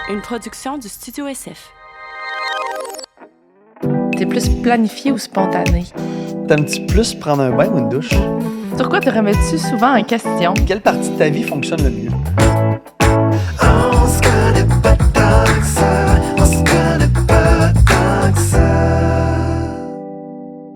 une production du Studio SF. T'es plus planifié ou spontané? T'aimes-tu plus prendre un bain ou une douche? Sur quoi te remets-tu souvent en question? Quelle partie de ta vie fonctionne le mieux? On se connaît pas tant que ça, on se connaît pas tant que ça.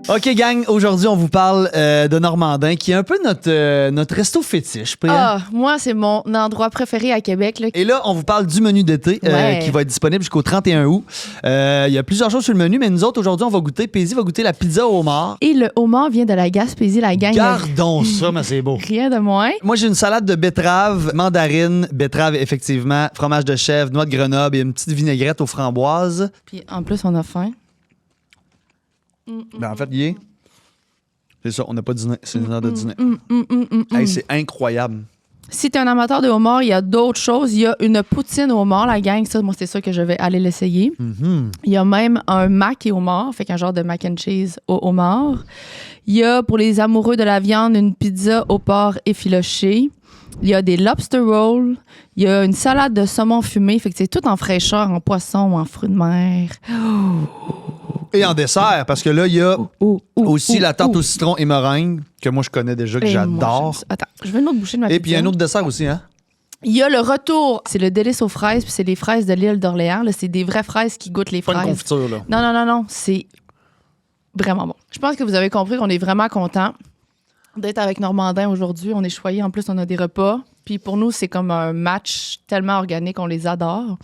OK, gang, aujourd'hui, on vous parle de Normandin, qui est un peu notre resto fétiche. Priya. Moi, c'est mon endroit préféré à Québec. Là. Et là, on vous parle du menu d'été Ouais. qui va être disponible jusqu'au 31 août. Il y a plusieurs choses sur le menu, mais nous autres, aujourd'hui, on va goûter. Paisy va goûter la pizza au homard. Et le homard vient de la Gaspésie, la gang. Gardons ça, mais c'est beau. Rien de moins. Moi, j'ai une salade de betterave, mandarine, betterave, effectivement, fromage de chèvre, noix de Grenoble et une petite vinaigrette aux framboises. Puis en plus, on a faim. Ben, en fait, il est... C'est ça, on n'a pas dîné. C'est une heure de dîner. Hey, c'est incroyable. Si t'es un amateur de homard, il y a d'autres choses. Il y a une poutine au homard, la gang. Ça, moi, c'est sûr que je vais aller l'essayer. Il y a même un mac et homard, fait qu'un genre de mac and cheese au homard. Il y a, pour les amoureux de la viande, une pizza au porc effiloché. Il y a des lobster rolls. Il y a une salade de saumon fumé. Fait que c'est tout en fraîcheur, en poisson ou en fruits de mer. Et en dessert, parce que là, il y a aussi la tarte au citron et meringue, que moi, je connais déjà, que Et moi, j'adore. j'aime ça. Attends, je veux une autre bouchée de ma pizza. Et puis, il y a un autre dessert aussi, hein? Il y a le retour. C'est le délice aux fraises, puis c'est les fraises de l'île d'Orléans. Là, c'est des vraies fraises qui goûtent les Pas fraises. une confiture, là. Non. C'est vraiment bon. Je pense que vous avez compris qu'on est vraiment content d'être avec Normandin aujourd'hui. On est choyés. En plus, on a des repas. Puis pour nous, c'est comme un match tellement organique. On les adore.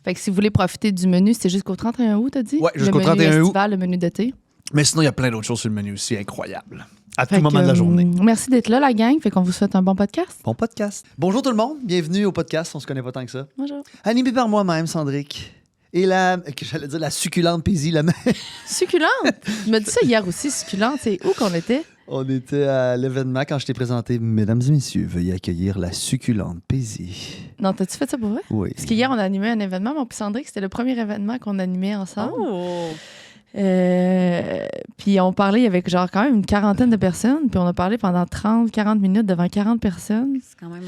Fait que si vous voulez profiter du menu, c'est jusqu'au 31 août, t'as dit? Ouais, jusqu'au Le 31 menu août. estival, le menu d'été. Mais sinon, il y a plein d'autres choses sur le menu aussi, incroyables. À tout Fait moment que, de la journée. Merci d'être là, la gang. Fait qu'on vous souhaite un bon podcast. Bon podcast. Bonjour tout le monde, bienvenue au podcast, on se connaît pas tant que ça. Bonjour. Animé par moi-même, Sandrick. Et la succulente Paisy, la même. Succulente. Tu m'as dit ça hier aussi, succulente. C'est où qu'on était? On était à l'événement quand je t'ai présenté. Mesdames et messieurs, veuillez accueillir la succulente Paisy. Non, t'as-tu fait ça pour vrai? Oui. Parce qu'hier, on a animé un événement, mon petit Sandrick, c'était le premier événement qu'on animait ensemble. Oh! Puis on parlait avec genre quand même une quarantaine de personnes, puis on a parlé pendant 30-40 minutes devant 40 personnes. C'est quand même...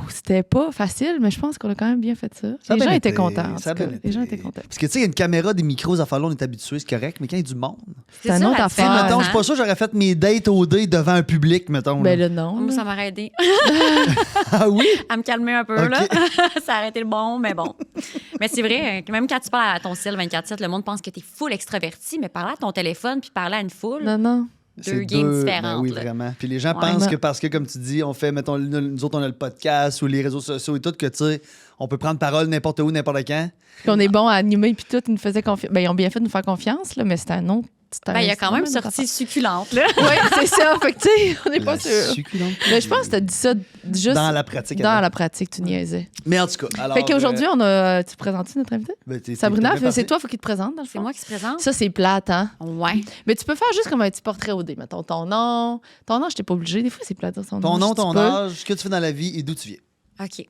C'était pas facile, mais je pense qu'on a quand même bien fait ça. Ça a Les gens bien étaient été, contents. en ça a tout cas. bien été. Les gens étaient contents. Parce que tu sais, il y a une caméra, des micros, ces affaires-là, on est habitué, c'est correct, mais quand il y a du monde. C'est une autre Tu sais, affaire. mettons, je suis pas sûr que j'aurais fait mes dates au dé devant un public, mettons. Ben là. là, non. Moi, là. ça m'aurait aidé Ah oui? à me calmer un peu, Ok. là. Ça a arrêté le bon, mais bon. Mais c'est vrai, même quand tu parles à ton cell 24/7, le monde pense que t'es full extraverti, mais parler à ton téléphone puis parler à une foule, Non. deux games différentes. Ben oui, là. vraiment. Puis les gens Ouais. pensent que parce que, comme tu dis, on fait, mettons, nous autres, on a le podcast ou les réseaux sociaux et tout, que tu sais, on peut prendre parole n'importe où, n'importe quand. Puis on est bon à animer, puis tout, ils nous faisaient confiance. Ben, ils ont bien fait de nous faire confiance, là, mais c'était un autre. Ben, il y a quand même sorti succulente, là. Oui, c'est ça. Fait que, tu sais, on n'est pas La sûr. succulente. Mais je pense que t'as dit ça juste Dans la pratique. dans avec. la pratique, tu niaisais. Mais en tout cas, alors... Fait qu'aujourd'hui, on a. Tu présentes notre invité? Sabrina, c'est toi, faut qu'il te présente, dans le C'est fond. moi qui se présente. Ça, c'est plate, hein? Ouais. Mais tu peux faire juste comme un petit portrait au dé. Mettons ton nom. Ton nom, je t'ai pas obligé. Des fois, c'est plate de dire son Ton nom, juste ton tu peux. âge, ce que tu fais dans la vie et d'où tu viens. OK.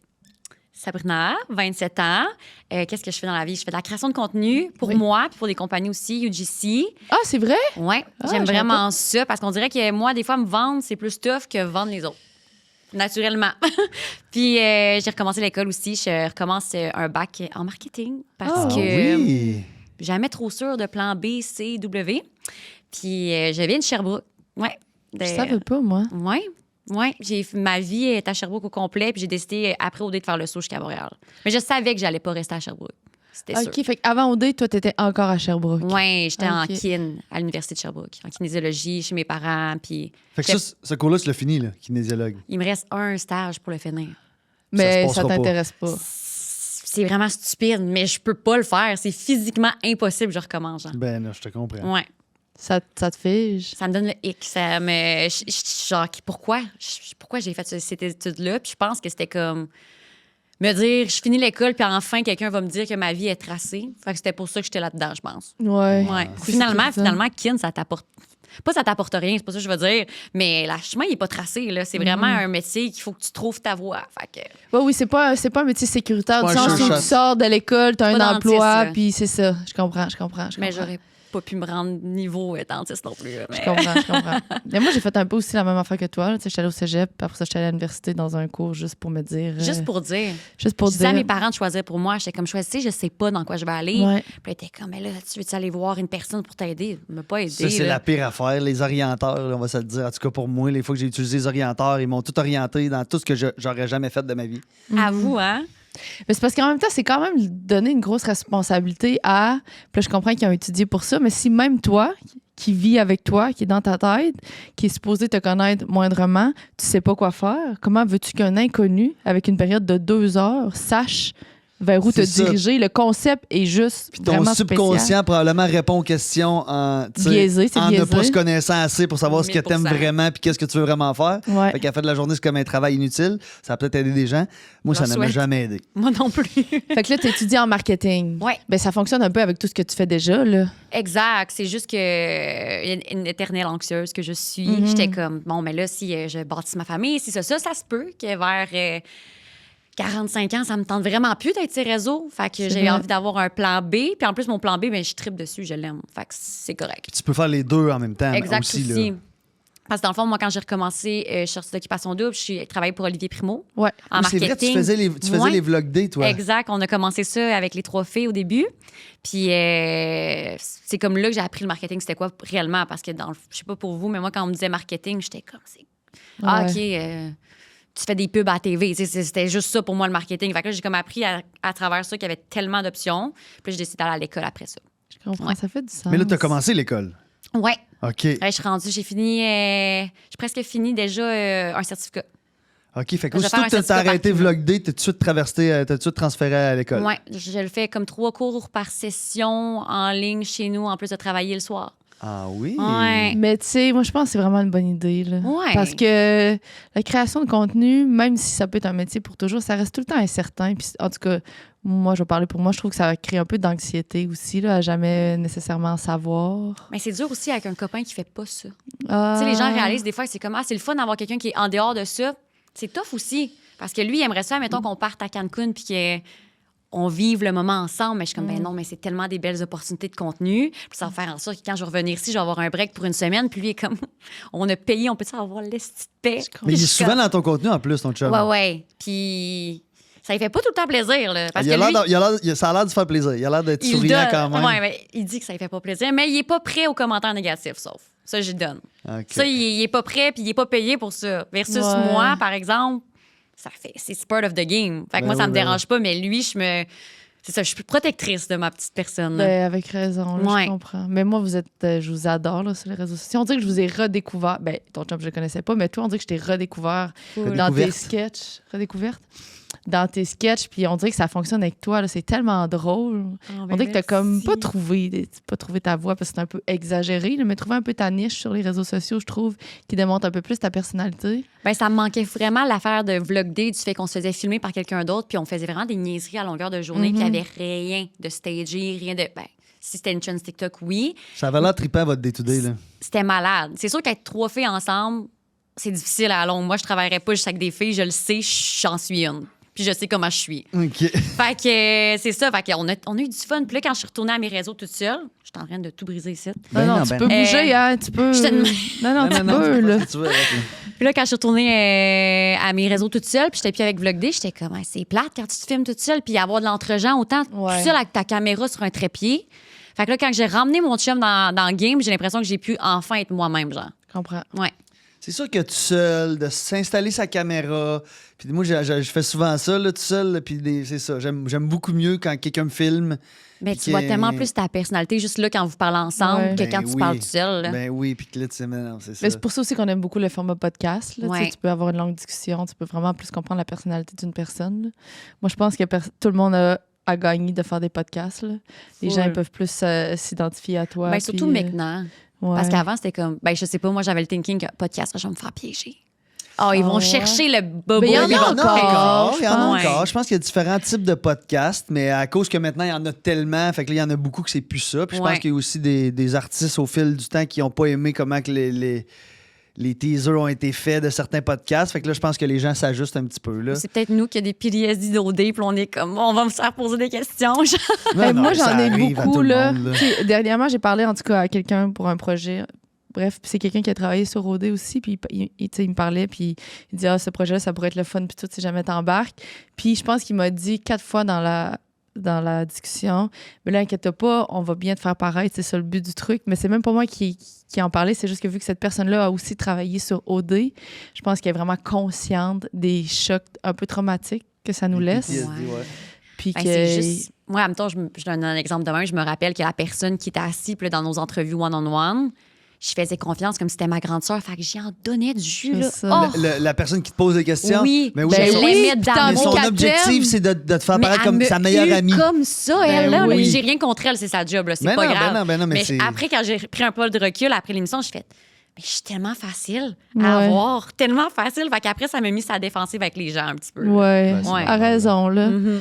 Sabrina, 27 ans. Qu'est-ce que je fais dans la vie? Je fais de la création de contenu pour Oui. moi puis pour des compagnies aussi, UGC. Ah, c'est vrai? Ouais, Ah, j'aime je vraiment ça parce qu'on dirait que moi, des fois, me vendre, c'est plus tough que vendre les autres. Naturellement. Puis j'ai recommencé l'école aussi. Je recommence un bac en marketing parce Ah, que oui. jamais trop sûre de plan B, C, W. Puis je viens de Sherbrooke. Ouais. Je savais pas, moi. Oui, ma vie est à Sherbrooke au complet, puis j'ai décidé après au dé de faire le saut jusqu'à Montréal. Mais je savais que j'allais pas rester à Sherbrooke. C'était sûr. OK, fait qu'avant OD, toi, t'étais encore à Sherbrooke. Oui, j'étais en Ok. kin à l'Université de Sherbrooke, en kinésiologie chez mes parents, puis Fait que ça, ce cours-là, tu l'as fini, là, kinésiologue. il me reste un stage pour le finir. Mais Ça se ça passera t'intéresse pas. C'est vraiment stupide, mais je peux pas le faire. C'est physiquement impossible, je recommence. Genre. Ben, là, je te comprends. Ouais, Ça te fige. ça me donne le hic. Ça me... genre, pourquoi j'ai fait cette étude-là? Puis je pense que c'était comme me dire, je finis l'école, puis enfin, quelqu'un va me dire que ma vie est tracée. Fait que c'était pour ça que j'étais là-dedans, je pense. Ouais. Ouais. C'est Finalement, sécurisant. kin, ça t'apporte. Pas ça t'apporte rien, c'est pas ça que je veux dire, mais le chemin, il est pas tracé. Là. C'est vraiment un métier qu'il faut que tu trouves ta voie. Fait que... Ouais, oui, c'est pas un métier sécuritaire. Ouais, Du sens sure où shot. tu sors de l'école, tu as Pas un dentiste, emploi, là. puis c'est ça. Je comprends. Mais j'aurais pas pu me rendre niveau dentiste non plus. Je comprends. Mais moi, j'ai fait un peu aussi la même affaire que toi. Tu sais, j'étais allée au cégep, puis après ça, j'étais allée à l'université dans un cours juste pour me dire. Juste pour dire. Juste pour Je disais à dire. mes parents de choisir pour moi. J'étais comme, choisissez, je sais pas dans quoi je vais aller. Ouais. Puis là, t'es comme, mais là, tu veux-tu aller voir une personne pour t'aider? Il m'a pas aidé. Ça, c'est là. la pire affaire. Les orienteurs, là, on va se le dire. En tout cas, pour moi, les fois que j'ai utilisé les orienteurs, ils m'ont tout orienté dans tout ce que j'aurais jamais fait de ma vie. À vous, hein? Mais c'est parce qu'en même temps, c'est quand même donner une grosse responsabilité à. Puis là, je comprends qu'ils ont étudié pour ça, mais si même toi, qui vis avec toi, qui est dans ta tête, qui est supposé te connaître moindrement, tu sais pas quoi faire, comment veux-tu qu'un inconnu, avec une période de 2 heures, sache vers où te C'est ça. diriger? Le concept est juste Puis ton vraiment subconscient spécial. probablement répond aux questions tu sais, Biaisé, c'est en ne pas biaisé. se connaissant assez pour savoir ce que 1000%. t'aimes vraiment puis qu'est-ce que tu veux vraiment faire. Ouais. Fait qu'à la fin de la journée, c'est comme un travail inutile. Ça va peut-être aider des gens. Moi, J'en ça ne m'a souhaite. jamais aidé. Moi non plus. Fait que là, tu étudies en marketing. Ouais. Ben, ça fonctionne un peu avec tout ce que tu fais déjà, là. Exact. C'est juste que une éternelle anxieuse que je suis. Mhm. J'étais comme, bon, mais là, si je bâtis ma famille, si ça se peut que vers 45 ans, ça me tente vraiment plus d'être ces réseaux. Fait que C'est j'ai vrai. envie d'avoir un plan B. Puis en plus, mon plan B, ben, je tripe dessus, je l'aime. Fait que c'est correct. Puis tu peux faire les deux en même temps Exact aussi. aussi. Là. Parce que dans le fond, moi, quand j'ai recommencé, je suis sortie d'Occupation Double, je travaillais pour Olivier Primo Ouais. en Oui, c'est marketing. vrai, tu faisais Ouais. les vlog day, toi. Exact. On a commencé ça avec les 3 filles au début. Puis c'est comme là que j'ai appris le marketing, c'était quoi réellement. Parce que je sais pas pour vous, mais moi, quand on me disait marketing, j'étais comme, ah, Ouais. OK, tu fais des pubs à la TV. Tu sais, c'était juste ça pour moi, le marketing. Fait que là, j'ai comme appris à travers ça qu'il y avait tellement d'options. Puis j'ai décidé d'aller à l'école après ça. Je comprends, Ouais. ça fait du sens. Mais là, tu as commencé l'école. Ouais. OK. Ouais, je suis rendue, j'ai presque fini déjà un certificat. OK. Fait que Je vais faire aussitôt un que tu as certificat arrêté partout, vlog day, t'as tout de suite t'as tout de suite transféré à l'école. Ouais, je le fais comme 3 cours par session en ligne chez nous, en plus de travailler le soir. Ah oui? Ouais. Mais tu sais, moi, je pense que c'est vraiment une bonne idée. Là. Ouais. Parce que la création de contenu, même si ça peut être un métier pour toujours, ça reste tout le temps incertain. Puis, en tout cas, moi, je vais parler pour moi, je trouve que ça crée un peu d'anxiété aussi, là, à jamais nécessairement savoir. Mais c'est dur aussi avec un copain qui fait pas ça. Ah. Tu sais, les gens réalisent des fois que c'est comme, c'est le fun d'avoir quelqu'un qui est en dehors de ça. C'est tough aussi. Parce que lui, il aimerait ça, mettons qu'on parte à Cancun puis qu'on vive le moment ensemble. Mais je suis comme, ben non, mais c'est tellement des belles opportunités de contenu. Puis ça va faire en sorte que quand je vais revenir ici, je vais avoir un break pour une semaine. Puis lui, il est comme, on a payé, on peut avoir l'esti de paix. Mais il est Je suis souvent comme, dans ton contenu en plus, ton chum. Ouais, ouais. Puis ça lui fait pas tout le temps plaisir, là. Parce Il a que l'air lui, ça a l'air de faire plaisir. Il a l'air d'être il souriant donne. quand même. Ouais, mais il dit que ça lui fait pas plaisir. Mais il est pas prêt aux commentaires négatifs, sauf. Ça, je le donne. OK. Ça, il est pas prêt puis il est pas payé pour ça. Versus Ouais. moi, par exemple, c'est part of the game. Fait que Ben moi, ça oui, me ben dérange pas, mais lui, c'est ça, je suis plus protectrice de ma petite personne. là. Ben, avec raison, là, Ouais. je comprends. Mais moi, je vous adore là, sur les réseaux sociaux. On dirait que je vous ai redécouvert. Ben, ton chum, je le connaissais pas, mais toi, on dirait que je t'ai redécouvert Cool. dans tes Redécouverte. sketchs. Redécouverte? Dans tes sketchs, puis on dirait que ça fonctionne avec toi. là. C'est tellement drôle. Ah, ben On dirait que t'as comme merci. pas trouvé ta voix parce que c'est un peu exagéré, là, mais trouver un peu ta niche sur les réseaux sociaux, je trouve, qui démontre un peu plus ta personnalité. Ben, ça me manquait vraiment l'affaire de Vlog Day, du fait qu'on se faisait filmer par quelqu'un d'autre, puis on faisait vraiment des niaiseries à longueur de journée, puis il n'y avait rien de stagé, rien de. Ben, si c'était une chaîne TikTok, oui. Ça avait l'air trippant, votre day-to-day. Là. C'était malade. C'est sûr qu'être 3 filles ensemble, c'est difficile à la longue. Moi, je travaillerais pas juste avec des filles, je le sais, j'en suis une. Puis je sais comment je suis. OK. Fait que c'est ça. Fait qu'on on a eu du fun. Puis là, quand je suis retournée à mes réseaux toute seule, j'étais en train de tout briser ici. Ben non, non, tu ben peux non. bouger, hein, tu peux. je te demande- Non, tu peux, c'est là. pas ce que tu veux, arrête, là. Puis là, quand je suis retournée à mes réseaux toute seule, puis j'étais plus avec Vlog Day, j'étais comme, ah, c'est plate quand tu te filmes toute seule, puis avoir de l'entre-gens autant Ouais. toute seule avec ta caméra sur un trépied. Fait que là, quand j'ai ramené mon chum dans le game, j'ai l'impression que j'ai pu enfin être moi-même, genre. Je comprends. Ouais. C'est sûr que tout seul, de s'installer sa caméra. Puis moi, je fais souvent ça, là, tout seul. là, Puis c'est ça. J'aime beaucoup mieux quand quelqu'un me filme. Mais Puis tu vois que- tellement plus ta personnalité juste là quand vous parlez ensemble Ouais. que Ben quand tu oui. parles tout seul. là. Ben oui, puis que là, tu sais, mais non, c'est ça. Mais c'est pour ça aussi qu'on aime beaucoup le format podcast. Là, tu sais, Ouais. tu peux avoir une longue discussion, tu peux vraiment plus comprendre la personnalité d'une personne. là. Moi, je pense que tout le monde a gagné de faire des podcasts. là. Les Full. gens ils peuvent plus s'identifier à toi. Ben, surtout puis, maintenant. ouais. Parce qu'avant, c'était comme, ben, je sais pas, moi, j'avais le thinking que podcast, je vais me faire piéger. Oh, ils Ah vont ouais? chercher le bobo. Mais il y en Il y a en a encore. je Il y en a pense. encore. Je pense qu'il y a différents types de podcasts, mais à cause que maintenant, il y en a tellement, fait que là, il y en a beaucoup que c'est plus ça. Puis je pense Ouais. qu'il y a aussi des artistes au fil du temps qui n'ont pas aimé comment que les teasers ont été faits de certains podcasts. Fait que là, je pense que les gens s'ajustent un petit peu. Là. C'est peut-être nous qui a des PTSD d'OD, puis on est comme, on va me faire poser des questions. Non, non, moi, ça j'en ai arrive à tout beaucoup. le Là. monde, là. Tu sais, dernièrement, j'ai parlé en tout cas à quelqu'un pour un projet. Bref, puis c'est quelqu'un qui a travaillé sur OD aussi, puis tu sais, il me parlait, puis il dit « Ah, ce projet-là, ça pourrait être le fun, puis tout, si jamais t'embarques. » Puis je pense qu'il m'a dit 4 fois dans la discussion, « Mais là, inquiète pas, on va bien te faire paraître, c'est ça le but du truc. » Mais c'est même pas moi qui en parlait, c'est juste que vu que cette personne-là a aussi travaillé sur OD, je pense qu'elle est vraiment consciente des chocs un peu traumatiques que ça nous laisse. PTSD, ouais. Puis Ben, que... c'est juste... Moi, en même temps, je donne un exemple de même. Je me rappelle que la personne qui était assise puis là, dans nos entrevues one-on-one, je faisais confiance comme si c'était ma grande sœur. Fait que j'y en donnais du jus. C'est Là. ça. Oh! La personne qui te pose des questions. Oui, mais oui, je mais son- l'aimais puis d'amour. mais son qu'elle objectif, t'aime. c'est de te faire Mais paraître elle comme me sa meilleure hue amie. comme ça, Ben elle, là. oui. J'ai rien contre elle, c'est sa job, là. C'est Ben pas non, grave. ben non, mais mais c'est- après, quand j'ai pris un peu de recul après l'émission, j'ai fait... Mais je suis tellement facile à Ouais. avoir, tellement facile. Fait qu'après, ça m'a mis sa défensive avec les gens un petit peu. là. Ouais, Ben, c'est Ouais. a raison, là. Mhm.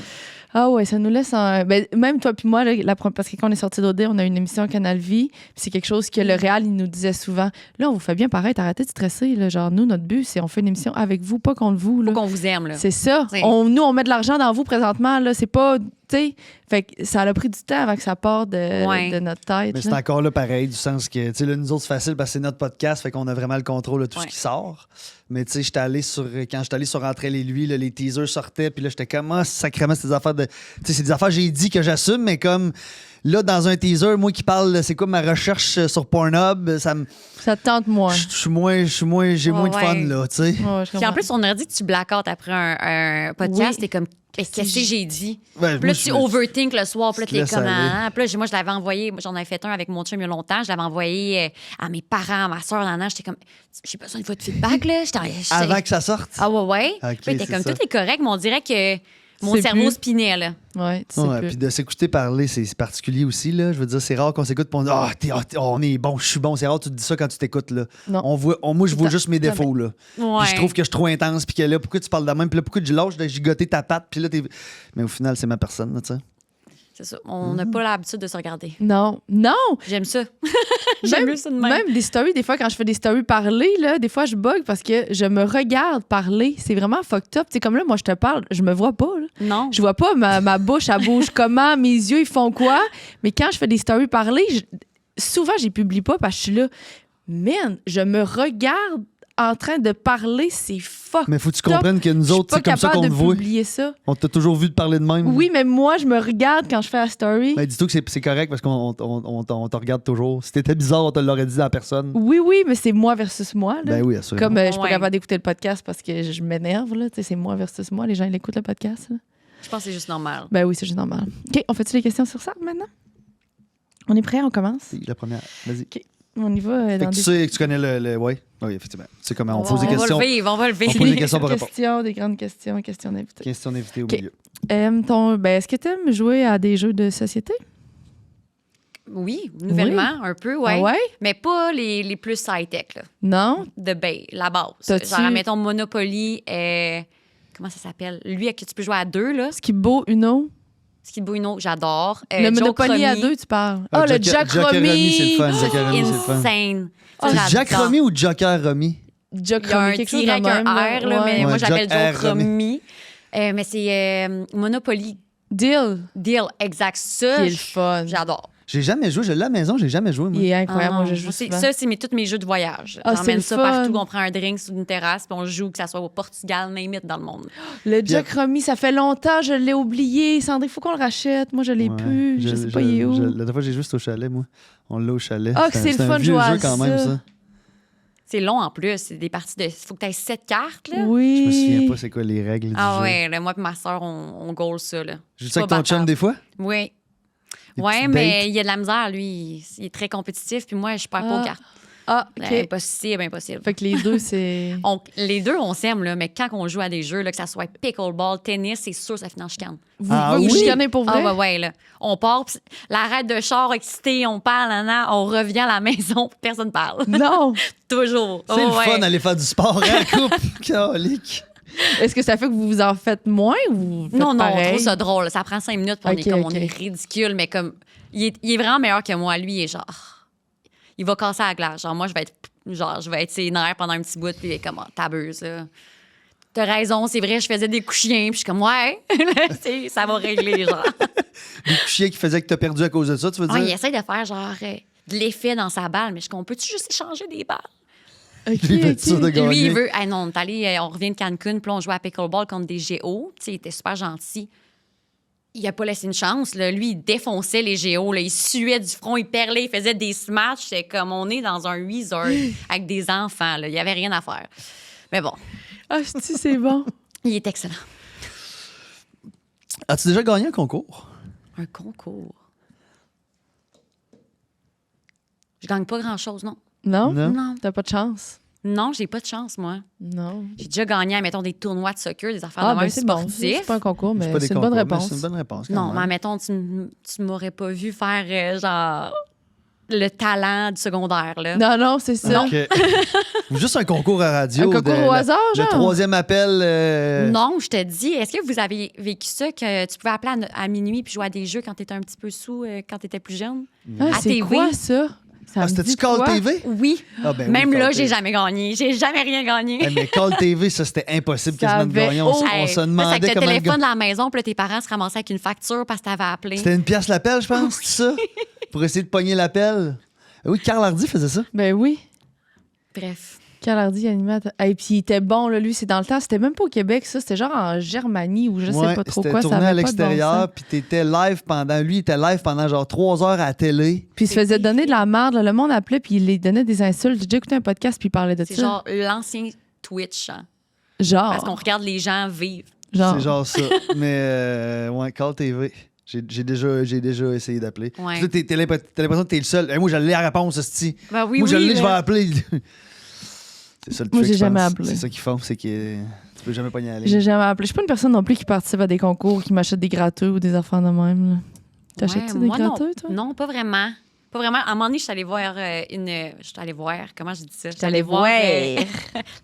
Ah ouais, ça nous laisse en... Ben, même toi puis moi, là, parce que quand on est sorti d'OD, on a une émission à Canal Vie, puis c'est quelque chose que le réal, il nous disait souvent. Là, on vous fait bien paraître, arrêtez de stresser. Là. Genre, nous, notre but, c'est on fait une émission avec vous, pas contre vous. Là. Faut qu'on vous aime, là. C'est ça. T'sais. Nous, on met de l'argent dans vous présentement. Là. C'est pas... Tu sais, fait que ça a pris du temps avant que ça parte Ouais. de notre tête. Mais c'est là. encore là pareil, du sens que, tu sais, là, nous autres, c'est facile parce que c'est notre podcast, fait qu'on a vraiment le contrôle de tout Ouais. ce qui sort. Mais tu sais, quand j'étais allé sur Entre elle et lui, là, les teasers sortaient, puis là, j'étais comme, ah, sacrément, c'est des affaires de. Tu sais, c'est des affaires, j'ai dit que j'assume, mais comme, là, dans un teaser, moi qui parle, c'est quoi ma recherche sur Pornhub, ça me. Ça te tente moins. Je suis moins, j'ai moins de Ouais. fun, là, tu sais. Ouais, je Puis en comprends. plus, on a dit que tu blackout après un podcast. Oui. T'es comme, qu'est-ce que j'ai dit? Ouais, Puis moi, là, tu overthink le soir. Puis là, te t'es laisse comme, aller. ah. Puis là, moi, je l'avais envoyé. J'en avais fait un avec mon chum il y a longtemps. Je l'avais envoyé à mes parents, à ma soeur, nan. J'étais comme, j'ai besoin de votre feedback, là. Avant que ça sorte. Ah ouais. Ok, Puis là, t'es c'est comme, ça. tout est correct, mais on dirait que mon C'est cerveau plus. spinait, là. Ouais, tu sais Ouais, plus. puis de s'écouter parler, c'est particulier aussi. Là. Je veux dire, c'est rare qu'on s'écoute et on dit on est bon, je suis bon. C'est rare que tu te dis ça quand tu t'écoutes. Là. Non. Moi, je vois Tout juste mes jamais. défauts. Là. Ouais. Puis je trouve que je suis trop intense. Puis que là, pourquoi tu parles de même? Puis là, pourquoi tu lâches de gigoter ta patte? Puis là, mais au final, c'est ma personne. Là, tu sais. C'est ça. On n'a pas l'habitude de se regarder. Non. Non! J'aime ça. J'aime Même, mieux ça de même. même des stories, des fois, quand je fais des stories parler, là, des fois, je bug parce que je me regarde parler. C'est vraiment fucked up. Tu sais, comme là, moi, je te parle, je me vois pas. Là. Non. Je vois pas ma bouche, elle bouge comment, mes yeux, ils font quoi. Mais quand je fais des stories parler, souvent, je les publie pas parce que je suis là. Man, je me regarde en train de parler, c'est fucked Mais faut que tu up. comprennes que Je nous suis autres, pas c'est comme ça capable qu'on de te voit. publier ça. On t'a toujours vu de parler de même. Oui, mais moi, je me regarde quand je fais la story. Ben, dis-toi que c'est correct parce qu'on te regarde toujours. Si t'étais bizarre, on te l'aurait dit à la personne. Oui, mais c'est moi versus moi. Là. Ben oui, assurément. Comme je suis pas Ouais. capable d'écouter le podcast parce que je m'énerve, là. Tu sais, c'est moi versus moi. Les gens, ils écoutent le podcast. Là. Je pense que c'est juste normal. Ben oui, c'est juste normal. OK, on fait-tu les questions sur ça maintenant? On est prêt, on commence? C'est la première. Vas-y. On y va Fait dans que des... tu sais que tu connais le. Oui, effectivement. Tu sais comment on pose des va questions. le vivre, on va le vivre. On pose des questions pour répondre. des grandes questions, questions d'invités. Question d'invité au OK. milieu. Est-ce que tu aimes jouer à des jeux de société? Oui, nouvellement, un peu, ouais. Ah ouais? Mais pas les plus high-tech, là. Non? La base. T'as-tu- Genre, mettons, Monopoly, comment ça s'appelle? Lui, avec qui tu peux jouer à deux, là. Skibo, Uno? Skidboo, j'adore. le Monopoly à Jokromi, deux, tu parles. Ah, le Jack Romy, c'est le fun. c'est Jack Romy, c'est le fun. insane. Ah, Ça, C'est Jack j'adore. Romy ou Joker Romy? Jack Il y a un quelque chose tiret de avec un même, R, là, mais Ouais, moi, j'appelle Jack R. Jokromi. Mais c'est Monopoly Deal, Deal, exact. qui Ça, est le fun. j'adore. J'ai jamais joué. Je l'ai à la maison, j'ai jamais joué, moi. Il est incroyable, Ah, moi, je joue c'est- souvent. ça, c'est tous mes jeux de voyage. Ah, c'est J'emmène le ça fun. partout. On prend un drink sur une terrasse, puis on joue, que ça soit au Portugal, name it, dans le monde. Le Jack Romy, ça fait longtemps, je l'ai oublié. Sandrine, il faut qu'on le rachète. Moi, je l'ai Ouais. plus. Je sais pas, il est où. La dernière fois, j'ai juste au chalet, moi. On l'a au chalet. Ah, que c'est le un fun de vieux jouer à jeu quand même, ça. ça. C'est long en plus. C'est des parties de. Faut que tu aies 7 cartes, là. Oui. Je me souviens pas c'est quoi les règles du Ah jeu. ouais, là, moi et ma soeur, on goal ça, là. Joue ça avec Pas ton chum battable. des fois? Oui. Des Ouais, petites mais dates? il y a de la misère, lui. Il est très compétitif, puis moi, je perds pas aux cartes. Ah, OK. Impossible, impossible. Fait que les deux, c'est... Les deux, on s'aime, là, mais quand on joue à des jeux, là, que ça soit pickleball, tennis, c'est sûr ça finit en chicane. Vous, Ah vous oui? chicanez pour vrai? Ah ouais, là. On part, pis l'arrête de char excité, on parle, on revient à la maison, personne parle. Non! Toujours. C'est le ouais. fun d'aller faire du sport en couple. Calique. Est-ce que ça fait que vous vous en faites moins ou vous faites Non, on pareil? trouve ça drôle. Ça prend 5 minutes, puis Ok, on ok. est ridicule, mais comme. Il est vraiment meilleur que moi. Lui, il est genre. Il va casser la glace. Genre, moi, je vais être Genre, je vais être ses nerfs pendant un petit bout, puis il est comme, ah, t'abuses, là. T'as raison, c'est vrai, je faisais des coups chiens, puis je suis comme, ouais, tu sais, ça va régler, genre. Des coups chiens qui faisaient que t'as perdu à cause de ça, tu veux Ouais, il dire? essaie de faire, genre, de l'effet dans sa balle, mais je comprends, peux-tu juste échanger des balles? OK, Il fait ça de OK. gagner. Lui, il veut. Hey, non, on est allé, on revient de Cancun, puis on jouait à pickleball contre des géos. Tu sais, il était super gentil. Il a pas laissé une chance. Là. Lui, il défonçait les géos. Là. Il suait du front, il perlait, il faisait des smash. C'est comme on est dans un resort avec des enfants. Là. Il n'y avait rien à faire. Mais bon, Ah, c'est bon. il est excellent. As-tu déjà gagné un concours? Un concours. Je gagne pas grand-chose, non. Non? Non. Non. T'as pas de chance? Non, j'ai pas de chance, moi. Non. J'ai déjà gagné, mettons, des tournois de soccer, des affaires Ah, de ben même c'est bon. sportifs. C'est pas un concours, mais pas des c'est une bonne concours, mais réponse. C'est une bonne réponse. quand Non, même. mais mettons, tu m'aurais pas vu faire, genre, le talent du secondaire, là. Non, non, c'est ça. OK. Ou juste un concours à radio. Un concours au hasard, Le genre? troisième appel. Non, je te dis, est-ce que vous avez vécu ça, que tu pouvais appeler à minuit puis jouer à des jeux quand t'étais un petit peu sous, quand t'étais plus jeune? Ah, À c'est TV. quoi, ça? Ça Ah, me c'était-tu dit Call quoi? TV? Oui. Ah, ben oui, Même Call là, TV. j'ai jamais gagné. J'ai jamais rien gagné. Eh, mais Call TV, ça, c'était impossible Ça quasiment de avait gagner. On Hey, se ça, demandait avec le comment... téléphone de la maison, puis là, tes parents se ramassaient avec une facture parce que t'avais appelé. C'était une pièce l'appel, je pense, c'est ça? Pour essayer de pogner l'appel. Oui, Carl Hardy faisait ça. Ben oui. Bref. Carl Hardy, animateur. Et puis il était bon, là, lui, c'est dans le temps. C'était même pas au Québec, ça. C'était genre en Germanie ou je sais Ouais, pas trop c'était quoi. Ça tourné à avait pas de bon l'extérieur, sens. puis t'étais live pendant... Lui, il était live pendant genre 3 heures à la télé. Puis il se faisait donner de la merde. Là. Le monde appelait, puis il les donnait des insultes. J'ai déjà écouté un podcast, puis il parlait de C'est ça. genre l'ancien Twitch, hein, Genre. parce qu'on regarde les gens vivre. C'est genre ça. Mais, ouais, Call TV. J'ai déjà essayé d'appeler. Ouais. Puis là, t'as l'impression que t'es le seul. Moi, j'allais la réponse, hostie. Ben oui, Moi, je oui, l'ai, je vais là. appeler. C'est ça le Moi, truc, j'ai je jamais pense. appelé. C'est ça qu'ils font, c'est que tu peux jamais pogner à la ligne. J'ai jamais appelé. Je suis pas une personne non plus qui participe à des concours, qui m'achète des gratteux ou des affaires de même. Là. T'achètes-tu Ouais, des moi, non. gratteux, toi? Non, pas vraiment. Pas vraiment. À un moment donné, je suis allée voir Je suis allée voir. Comment je dis ça? Je suis allée voir.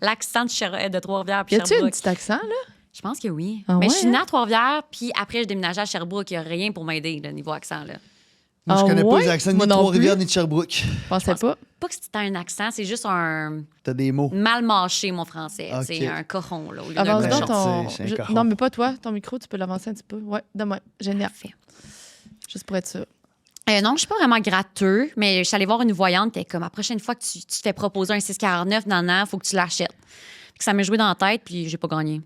l'accent de Trois-Rivières puis Y a-tu un Sherbrooke. petit accent, là? Je pense que oui. Ah Mais ouais, je suis née hein? à Trois-Rivières, puis après, je déménageais à Sherbrooke. Il n'y a rien pour m'aider, le niveau accent. Là. Moi, je Ah connais pas ouais? les accents ni Moi de non Trois-Rivières plus. ni de Sherbrooke. Je pensais pas. Pas que c'était un accent, c'est juste un T'as des mots. mal mâché, mon français. Ok. C'est un cochon, là, au lieu d'un Avance cochon. donc ton. C'est un cochon. Non, mais pas toi. Ton micro, tu peux l'avancer un petit peu. Ouais, demain. Génial. Parfait. Juste pour être sûr. Non, je suis pas vraiment gratteux, mais je suis allée voir une voyante. T'es comme, la prochaine fois que tu te fais proposer un 649, il faut que tu l'achètes. Puis que ça m'est joué dans la tête, puis j'ai pas gagné.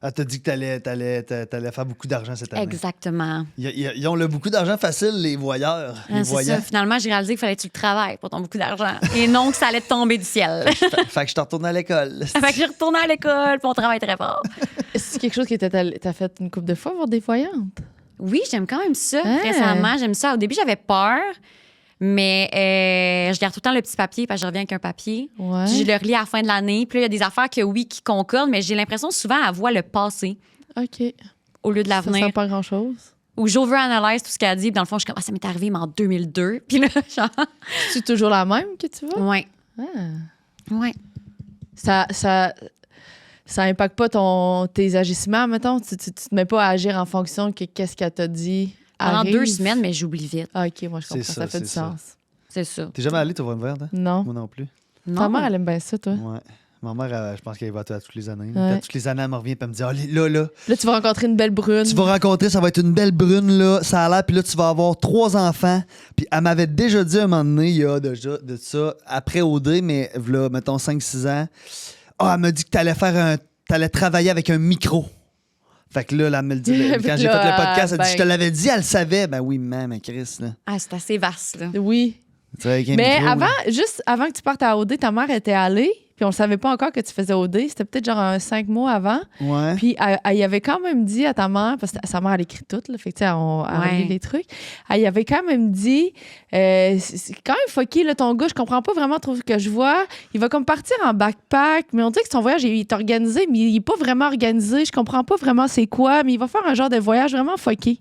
Ah, t'as dit que t'allais faire beaucoup d'argent cette année. Exactement. Ils ont le beaucoup d'argent facile, les voyeurs. Les Ah, c'est voyants. ça. Finalement, j'ai réalisé qu'il fallait que tu le travailles pour ton beaucoup d'argent. Et non que ça allait te tomber du ciel. Fait que je te retourne à l'école. Fait que j'ai retourné à l'école, puis on travaille très fort. C'est quelque chose que t'as fait une couple de fois, voir des voyantes? Oui, j'aime quand même ça. Ah. Récemment, j'aime ça. Au début, j'avais peur, mais je garde tout le temps le petit papier parce que je reviens avec un papier. Ouais. Puis je le relis à la fin de l'année. Puis là, il y a des affaires que oui, qui concordent, mais j'ai l'impression souvent à voir le passé OK. au lieu de Ça l'avenir. sent pas grand-chose. Ou j'overanalyse tout ce qu'elle a dit. Puis dans le fond, je suis comme, ça m'est arrivé, mais en 2002. Puis là, genre, C'est toujours la même que tu vois? ouais. Ah. Ouais. Ça impacte pas tes agissements, mettons? Tu te mets pas à agir en fonction que qu'est-ce qu'elle t'a dit Pendant arrive? 2 semaines, mais j'oublie vite. Ah, OK, moi, je C'est comprends. Ça ça, fait du c'est ça. sens. C'est ça. T'es jamais allé, toi, voir une voyante, hein? Non. Moi non plus. Non. Ta mère, elle aime bien ça, toi. Ouais. Ma mère, je pense qu'elle va à toutes les années. Ouais. À toutes les années, elle me revient et elle me dit, ah, là, Là, tu vas rencontrer une belle brune. tu vas rencontrer, ça va être une belle brune, là, ça a l'air, puis là, tu vas avoir 3 enfants. Puis elle m'avait déjà dit un moment donné, il y a déjà de ça, après OD, mais là, mettons 5-6 ans, elle m'a dit que t'allais travailler avec un micro. Fait que là, elle me le dit, Fait quand que j'ai fait là, le podcast, elle dit, ben- je te l'avais dit, elle le savait. Ben oui, mais Chris, là. Ah, c'est assez vaste, là. Oui. Tu sais, avec un Mais micro, là. juste avant que tu partes à OD, ta mère était allée, puis on ne savait pas encore que tu faisais OD. C'était peut-être genre 5 mois avant. Ouais. Puis elle y avait quand même dit à ta mère, parce que sa mère, elle écrit tout, là, fait que tu sais, elle Ouais. relit les trucs. Elle y avait quand même dit, c'est quand même fucké, là, ton gars, je comprends pas vraiment trop ce que je vois. Il va comme partir en backpack, mais on dit que son voyage, il est organisé, mais il est pas vraiment organisé. Je comprends pas vraiment c'est quoi, mais il va faire un genre de voyage vraiment fucké.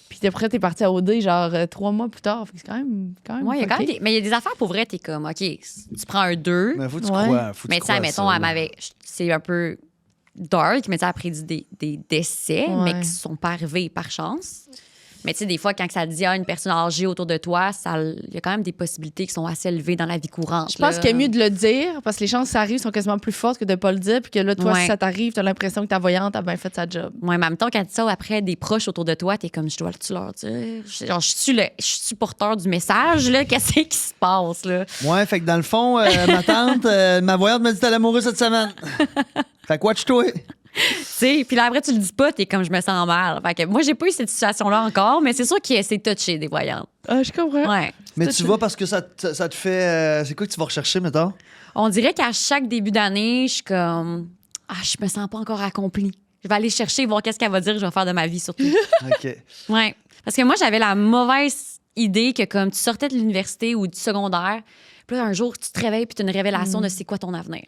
Puis après, t'es parti à OD, genre 3 mois plus tard. Fait que c'est quand même Ouais, il y a quand même fucké. mais il y a des affaires pour vrai, t'es comme, OK, tu prends un 2, Mais faut que tu Ouais. crois. Faut que mais tu tu sais, crois à mettons, ça, elle là. m'avait. C'est un peu dark, mais tu sais, elle a prédit des décès, Ouais. mais qui ne sont pas arrivés par chance. Mais tu sais, des fois, quand ça te dit une personne âgée autour de toi, il y a quand même des possibilités qui sont assez élevées dans la vie courante. Je pense qu'il est mieux de le dire parce que les chances que ça arrive sont quasiment plus fortes que de pas le dire. Puis que là, toi, si ça t'arrive, t'as l'impression que ta voyante a bien fait sa job. Ouais, mais en même temps, quand tu dis ça après des proches autour de toi, t'es comme, je dois-tu leur dire? Genre, je suis porteur du message, là. Qu'est-ce qui se passe, là? Ouais, fait que dans le fond, ma tante, ma voyante m'a dit t'es amoureux cette semaine. Fait que watch-toi. Tu sais, puis là, après, tu le dis pas, t'es comme, je me sens mal. Fait que moi, j'ai pas eu cette situation-là encore, mais c'est sûr qu'il s'est touché des voyantes. Ah, je comprends. Ouais. Mais tu vas parce que ça te fait. C'est quoi que tu vas rechercher, mettons? On dirait qu'à chaque début d'année, je suis comme, je me sens pas encore accomplie. Je vais aller chercher, voir qu'est-ce qu'elle va dire, je vais faire de ma vie, surtout. OK. Ouais. Parce que moi, j'avais la mauvaise idée que comme tu sortais de l'université ou du secondaire, puis là, un jour, tu te réveilles puis tu as une révélation de c'est quoi ton avenir.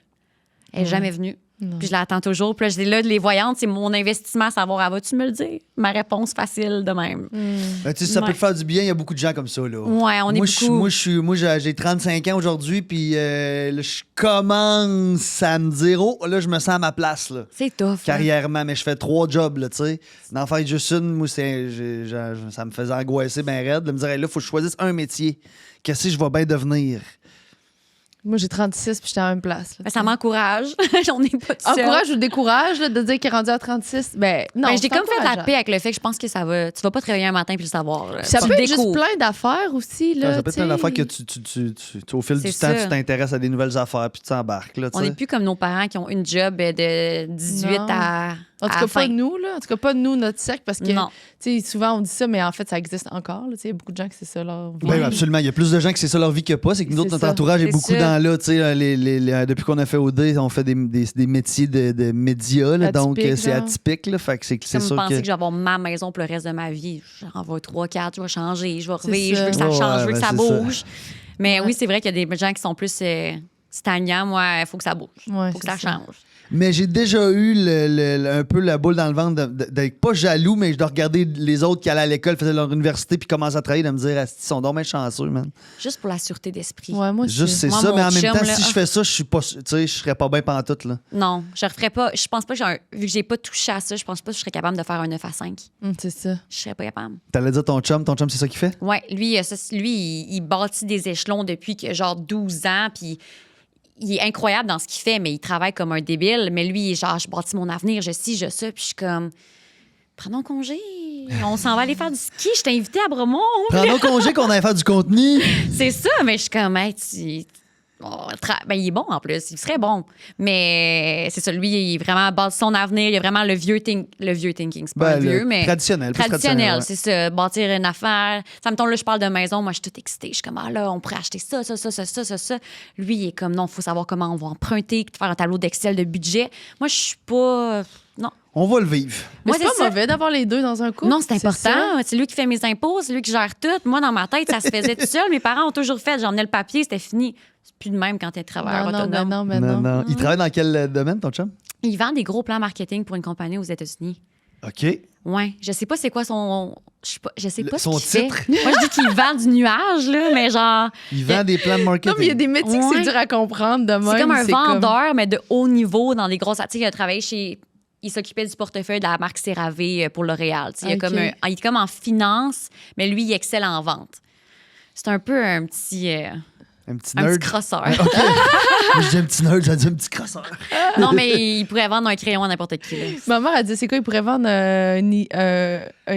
Elle n'est jamais venue. Non. Puis je l'attends toujours. Puis là, je dis là, les voyantes, c'est mon investissement à savoir, vas-tu me le dire? Ma réponse facile de même. Ben, tu sais, ça peut Ouais. te faire du bien. Il y a beaucoup de gens comme ça. Là. Ouais, on est beaucoup. Moi, j'ai 35 ans aujourd'hui, puis là, je commence à me dire, oh, là, je me sens à ma place, là, C'est tough. Hein? carrièrement. Mais je fais 3 jobs, là, tu sais. D'en faire juste une, moi, ça me faisait angoisser bien raide. De me dire, hey, là, il faut que je choisisse un métier. Qu'est-ce que je vais bien devenir? Moi, j'ai 36 puis j'étais à la même place. Là. Ben, ça m'encourage. On n'est pas tout seul. Encourage ou décourage là, de dire qu'il est rendu à 36? Ben, non. Ben, j'ai comme fait la la paix avec le fait que je pense que ça va. Tu vas pas te réveiller un matin puis le savoir. Là. Ça Tu peut être découvres. juste plein d'affaires aussi. Là, Ça peut être tu sais. une affaire que tu, au fil du C'est temps, ça. tu t'intéresses à des nouvelles affaires, puis tu t'embarques. Là, tu On sais. n'est plus comme nos parents qui ont une job de 18 Non. à. En tout à cas, la pas fin. nous, là. En tout cas, pas nous, notre cercle, parce que, Non. tu sais, souvent, on dit ça, mais en fait, ça existe encore. là. Tu sais, il y a beaucoup de gens que c'est ça leur vie. Oui, absolument. Il y a plus de gens que c'est ça leur vie que pas. C'est que nous autres, C'est notre ça. entourage est C'est beaucoup ça. dans là. Tu sais, depuis qu'on a fait OD, on fait des métiers de médias. Là, donc, Atypique, c'est genre. atypique. Là, fait que c'est Comme sûr penser que... que je vais avoir ma maison pour le reste de ma vie. J'en veux 3, 4, je vais changer, je vais C'est revivre, je veux que ça. ça Ouais, change, je veux ben que ça c'est ça. bouge. Mais Ouais. oui, c'est vrai qu'il y a des gens qui sont plus stagnants. Moi, il faut que ça bouge. Il Ouais, faut que c'est ça ça. change. Mais j'ai déjà eu un peu la boule dans le ventre d'être pas jaloux, mais de regarder les autres qui allaient à l'école, faisaient leur université, puis commençaient à travailler, de me dire, ils sont donc bien chanceux, man. Juste pour la sûreté d'esprit. Ouais, moi aussi. Juste c'est Moi, ça, mon mais en même chum, temps, là, si je fais ça, je suis pas, tu sais, je serais pas bien pantoute, là. Non, je referais pas. Je pense pas que vu que j'ai pas touché à ça, je pense pas que je serais capable de faire un 9 à 5. C'est ça. Je serais pas capable. T'allais dire ton chum, c'est ça qu'il fait? Ouais, lui, il bâtit des échelons depuis que genre 12 ans, puis il est incroyable dans ce qu'il fait, mais il travaille comme un débile. Mais lui, il est genre, je bâtis mon avenir, je ci, je ça, puis je suis comme, prenons congé. On s'en va aller faire du ski. Je t'ai invité à Bromont. Prends-nous congé qu'on aille faire du contenu. C'est ça, mais je suis comme, hey, ben, il est bon en plus, il serait bon. Mais c'est ça, lui, il est vraiment bâti son avenir, il a vraiment le vieux thinking. C'est pas Ben, vieux, le mais. traditionnel, plus Traditionnel, ouais. c'est ça. Bâtir une affaire. Ça me tombe là, je parle de maison, moi, je suis toute excitée. Je suis comme, là, on pourrait acheter ça. Lui, il est comme, non, il faut savoir comment on va emprunter, faire un tableau d'Excel de budget. Moi, je suis pas. Non. On va le vivre. Mais Moi, c'est pas ça. mauvais d'avoir les deux dans un couple. Non, c'est ça. important. C'est lui qui fait mes impôts, c'est lui qui gère tout. Moi, dans ma tête, ça se faisait tout seul. Mes parents ont toujours fait. J'emmenais le papier, c'était fini. C'est plus de même quand t'es travailleur autonome. Non. Il travaille dans quel domaine, ton chum? Il vend des gros plans marketing pour une compagnie aux États-Unis. OK. Ouais, je sais pas c'est quoi son. Je sais pas son ce qu'il titre? fait. Moi, je dis qu'il vend du nuage, là, mais genre. Il vend des plans de marketing. Non, mais il y a des métiers que Ouais. c'est dur à comprendre de même. C'est comme un c'est vendeur, mais de haut niveau dans des grosses. Tu sais, il a travaillé chez. Il s'occupait du portefeuille de la marque CeraVe pour L'Oréal. Tu sais, Ok. il est comme en finance, mais lui, il excelle en vente. C'est un peu un petit un petit un nerd. petit crosseur. OK. Moi, je dis un petit nerd, j'ai dit un petit crosseur. Non, mais il pourrait vendre un crayon à n'importe qui. Là. Ma mère a dit, c'est quoi, il pourrait vendre un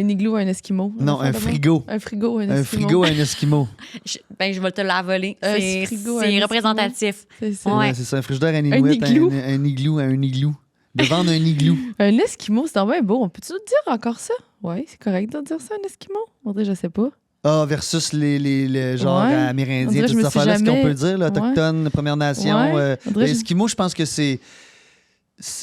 igloo à un esquimau? Non, un frigo. Un frigo à un esquimau. Un frigo à un esquimau. Je vais te la voler. Un C'est frigo, un c'est esquimau. représentatif. C'est ça. Ouais. Ouais, c'est ça, un frigidaire à un igloo. igloo. Un igloo à un igloo. De vendre un igloo. Un esquimau, c'est bien beau. On peut-tu dire encore ça? Oui, c'est correct de dire ça, un esquimau? On dirait, je sais pas. Ah, versus les genre Ouais. On amérindiens, dirait, toutes je me ces suis affaires-là, ce qu'on jamais- peut dire, là, autochtones, Premières Nations. Ouais. On dirait, Esquimaux, je pense que c'est.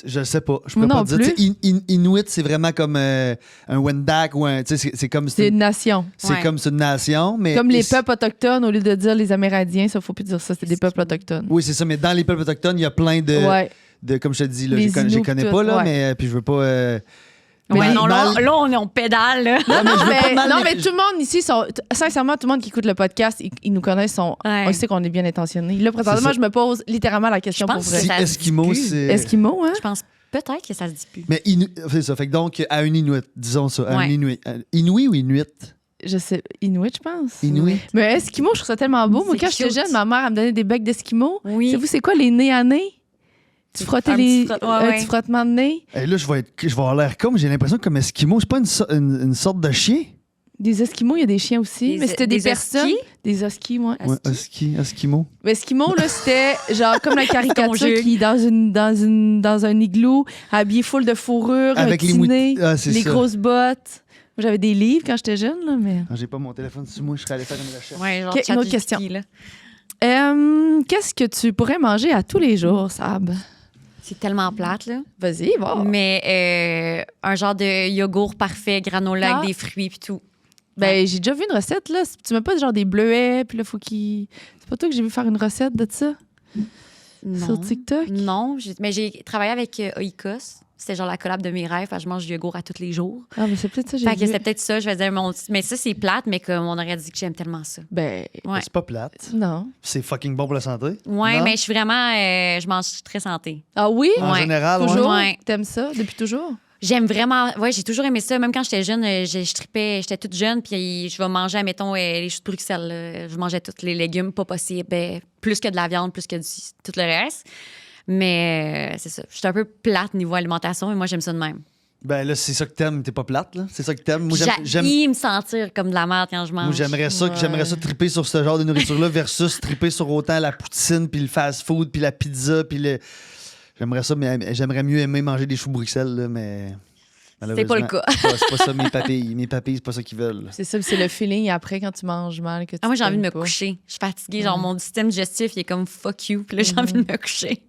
Je sais pas. Je peux Moi pas non dire. plus. Tu sais, Inuit, c'est vraiment comme un Wendat ou un. Tu sais, c'est comme. c'est une nation. C'est Ouais. comme c'est une nation. Mais Comme les peuples autochtones, au lieu de dire les Amérindiens, ça, faut plus dire ça, c'est des peuples autochtones. Oui, c'est ça. Mais dans les peuples autochtones, il y a plein de. Ouais. Comme je te dis, là, Les je les Inuits, connais tout, pas, là, ouais. mais puis je veux pas. Ouais, mal- non, là, mal- on pédale. Là. Non, mais je veux pas mal non, les- mais tout le monde ici, sincèrement, tout le monde qui écoute le podcast, ils nous connaissent, Ouais. on sait qu'on est bien intentionnés. Là, C'est présentement, ça. je me pose littéralement la question Je pour pense vrai. que ça Esquimaux, se dit plus. c'est. Esquimaux, hein? Je pense Peut-être que ça se dit plus. Mais c'est ça. Fait que donc, à un Inuit, disons ça. À un Ouais. Inuit. Inuit ou Inuit? Je sais, Inuit, je pense. Inuit. Mais Esquimau, je trouve ça tellement beau. Moi, C'est quand j'étais cute. jeune, ma mère, elle me donnait des becs d'Esquimau. Oui. Savez-vous, c'est quoi les nez à nez? Tu frottais Un les. petit Un ouais. petit frottement de nez. Et là, je vais avoir l'air comme, j'ai l'impression que comme Esquimau, c'est pas une sorte de chien? Des Esquimaux, il y a des chiens aussi. Mais c'était des personnes. huskies? Des huskies, moi. Ouais, Esquimau. Mais Esquimau, là, c'était genre comme la caricature conjugue. qui est dans un igloo, habillé full de fourrure, Avec un les petit nez, Ah, c'est les ça. grosses bottes. Moi, j'avais des livres quand j'étais jeune, là, mais. Ah, j'ai pas mon téléphone sur moi, je serais allé faire une recherche. Ouais, genre Ok, une autre ChatGPT, question. là. Qu'est-ce que tu pourrais manger à tous les jours, Sab? C'est tellement plate, là. Vas-y, va. Mais un genre de yogourt parfait, granola Ah. avec des fruits puis tout. Ben, j'ai déjà vu une recette, là. Tu mets pas genre des bleuets, puis là, faut qu'il. C'est pas toi que j'ai vu faire une recette de ça Non. sur TikTok? Non, mais j'ai travaillé avec Oikos. C'était genre la collab de mes rêves. Fait que je mange du yogourt à tous les jours. Ah, mais c'est peut-être ça, j'ai Fait que vu. c'était peut-être ça. Je faisais mais ça, c'est plate, mais comme on aurait dit que j'aime tellement ça. Ben, Ouais. C'est pas plate. non. C'est fucking bon pour la santé. Ouais, Non? mais je suis vraiment. Je mange très santé. Ah oui? En Ouais. général, ouais. Toujours? Ouais. T'aimes ça depuis toujours? J'aime vraiment. Ouais, j'ai toujours aimé ça. Même quand j'étais jeune, je tripais. J'étais toute jeune, puis je vais manger, mettons, les choux de Bruxelles. Là. Je mangeais tous les légumes, pas possible. Plus que de la viande, plus que tout le reste. Mais c'est ça. Je suis un peu plate niveau alimentation, mais moi, j'aime ça de même. Ben là, c'est ça que t'aimes, t'es pas plate, là. C'est ça que t'aimes. Moi, J'aime me sentir comme de la merde quand je mange. Moi, j'aimerais ça, j'aimerais ça triper sur ce genre de nourriture-là versus triper sur autant la poutine, puis le fast-food, puis la pizza, puis le... J'aimerais ça, mais j'aimerais mieux aimer manger des choux Bruxelles, là, mais... C'est pas le cas. C'est pas ça, mes papilles. Mes papilles, c'est pas ça qu'ils veulent. C'est ça, c'est le feeling après quand tu manges mal que tu Ah, moi, j'ai envie de me t'aimes pas. coucher. Je suis fatiguée. Genre, mon système digestif, il est comme fuck you. Puis là, j'ai envie de me coucher.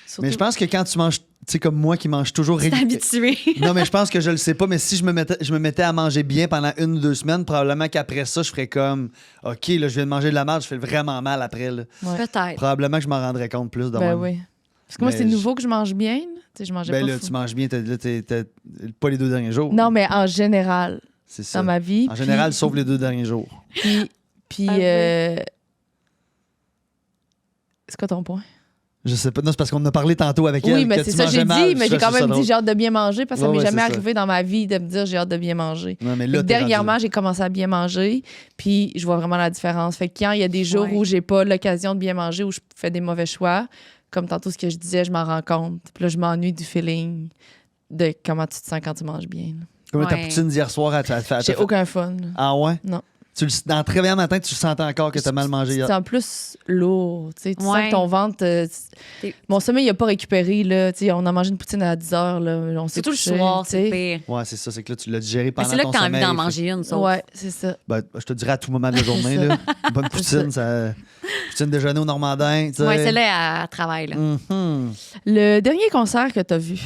Surtout- Mais je pense que quand tu manges, tu sais, comme moi qui mange toujours T'es habitué. Non, mais je pense que je le sais pas, mais si je me mettais à manger bien pendant 1 ou 2 semaines, probablement qu'après ça, je ferais comme OK, là, je viens de manger de la merde, je fais vraiment mal après. Là. Ouais. Peut-être. Probablement que je m'en rendrais compte plus de Ben même. oui. Parce que moi, Mais c'est nouveau que je mange bien. là. Tu sais, je mangeais Ben pas là, fou. tu manges bien, t'as pas les 2 derniers jours. Non, mais en général, C'est ça. dans ma vie. En général, sauf les 2 derniers jours. Puis Ah oui. c'est quoi ton point? Je sais pas. Non, c'est parce qu'on en a parlé tantôt avec elle. Oui, mais que c'est tu ça, mangeais j'ai mal, dit, mais je j'ai quand trouve ça même dit drôle. j'ai hâte de bien manger parce que ça Ouais, m'est ouais, jamais c'est ça. arrivé dans ma vie de me dire j'ai hâte de bien manger. Non, mais là, t'es Dernièrement, rendu j'ai commencé à bien manger, puis je vois vraiment la différence. Fait que quand il y a des jours Ouais. où j'ai pas l'occasion de bien manger, où je fais des mauvais choix, comme tantôt ce que je disais, je m'en rends compte. Puis là, je m'ennuie du feeling de comment tu te sens quand tu manges bien. là. Comme ta Ouais. poutine d'hier soir, elle te fait. J'ai aucun fun. là. Ah ouais? Non. Dans le très bien matin, tu sentais encore que t'as mal mangé hier. C'est en plus lourd. Tu sais, tu sens Ouais. que ton ventre. T'es- Mon sommeil, il n'a pas récupéré. Là. Tu sais, on a mangé une poutine à 10 heures. Là. On s'est Surtout le couché, soir, tu c'est sais. pire. Ouais, c'est ça. C'est que là, tu l'as digéré Mais pendant c'est là ton que t'as envie sommeil. d'en manger une, sauf. Ouais, c'est ça. Ben, je te dirais à tout moment de la journée, là. Une bonne poutine, ça... Poutine déjeuner au Normandin, tu sais. Ouais, c'est là à travail. Là. Mhm. Le dernier concert que tu as vu,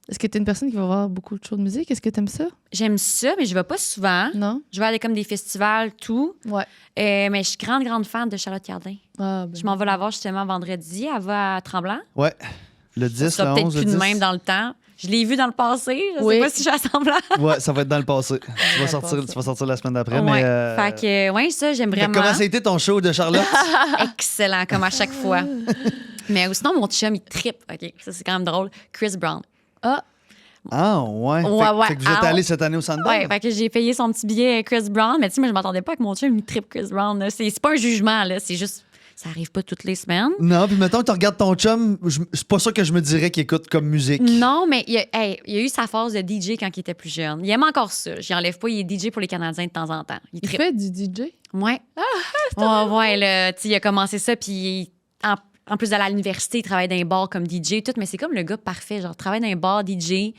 est-ce que tu es une personne qui va voir beaucoup de shows de musique? Est-ce que tu aimes ça? J'aime ça, mais je vais pas souvent. Non? Je vais aller comme des festivals, tout. Ouais. Mais je suis grande fan de Charlotte Cardin. Ah, ben. Je m'en vais la voir justement vendredi. Elle va à Tremblant. Ouais. Le 10, Ça le sera peut-être 11, le plus 10. de même dans le temps. Je l'ai vu dans le passé. Je Oui. sais pas si je suis à Tremblant. Ouais, ça va être dans le passé. Tu vas le sortir, passé. tu vas sortir la semaine d'après, Ouais. mais... Fait que, ouais, ça, j'aime Fait que vraiment. comment ça a été ton show de Charlotte? Excellent, comme à chaque fois. Mais sinon, mon chum, il trippe. OK, ça, c'est quand même drôle. Chris Brown. Ah, ouais. Ouais, fait, ouais. fait que vous êtes Ah, allé cette année au Sundance? Ouais, fait que j'ai payé son petit billet Chris Brown. Mais tu sais, moi, je m'attendais pas que mon chum, il trippe Chris Brown. Là. C'est pas un jugement, là. C'est juste. Ça arrive pas toutes les semaines. Non, puis mettons que tu regardes ton chum, c'est pas ça que je me dirais qu'il écoute comme musique. Non, mais il a eu sa phase de DJ quand il était plus jeune. Il aime encore ça. J'y enlève pas. Il est DJ pour les Canadiens de temps en temps. Il Il trippe. fait du DJ? Ouais. Ouais, là, tu sais, il a commencé ça, puis en plus d'aller à l'université, il travaille dans un bar comme DJ, tout, mais c'est comme le gars parfait, genre, travaille dans un bar, DJ,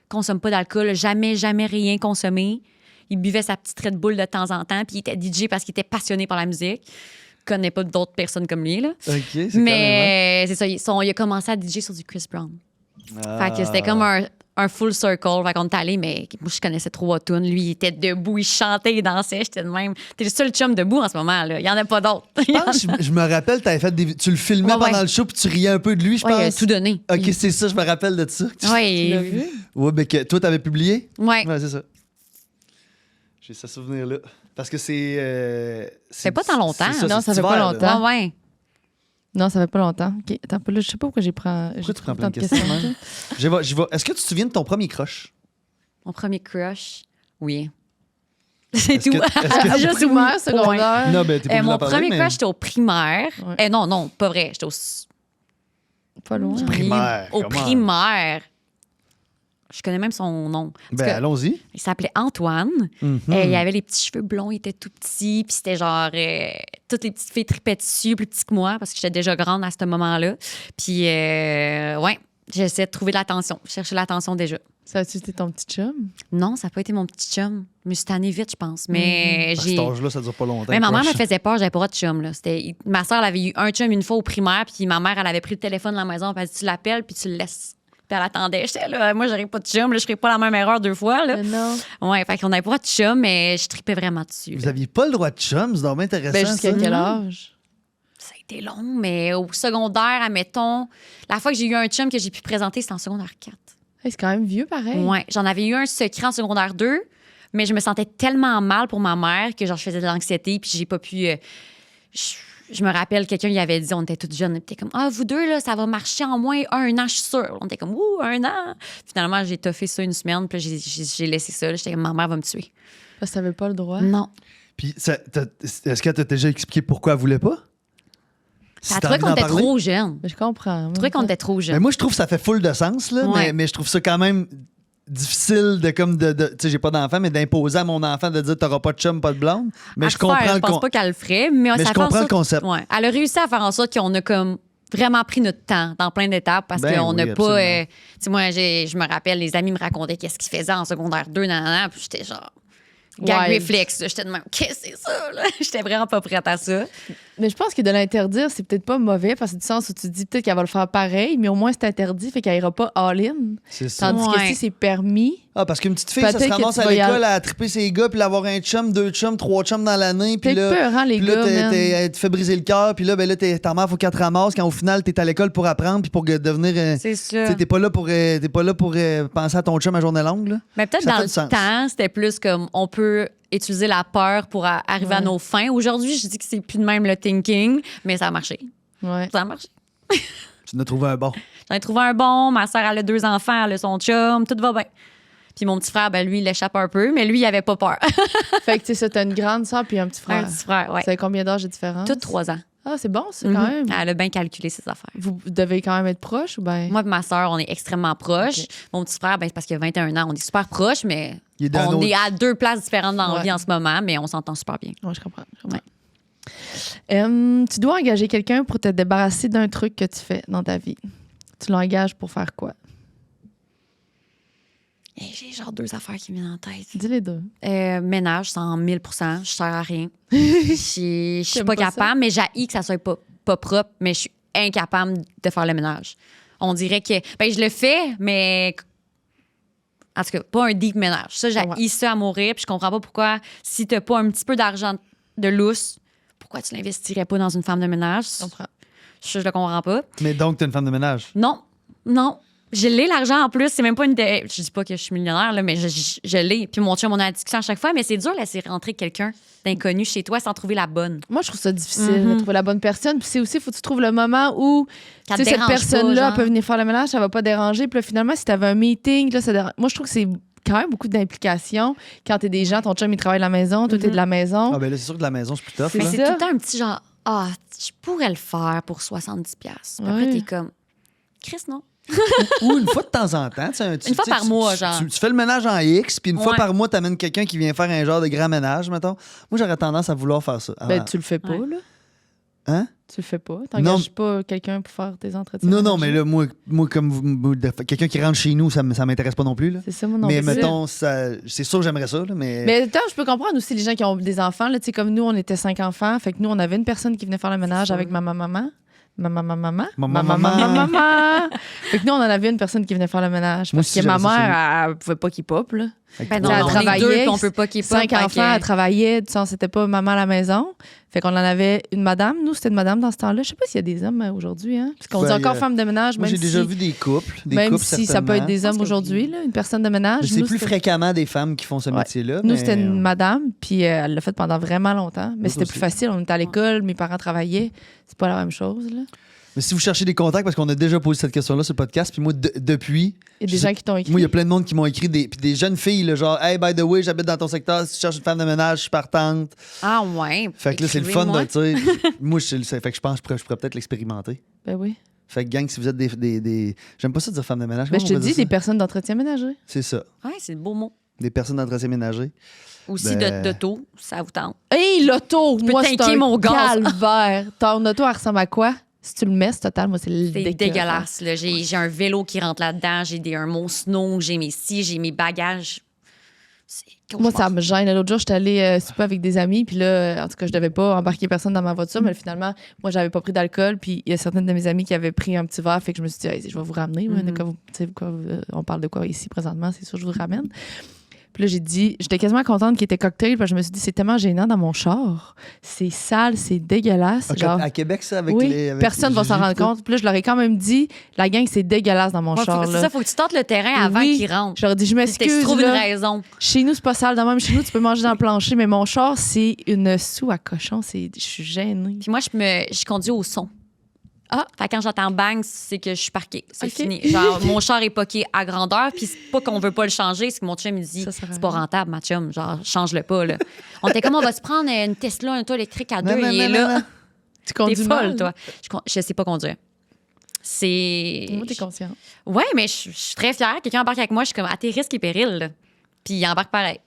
consomme pas d'alcool, jamais rien consommé. Il buvait sa petite Red Bull de temps en temps, puis il était DJ parce qu'il était passionné par la musique. Il connaît pas d'autres personnes comme lui, là. OK, c'est quand même... Mais c'est ça, il a commencé à DJ sur du Chris Brown. Ah. Fait que c'était comme un full circle. Fait qu'on est allé, mais moi, je connaissais 3 tunes. Lui, il était debout, il chantait, il dansait. J'étais de même. T'es le seul chum debout en ce moment, là. Il y en a pas d'autres. Je pense, je me rappelle, tu le filmais Ouais, ouais. pendant le show puis tu riais un peu de lui, je Ouais, il a pense. tout donné. OK, c'est ça, je me rappelle de ça. Ouais, Tu l'as vu? Ouais, mais que toi, t'avais publié? Ouais. Ouais, c'est ça. J'ai ce souvenir-là. Parce que c'est. fait pas tant longtemps. Non, ça fait pas longtemps. Ouais. Non, ça fait pas longtemps. OK, attends un peu, là, je sais pas pourquoi j'ai pris Pourquoi tu prends plein tant de questions? même? J'y vais. Est-ce que tu te souviens de ton premier crush? Mon premier crush, oui. C'est Est-ce tout. que- est-ce que- Ah, juste oui, primaire, point. secondaire. Non, ben, t'es pas obligé Mon d'en parler, premier mais- crush, j'étais au primaire. Ouais. Non, pas vrai. J'étais Pas loin. Primaire, Au comment? primaire. Je connais même son nom. En tout Ben, cas, allons-y. il s'appelait Antoine. Mhm. Il avait les petits cheveux blonds, il était tout petit. Puis c'était genre... toutes les petites filles tripaient dessus, plus petites que moi, parce que j'étais déjà grande à ce moment-là. Puis, ouais, j'essayais de trouver l'attention. Je cherchais l'attention déjà. Ça a-tu été ton petit chum? Non, ça n'a pas été mon petit chum. Je me suis tannée vite, je pense. Mais À j'ai... cet âge-là, ça dure pas longtemps. Mais ma mère me crush. faisait peur, j'avais pas de chum. Là. Ma soeur, elle avait eu un chum une fois au primaire, puis ma mère, elle avait pris le téléphone de la maison, puis elle dit tu l'appelles, puis tu le laisses. Puis elle attendait. J'étais là, moi, j'aurais pas de chum, là, je ferais pas la même erreur 2 fois. Là. Non. Ouais, fait qu'on n'avait pas de chum, mais je tripais vraiment dessus. Vous là. aviez pas le droit de chum, c'est donc bien intéressant. Ben, jusqu'à ça. quel âge? Ça a été long, mais au secondaire, admettons, la fois que j'ai eu un chum que j'ai pu présenter, c'était en secondaire 4. Hey, c'est quand même vieux, pareil. Ouais, j'en avais eu un secret en secondaire 2, mais je me sentais tellement mal pour ma mère que genre je faisais de l'anxiété puis j'ai pas pu je me rappelle quelqu'un il avait dit on était toutes jeunes, il était comme vous deux là ça va marcher en moins 1 an, je suis sûre. On était comme 1 an. Finalement, j'ai toffé ça une semaine puis là, j'ai laissé ça, là. J'étais comme ma mère va me tuer. Parce que t'avais pas le droit. Non. Puis, est-ce qu'elle t'a déjà expliqué pourquoi elle voulait pas? Si Elle t'as trouvait envie qu'on d'en était parler? trop jeunes. Mais je comprends. Elle trouvait qu'on était trop Ben, jeunes. moi, je trouve que ça fait full de sens, là, Ouais. mais je trouve ça quand même difficile de tu sais, j'ai pas d'enfant, mais d'imposer à mon enfant de dire t'auras pas de chum, pas de blonde. Mais À je te faire, comprends je le pense pas qu'elle le ferait, mais ça je fait en comprends le sorte- concept. Ouais. Elle a réussi à faire en sorte qu'on a comme vraiment pris notre temps dans plein d'étapes parce Ben qu'on n'a oui, pas. absolument. Tu sais, moi, je me rappelle, les amis me racontaient qu'est-ce qu'ils faisaient en secondaire 2, nanana, puis j'étais genre. Gag Wild. réflexe. là. J'étais de même, qu'est-ce que c'est ça? Là? J'étais vraiment pas prête à ça. Mais je pense que de l'interdire, c'est peut-être pas mauvais parce que du sens où tu te dis peut-être qu'elle va le faire pareil, mais au moins c'est interdit, fait qu'elle ira pas all-in. C'est ça. Tandis que Ouais. si c'est permis, Ah, parce qu'une petite fille, ça se Peut-être que ramasse tu à vas y l'école à triper ses gars, puis avoir un chum, 2 chums, 3 chums dans l'année, puis peut-être là. peurant, les Puis là, gars. man. elle te fait briser le cœur, puis là, ben là, ta mère, faut qu'elle te ramasse, quand au final, t'es à l'école pour apprendre, puis pour devenir. C'est Tu ça. sais, t'es pas là pour penser à ton chum à journée longue, là. Mais peut-être Ça dans fait le du sens. temps, c'était plus comme on peut utiliser la peur pour arriver à Ouais. nos fins. Aujourd'hui, je dis que c'est plus de même le thinking, mais ça a marché. Ouais. Ça a marché. Tu en as trouvé un bon. J'en ai trouvé un bon. Ma soeur, elle a 2 enfants, elle a son chum. Tout va bien. Puis mon petit frère, ben lui, il l'échappe un peu, mais lui, il avait pas peur. Fait que tu sais ça, t'as une grande sœur puis un petit frère. Un petit frère, ouais. Vous savez combien d'âge de différence? Toutes 3 ans. Ah, c'est bon, c'est quand Mhm. même. Elle a bien calculé ses affaires. Vous devez quand même être proches ou bien? Moi et ma soeur, on est extrêmement proches. Ok. Mon petit frère, ben, c'est parce qu'il a 21 ans. On est super proches, mais Il est dans on notre- est à 2 places différentes dans la Ouais. vie en ce moment, mais on s'entend super bien. Ouais, je comprends. Tu dois engager quelqu'un pour te débarrasser d'un truc que tu fais dans ta vie. Tu l'engages pour faire quoi? Et j'ai genre 2 affaires qui me viennent en tête. Dis les deux. Ménage, 100 000 je sers à rien. Je suis J'aime pas pas ça. capable, mais j'haïs que ça soit pas propre, mais je suis incapable de faire le ménage. On dirait que. Ben, je le fais, mais. En tout cas, pas un deep ménage. Ça, j'haïs ça à mourir, puis je comprends pas pourquoi, si t'as pas un petit peu d'argent de lousse, pourquoi tu l'investirais pas dans une femme de ménage? Je comprends. Je le comprends pas. Mais donc, t'es une femme de ménage. Non, non. Je l'ai, l'argent en plus. C'est même pas une. Je dis pas que je suis millionnaire, là, mais je l'ai. Puis mon chum, on a la discussion à chaque fois, mais c'est dur de laisser rentrer quelqu'un d'inconnu chez toi sans trouver la bonne. Moi, je trouve ça difficile de trouver la bonne personne. Puis c'est aussi, faut que tu trouves le moment où Ça tu te sais, cette dérange pas, personne-là genre. elle peut venir faire le ménage, ça va pas déranger. Puis là, finalement, si tu avais un meeting, là, ça dérange. Moi, je trouve que c'est quand même beaucoup d'implications. Quand t'es des gens, ton chum, il travaille de la maison, toi, t'es de la maison. Ah, ben là, c'est sûr que de la maison, c'est plus tough. C'est Mais là. c'est ça. tout le temps un petit genre, je pourrais le faire pour 70$. Puis après, Ouais. t'es comme, Chris, non. Ou une fois de temps en temps. Une fois par mois, genre. Tu fais le ménage en X, puis une fois Ouais. par mois, t'amènes quelqu'un qui vient faire un genre de grand ménage, mettons. Moi, j'aurais tendance à vouloir faire ça. Ben, tu le fais pas, Ouais. là. Hein? Tu le fais pas. T'engages pas quelqu'un pour faire tes entretiens. Non, non, mais ménagers. là, moi comme quelqu'un qui rentre chez nous, ça m'intéresse pas non plus. Là. C'est ça, moi non Mais plus. mettons, c'est sûr que j'aimerais ça. Là, Mais attends, je peux comprendre aussi les gens qui ont des enfants. Là, tu sais, comme nous, on était 5 enfants. Fait que nous, on avait une personne qui venait faire le ménage sûr. avec maman. Maman. Fait que nous, on en avait une personne qui venait faire le ménage. Moi Parce aussi, que ma j'avais ça chez mère, elle pouvait pas qu'il pop, là. Ben non, Elle on est travaillait, 2, puis on peut pas qu'il ait pas. 5 enfants, elle travaillait. Du sens, c'était pas maman à la maison. Fait qu'on en avait une madame. Nous, c'était une madame dans ce temps-là. Je sais pas s'il y a des hommes aujourd'hui, hein. Parce qu'on Ben, dit encore il y a- femme de ménage, Moi, même j'ai déjà si, vu des couples. même si ça peut être des Je pense hommes que aujourd'hui, oui. là, une personne de ménage. Mais c'est Nous, plus c'était- fréquemment des femmes qui font ce Ouais. métier-là. Nous, mais- c'était une madame, puis elle l'a fait pendant vraiment longtemps. Mais Nous c'était aussi. plus facile. On était à l'école, mes parents travaillaient. C'est pas la même chose, là. Mais si vous cherchez des contacts, parce qu'on a déjà posé cette question-là sur le podcast, puis moi, depuis. Il y a des gens qui t'ont écrit. Moi, il y a plein de monde qui m'ont écrit, puis des jeunes filles, là, genre, hey, by the way, j'habite dans ton secteur, si tu cherches une femme de ménage, je suis partante. Ah, ouais. Fait que là, c'est le fun, Écrivez-moi. tu sais. Moi, fait que je pense que je pourrais peut-être l'expérimenter. Ben oui. Fait que, gang, si vous êtes des... J'aime pas ça dire femme de ménage. Ben, comment je te on va dis, dire ça? des personnes d'entretien ménager. C'est ça. Ouais, c'est le beau mot. Des personnes d'entretien ménager. Aussi Ben- d'auto, ça vous tente. Hey, l'auto! peux Moi, c'est tanker un mon gaz. calvaire. Ton auto, elle ressemble à quoi? Si tu le mets, c'est total. Moi, c'est le C'est dégueulasse. Là. J'ai un vélo qui rentre là-dedans, j'ai mon snow, j'ai mes scies, j'ai mes bagages. C'est Moi, cauchemar. ça me gêne. L'autre jour, j'étais allée souper avec des amis, puis là, en tout cas, je devais pas embarquer personne dans ma voiture, mais finalement, moi, j'avais pas pris d'alcool, puis il y a certaines de mes amies qui avaient pris un petit verre, fait que je me suis dit, hey, je vais vous ramener. De quoi tu sais, on parle de quoi ici présentement, c'est sûr, je vous ramène. Puis là, j'ai dit, j'étais quasiment contente qu'il était cocktail, parce que je me suis dit, c'est tellement gênant dans mon char. C'est sale, c'est dégueulasse. Genre, À Québec, ça, avec oui, les. Avec personne va s'en rendre compte. Puis là, je leur ai quand même dit, la gang, c'est dégueulasse dans mon Ouais, char. c'est là. ça, faut que tu tentes le terrain avant Oui. qu'il rentre. Je leur ai dit, je Fait que tu m'excuse. trouves une là. raison. Chez nous, c'est pas sale. De même, chez nous, tu peux manger dans le plancher, mais mon char, c'est une soue à cochon. Je suis gênée. Puis moi, je conduis au son. Ah. Fait que quand j'entends bang, c'est que je suis parquée. C'est Ok. fini. Genre, mon char est poqué à grandeur, puis c'est pas qu'on veut pas le changer, c'est que mon chum, il dit, Ça sert à c'est pas rien. rentable, ma chum. Genre, change-le pas, là. On était comme, on va se prendre une Tesla, un auto électrique à deux, il est là. Tu T'es conduis folle, mal. toi. Je sais pas conduire. C'est. Moi, t'es consciente. Ouais, mais je suis très fière. Quelqu'un embarque avec moi, je suis comme, à tes risques et périls, là. Puis il embarque pareil.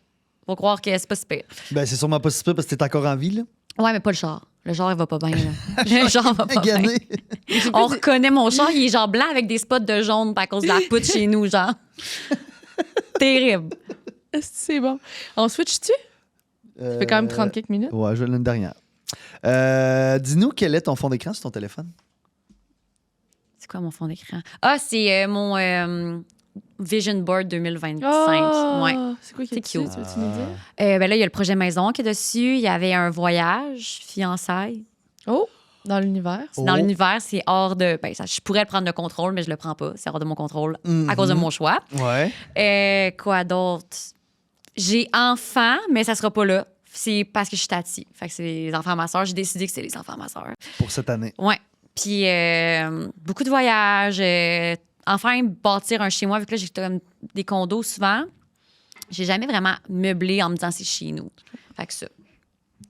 Faut croire que c'est pas si pire. Ben, c'est sûrement pas si pire parce que t'es encore en vie, là. Ouais, mais pas le char. Le char, il va pas bien, là. Le char va pas bien. Gagné. On reconnaît mon char, il est genre blanc avec des spots de jaune à cause de la poutre chez nous, genre. Terrible. Est-ce que c'est bon? On switch-tu? Ça fait quand même 30 quelques minutes. Ouais, je vais l'année dernière. Dis-nous quel est ton fond d'écran sur ton téléphone? C'est quoi mon fond d'écran? Ah, c'est mon Vision Board 2025. Oh! Ouais. C'est quoi qui est C'est dessus? cute. Tu veux-tu nous dire? Ben là, il y a le projet maison qui est dessus. Il y avait un voyage, fiançailles. Oh! Dans l'univers. C'est dans Oh. l'univers, c'est hors de. Ben, je pourrais le prendre le contrôle, mais je le prends pas. C'est hors de mon contrôle Mhm. à cause de mon choix. Ouais. Quoi d'autre? J'ai enfant, mais ça sera pas là. C'est parce que je suis tati. Fait que c'est les enfants à ma soeur. J'ai décidé que c'est les enfants à ma soeur. Pour cette année. Ouais. Puis beaucoup de voyages. Enfin, bâtir un chez moi. Vu que là, j'ai comme des condos souvent. J'ai jamais vraiment meublé en me disant c'est chez nous. Fait que ça.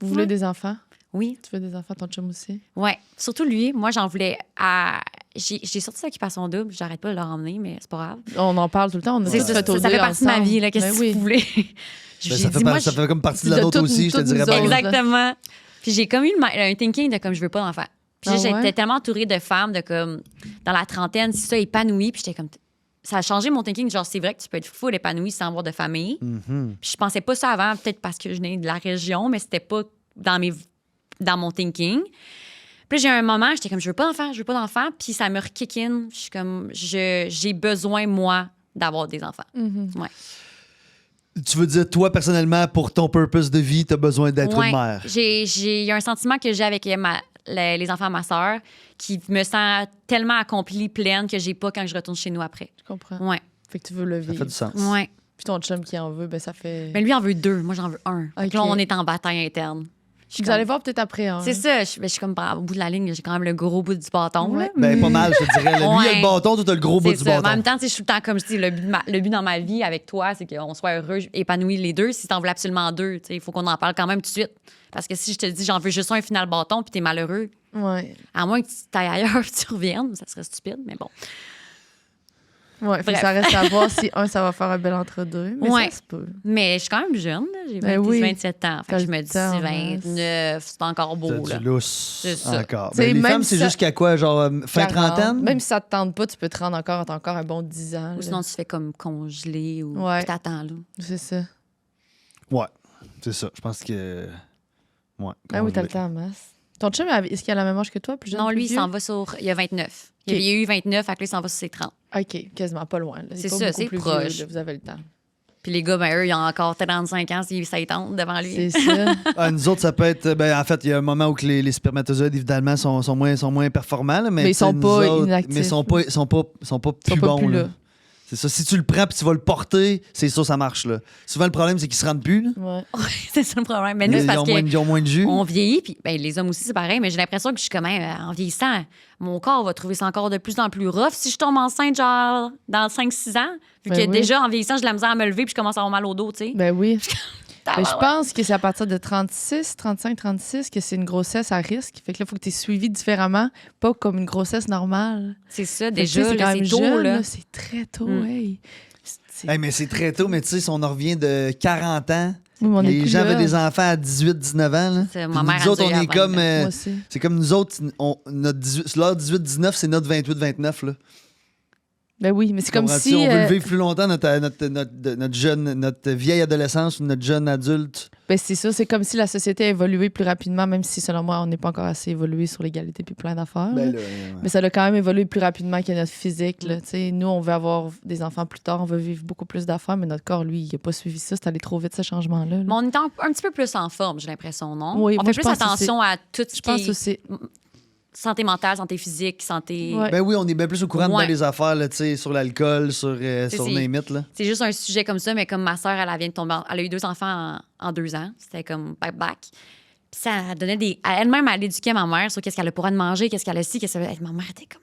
Vous voulez des enfants? Oui. Tu veux des enfants, ton chum aussi? Ouais. Surtout lui. Moi, j'en voulais à. J'ai sorti l'occupation double. J'arrête pas de le ramener, mais c'est pas grave. On en parle tout le temps. On a C'est tous ça, fait au ça fait dé partie de ma ensemble. vie. Là. Qu'est-ce Ben que oui. vous voulez? Ben, J'ai ça, dit, fait, moi, ça fait comme partie de de la nôtre toutes- aussi, je te toutes dirais nous pas. autres. Exactement. Puis j'ai comme eu un thinking de comme je veux pas d'enfant. Puis Ah j'étais ouais? tellement entourée de femmes de comme dans la trentaine, c'est ça, épanouies. Puis j'étais comme ça a changé mon thinking. Genre c'est vrai que tu peux être full épanouie sans avoir de famille. Mhm. Puis je pensais pas ça avant, peut-être parce que je venais de la région, mais c'était pas dans mon thinking. Puis là, j'ai eu un moment, j'étais comme je veux pas d'enfant. Puis ça me re-kick in. Je suis comme j'ai besoin moi d'avoir des enfants. Mhm. Ouais. Tu veux dire, toi, personnellement, pour ton purpose de vie, t'as besoin d'être Ouais. une mère. Il y a un sentiment que j'ai avec les enfants de ma sœur qui me sent tellement accomplie, pleine que j'ai pas quand je retourne chez nous après. Je comprends. Ouais. Fait que tu veux le Ça vivre. fait du sens. Ouais. Puis ton chum qui en veut, ben ça fait... Mais lui en veut 2, moi j'en veux 1. Ok. Là, on est en bataille interne. Je suis Vous comme- allez voir peut-être après. Hein. C'est ça, je suis comme au bout de la ligne, j'ai quand même le gros bout du bâton. Ouais. Là. Ben, pas mal, je te dirais. Lui, il a Ouais. le bâton, toi, t'as le gros bout C'est du ça. Mais en bâton. même temps, tu sais, je suis tout le temps, comme je dis, le but dans ma vie avec toi, c'est qu'on soit heureux, épanouis les deux. Si t'en veux absolument 2, il faut qu'on en parle quand même tout de suite. Parce que si je te dis, j'en veux juste un final bâton, puis t'es malheureux, Ouais. à moins que tu t'ailles ailleurs puis tu reviennes, ça serait stupide, mais bon. Ouais, fait que Bref. ça reste à voir si ça va faire un bel entre-deux. Mais Ouais. ça se peut. Mais je suis quand même jeune, là. J'ai Ben oui. 27 ans. Fait T'as que je le me dis temps, 29, c'est encore beau, T'as là. du lousse. C'est ça. Encore. T'sais, Ben, les même femmes, c'est ça- jusqu'à quoi? Genre, fin 40. trentaine? Même si ça te tente pas, tu peux te rendre encore un bon 10 ans. Ou là. sinon, tu fais comme congelé ou Ouais. puis t'attends, là. C'est ça. Ouais, c'est ça. Je pense que. Ouais. Ah oui, t'as le temps en masse. Ton chum, est-ce qu'il a la même âge que toi? Plus jeune, Non, plus lui, il vieux? s'en va sur. Il a 29. Ok. Il a eu 29, fait que là, il s'en va sur ses 30. OK, quasiment pas loin. là. C'est pas ça, beaucoup c'est plus proche. vieux, là, vous avez le temps. Puis les gars, ben eux, ils ont encore 35 ans, ça y tente devant lui. C'est ça. Ah, nous autres, ça peut être. Ben, en fait, il y a un moment où que les spermatozoïdes, évidemment, sont moins performants. Là, mais Mais ils sont tu sais, pas nous autres, inactifs. Mais ils sont pas plus pas bons. plus là. là. C'est ça. Si tu le prends puis tu vas le porter, c'est ça, ça marche. Là. Souvent, le problème, c'est qu'ils se rendent plus. Là. Ouais. C'est ça le problème. Mais nous, c'est Ils parce ont moins de jus. qu'on vieillit, puis ben, les hommes aussi, c'est pareil, mais j'ai l'impression que je suis comme, en vieillissant, mon corps va trouver ça encore de plus en plus rough si je tombe enceinte, genre, dans 5-6 ans. Vu Ben que oui. déjà, en vieillissant, j'ai de la misère à me lever, puis je commence à avoir mal au dos, tu sais. Ben oui. Ben, je ouais. pense que c'est à partir de 36, 35, 36 que c'est une grossesse à risque. Fait que là, il faut que tu es suivi différemment, pas comme une grossesse normale. C'est ça, Fait que, tu sais, déjà, c'est quand là, même c'est tôt, jeune, là. là. C'est très tôt, Mm. hey. Hey, mais c'est très tôt, mais tu sais, si on en revient de 40 ans, Oui, mais on est les plus gens avaient là. des enfants à 18, 19 ans. Là. C'est- Puis ma mère nous a autres, dit on à est comme. 29. Moi aussi. C'est comme nous autres, notre 18, l'heure 18-19, c'est notre 28-29. Là. Ben oui, mais c'est comme Comprends-tu? si. On veut le vivre plus longtemps, notre vieille adolescence ou notre jeune adulte. Ben c'est ça, c'est comme si la société a évolué plus rapidement, même si selon moi, on n'est pas encore assez évolué sur l'égalité puis plein d'affaires. Ben là. là, Mais ça a quand même évolué plus rapidement que notre physique. Là. Tu sais, nous, on veut avoir des enfants plus tard, on veut vivre beaucoup plus d'affaires, mais notre corps, lui, il n'a pas suivi ça. C'est allé trop vite, ce changement-là. là. Mais on est un petit peu plus en forme, j'ai l'impression, non? Oui, on moi, fait je plus pense attention à tout ce Je qui pense est aussi. santé mentale, santé physique, santé... Ouais. Ben oui, on est bien plus au courant de Ouais. bien les affaires, là, tu sais, sur l'alcool, sur C'est- Name It, là. C'est juste un sujet comme ça, mais comme ma sœur, elle vient de tomber... Elle a eu 2 enfants en 2 ans. C'était comme back-back. Puis ça donnait des... Elle-même, elle éduquait ma mère sur qu'est-ce qu'elle a pour de manger, qu'est-ce qu'elle a ci, qu'est-ce qu'elle... Ma mère était comme...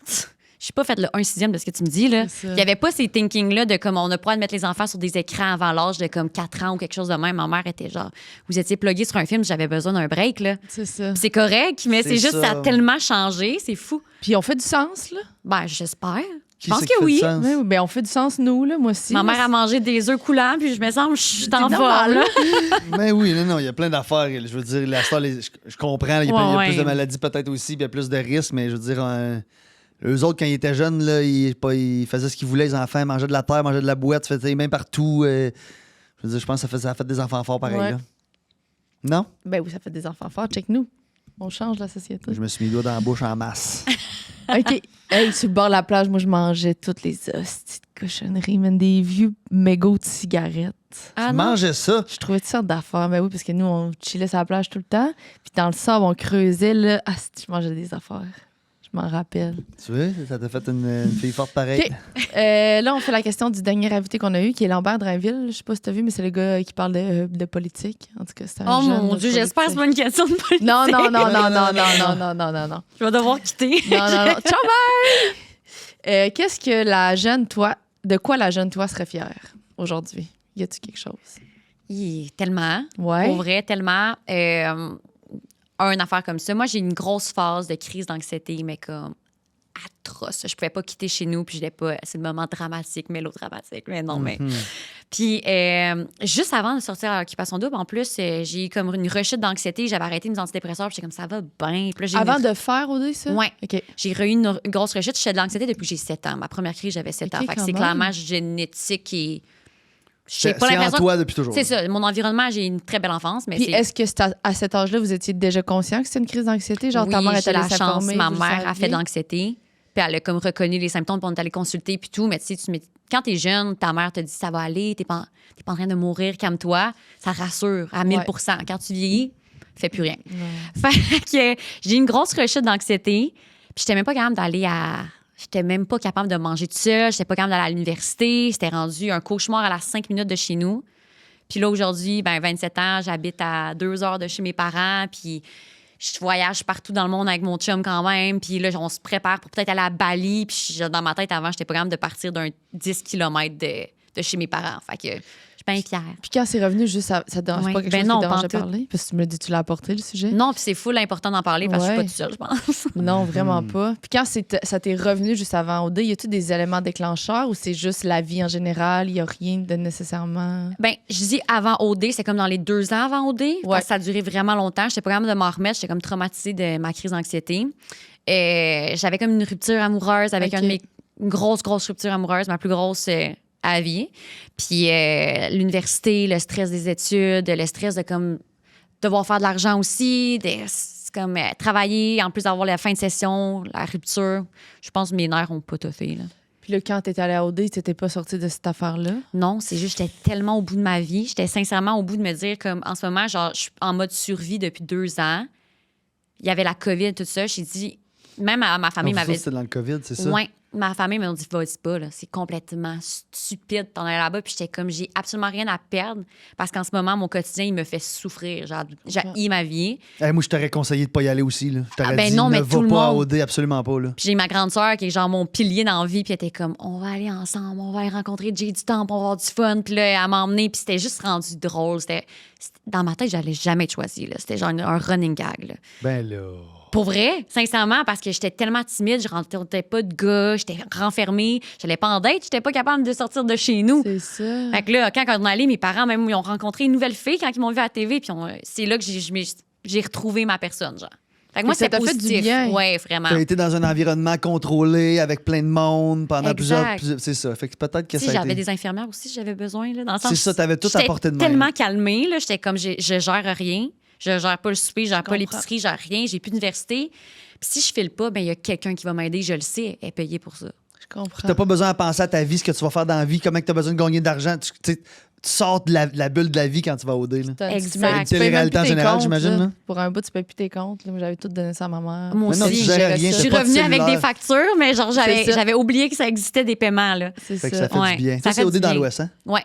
Je suis pas fait le 1/6 de ce que tu me dis, là. C'est ça. Il y avait pas ces thinking-là de comme on a pas de mettre les enfants sur des écrans avant l'âge de comme 4 ans ou quelque chose de même. Ma mère était genre... Vous étiez plugués sur un film, j'avais besoin d'un break, là. C'est ça. Puis c'est correct, mais C'est c'est juste ça. ça a tellement changé, c'est fou. Puis on fait du sens, là. Ben, j'espère. Qui Je pense c'est que qui fait oui. du sens? Oui, ben on fait du sens, nous, là, moi aussi. Ma là. mère a mangé des œufs coulants, puis je me sens, je suis en normal, forme, là. Ben oui, non, il y a plein d'affaires. Je veux dire, la star, je comprends, il y a, il y a plus de maladies peut-être aussi, puis il y a plus de risques, mais je veux dire, eux autres, quand ils étaient jeunes, là, ils faisaient ce qu'ils voulaient, les enfants, mangeaient de la terre, mangeaient de la boîte, faisaient même partout. Je veux dire, je pense que ça a fait des enfants forts pareil. Ouais. Là. Non? Ben oui, ça fait des enfants forts. Check-nous. On change la société. Je me suis mis le doigt dans la bouche en masse. OK. Hey, sur le bord de la plage, moi, je mangeais toutes les hosties de cochonneries, même des vieux mégots de cigarettes. Ah Tu non? mangeais ça. Je trouvais toutes sortes d'affaires. Ben oui, parce que nous, on chillait sur la plage tout le temps. Puis dans le sable, on creusait, là. Ah, je mangeais des affaires. Je m'en rappelle. Tu vois, ça t'a fait une fille forte pareille. OK. Là, on fait la question du dernier invité qu'on a eu, qui est Lambert Drainville. Je sais pas si tu as vu, mais c'est le gars qui parle de politique. En tout cas, c'est un Oh jeune mon de Dieu, j'espère que c'est pas une question de politique. Non, non, non, non, non, non, non, non, non, non. Je vais devoir quitter. Non, non, non. Ciao, bye! Qu'est-ce que la jeune toi, de quoi la jeune toi serait fière aujourd'hui? Y a-tu quelque chose? Tellement. Ouais. Pour vrai, tellement. Une affaire comme ça. Moi, j'ai une grosse phase de crise d'anxiété, mais comme atroce. Je pouvais pas quitter chez nous, puis je l'ai pas. C'est le moment dramatique, mélodramatique, mais non, mais. Puis, juste avant de sortir à l'occupation double, en plus, j'ai eu comme une rechute d'anxiété. J'avais arrêté mes antidépresseurs, puis j'étais comme ça va bien. Puis là, j'ai Avant une- de faire OD, ça? Ouais. OK. J'ai eu une grosse rechute. J'ai de l'anxiété depuis que j'ai 7 ans. Ma première crise, j'avais 7 Ok, ans. Fait que quand c'est même. clairement génétique et. J'ai C'est pas en l'impression. toi depuis toujours. C'est ça. Mon environnement, j'ai une très belle enfance, mais Puis c'est. est-ce que à cet âge-là, vous étiez déjà conscient que c'était une crise d'anxiété? Genre, ta Oui, mère est j'ai allée la chance. s'informer? Ma vous le mère a fait saviez? de l'anxiété. Puis elle a comme reconnu les symptômes, puis on est allé consulter, puis tout. Mais tu sais, quand t'es jeune, ta mère te dit ça va aller, t'es pas en train de mourir, calme-toi. Ça rassure à 1000 Quand tu vieillis, fais plus rien. Fait que j'ai une grosse rechute d'anxiété. Puis j'étais même pas capable d'aller à. J'étais même pas capable de manger tout seul. J'étais pas capable d'aller à l'université. C'était rendu un cauchemar à la 5 minutes de chez nous. Puis là, aujourd'hui, 27 ans, j'habite à 2 heures de chez mes parents. Puis je voyage partout dans le monde avec mon chum quand même. Puis là, on se prépare pour peut-être aller à Bali. Puis dans ma tête, avant, j'étais pas capable de partir d'un 10 km de chez mes parents. Fait que je suis bien fière. Puis quand c'est revenu, juste, ça te dérange Ouais. pas quelque Ben chose non, qui te dérange de pantoute. parler? Parce que tu me dis, tu l'as apporté, le sujet? Non, puis c'est full important d'en parler parce que je Ouais. suis pas toute seule, je pense. Non, vraiment pas. Puis quand ça t'est revenu juste avant OD, y a-tu des éléments déclencheurs ou c'est juste la vie en général? Y a rien de nécessairement... Ben, je dis avant OD, c'est comme dans les 2 ans avant OD. Ouais. Parce que ça a duré vraiment longtemps. J'étais pas capable de m'en remettre. J'étais comme traumatisée de ma crise d'anxiété. J'avais comme une rupture amoureuse avec Ok. une grosse rupture amoureuse, ma plus grosse à vie. Puis l'université, le stress des études, le stress de comme devoir faire de l'argent aussi, c'est comme travailler, en plus d'avoir la fin de session, la rupture. Je pense que mes nerfs ont pas toffé, là. Puis là, quand t'étais allé à OD, t'étais pas sorti de cette affaire-là? Non, c'est juste j'étais tellement au bout de ma vie. J'étais sincèrement au bout de me dire, comme en ce moment, genre, je suis en mode survie depuis 2 ans. Il y avait la COVID, tout ça. J'ai dit, même à ma famille Ah, vous m'avait autres, c'était dans le COVID, c'est ça? Ouais. ma famille m'a dit, vas-y pas, là, c'est complètement stupide t'en aller là-bas. Puis j'étais comme, j'ai absolument rien à perdre parce qu'en ce moment, mon quotidien, il me fait souffrir. J'ai ma vie. Moi, je t'aurais conseillé de pas y aller aussi. Là. Je t'aurais dit, non, ne mais va tout le pas à monde. OD, absolument pas. Là. Puis j'ai ma grande sœur qui est genre mon pilier dans la vie, puis elle était comme, on va aller ensemble, on va aller rencontrer Jay du Temple, on va avoir du fun. Puis là, elle m'a emmenée, puis c'était juste rendu drôle. Dans ma tête, j'allais jamais être choisie. Là. C'était genre un running gag. Là. Ben là. Pour vrai, sincèrement, parce que j'étais tellement timide, je rencontrais pas de gars, j'étais renfermée, j'allais pas en date, j'étais pas capable de sortir de chez nous. C'est ça. Fait que là, quand on est allé, mes parents, même, ils ont rencontré une nouvelle fille quand ils m'ont vu à la TV, puis c'est là que j'ai retrouvé ma personne, genre. Fait que moi, ça c'était t'a fait du positif. bien. Ouais, vraiment. Tu as été dans un environnement contrôlé avec plein de monde pendant Exact. plusieurs. C'est ça. Fait que peut-être que Tu sais, ça a j'avais été. des infirmières aussi, j'avais besoin. Là, dans le sens, C'est ça, t'avais tout j'étais apporté de même. tellement calmée, là, j'étais comme, je gère rien. Je gère pas le souper, je gère pas comprends. l'épicerie, je gère rien, j'ai plus d'université. Puis si je file pas, ben il y a quelqu'un qui va m'aider, je le sais, elle est payée pour ça. Je comprends. T'as pas besoin à penser à ta vie, ce que tu vas faire dans la vie, comment tu as besoin de gagner d'argent. Tu sors de la bulle de la vie quand tu vas au dé. Là. Exact. Tu payes même plus en général, j'imagine, là. Pour un bout, tu payes plus tes comptes. Là. Moi, j'avais tout donné ça à ma mère. Moi Mais non, aussi, tu gérais rien, je t'as suis pas de revenue avec cellulaire. des factures, mais genre C'est ça. j'avais oublié que ça existait des paiements. Là. C'est Fait que ça. ça fait Ouais, du bien. ça Ça, fait c'est au dé du dans bien. l'Ouest, hein? Ouais.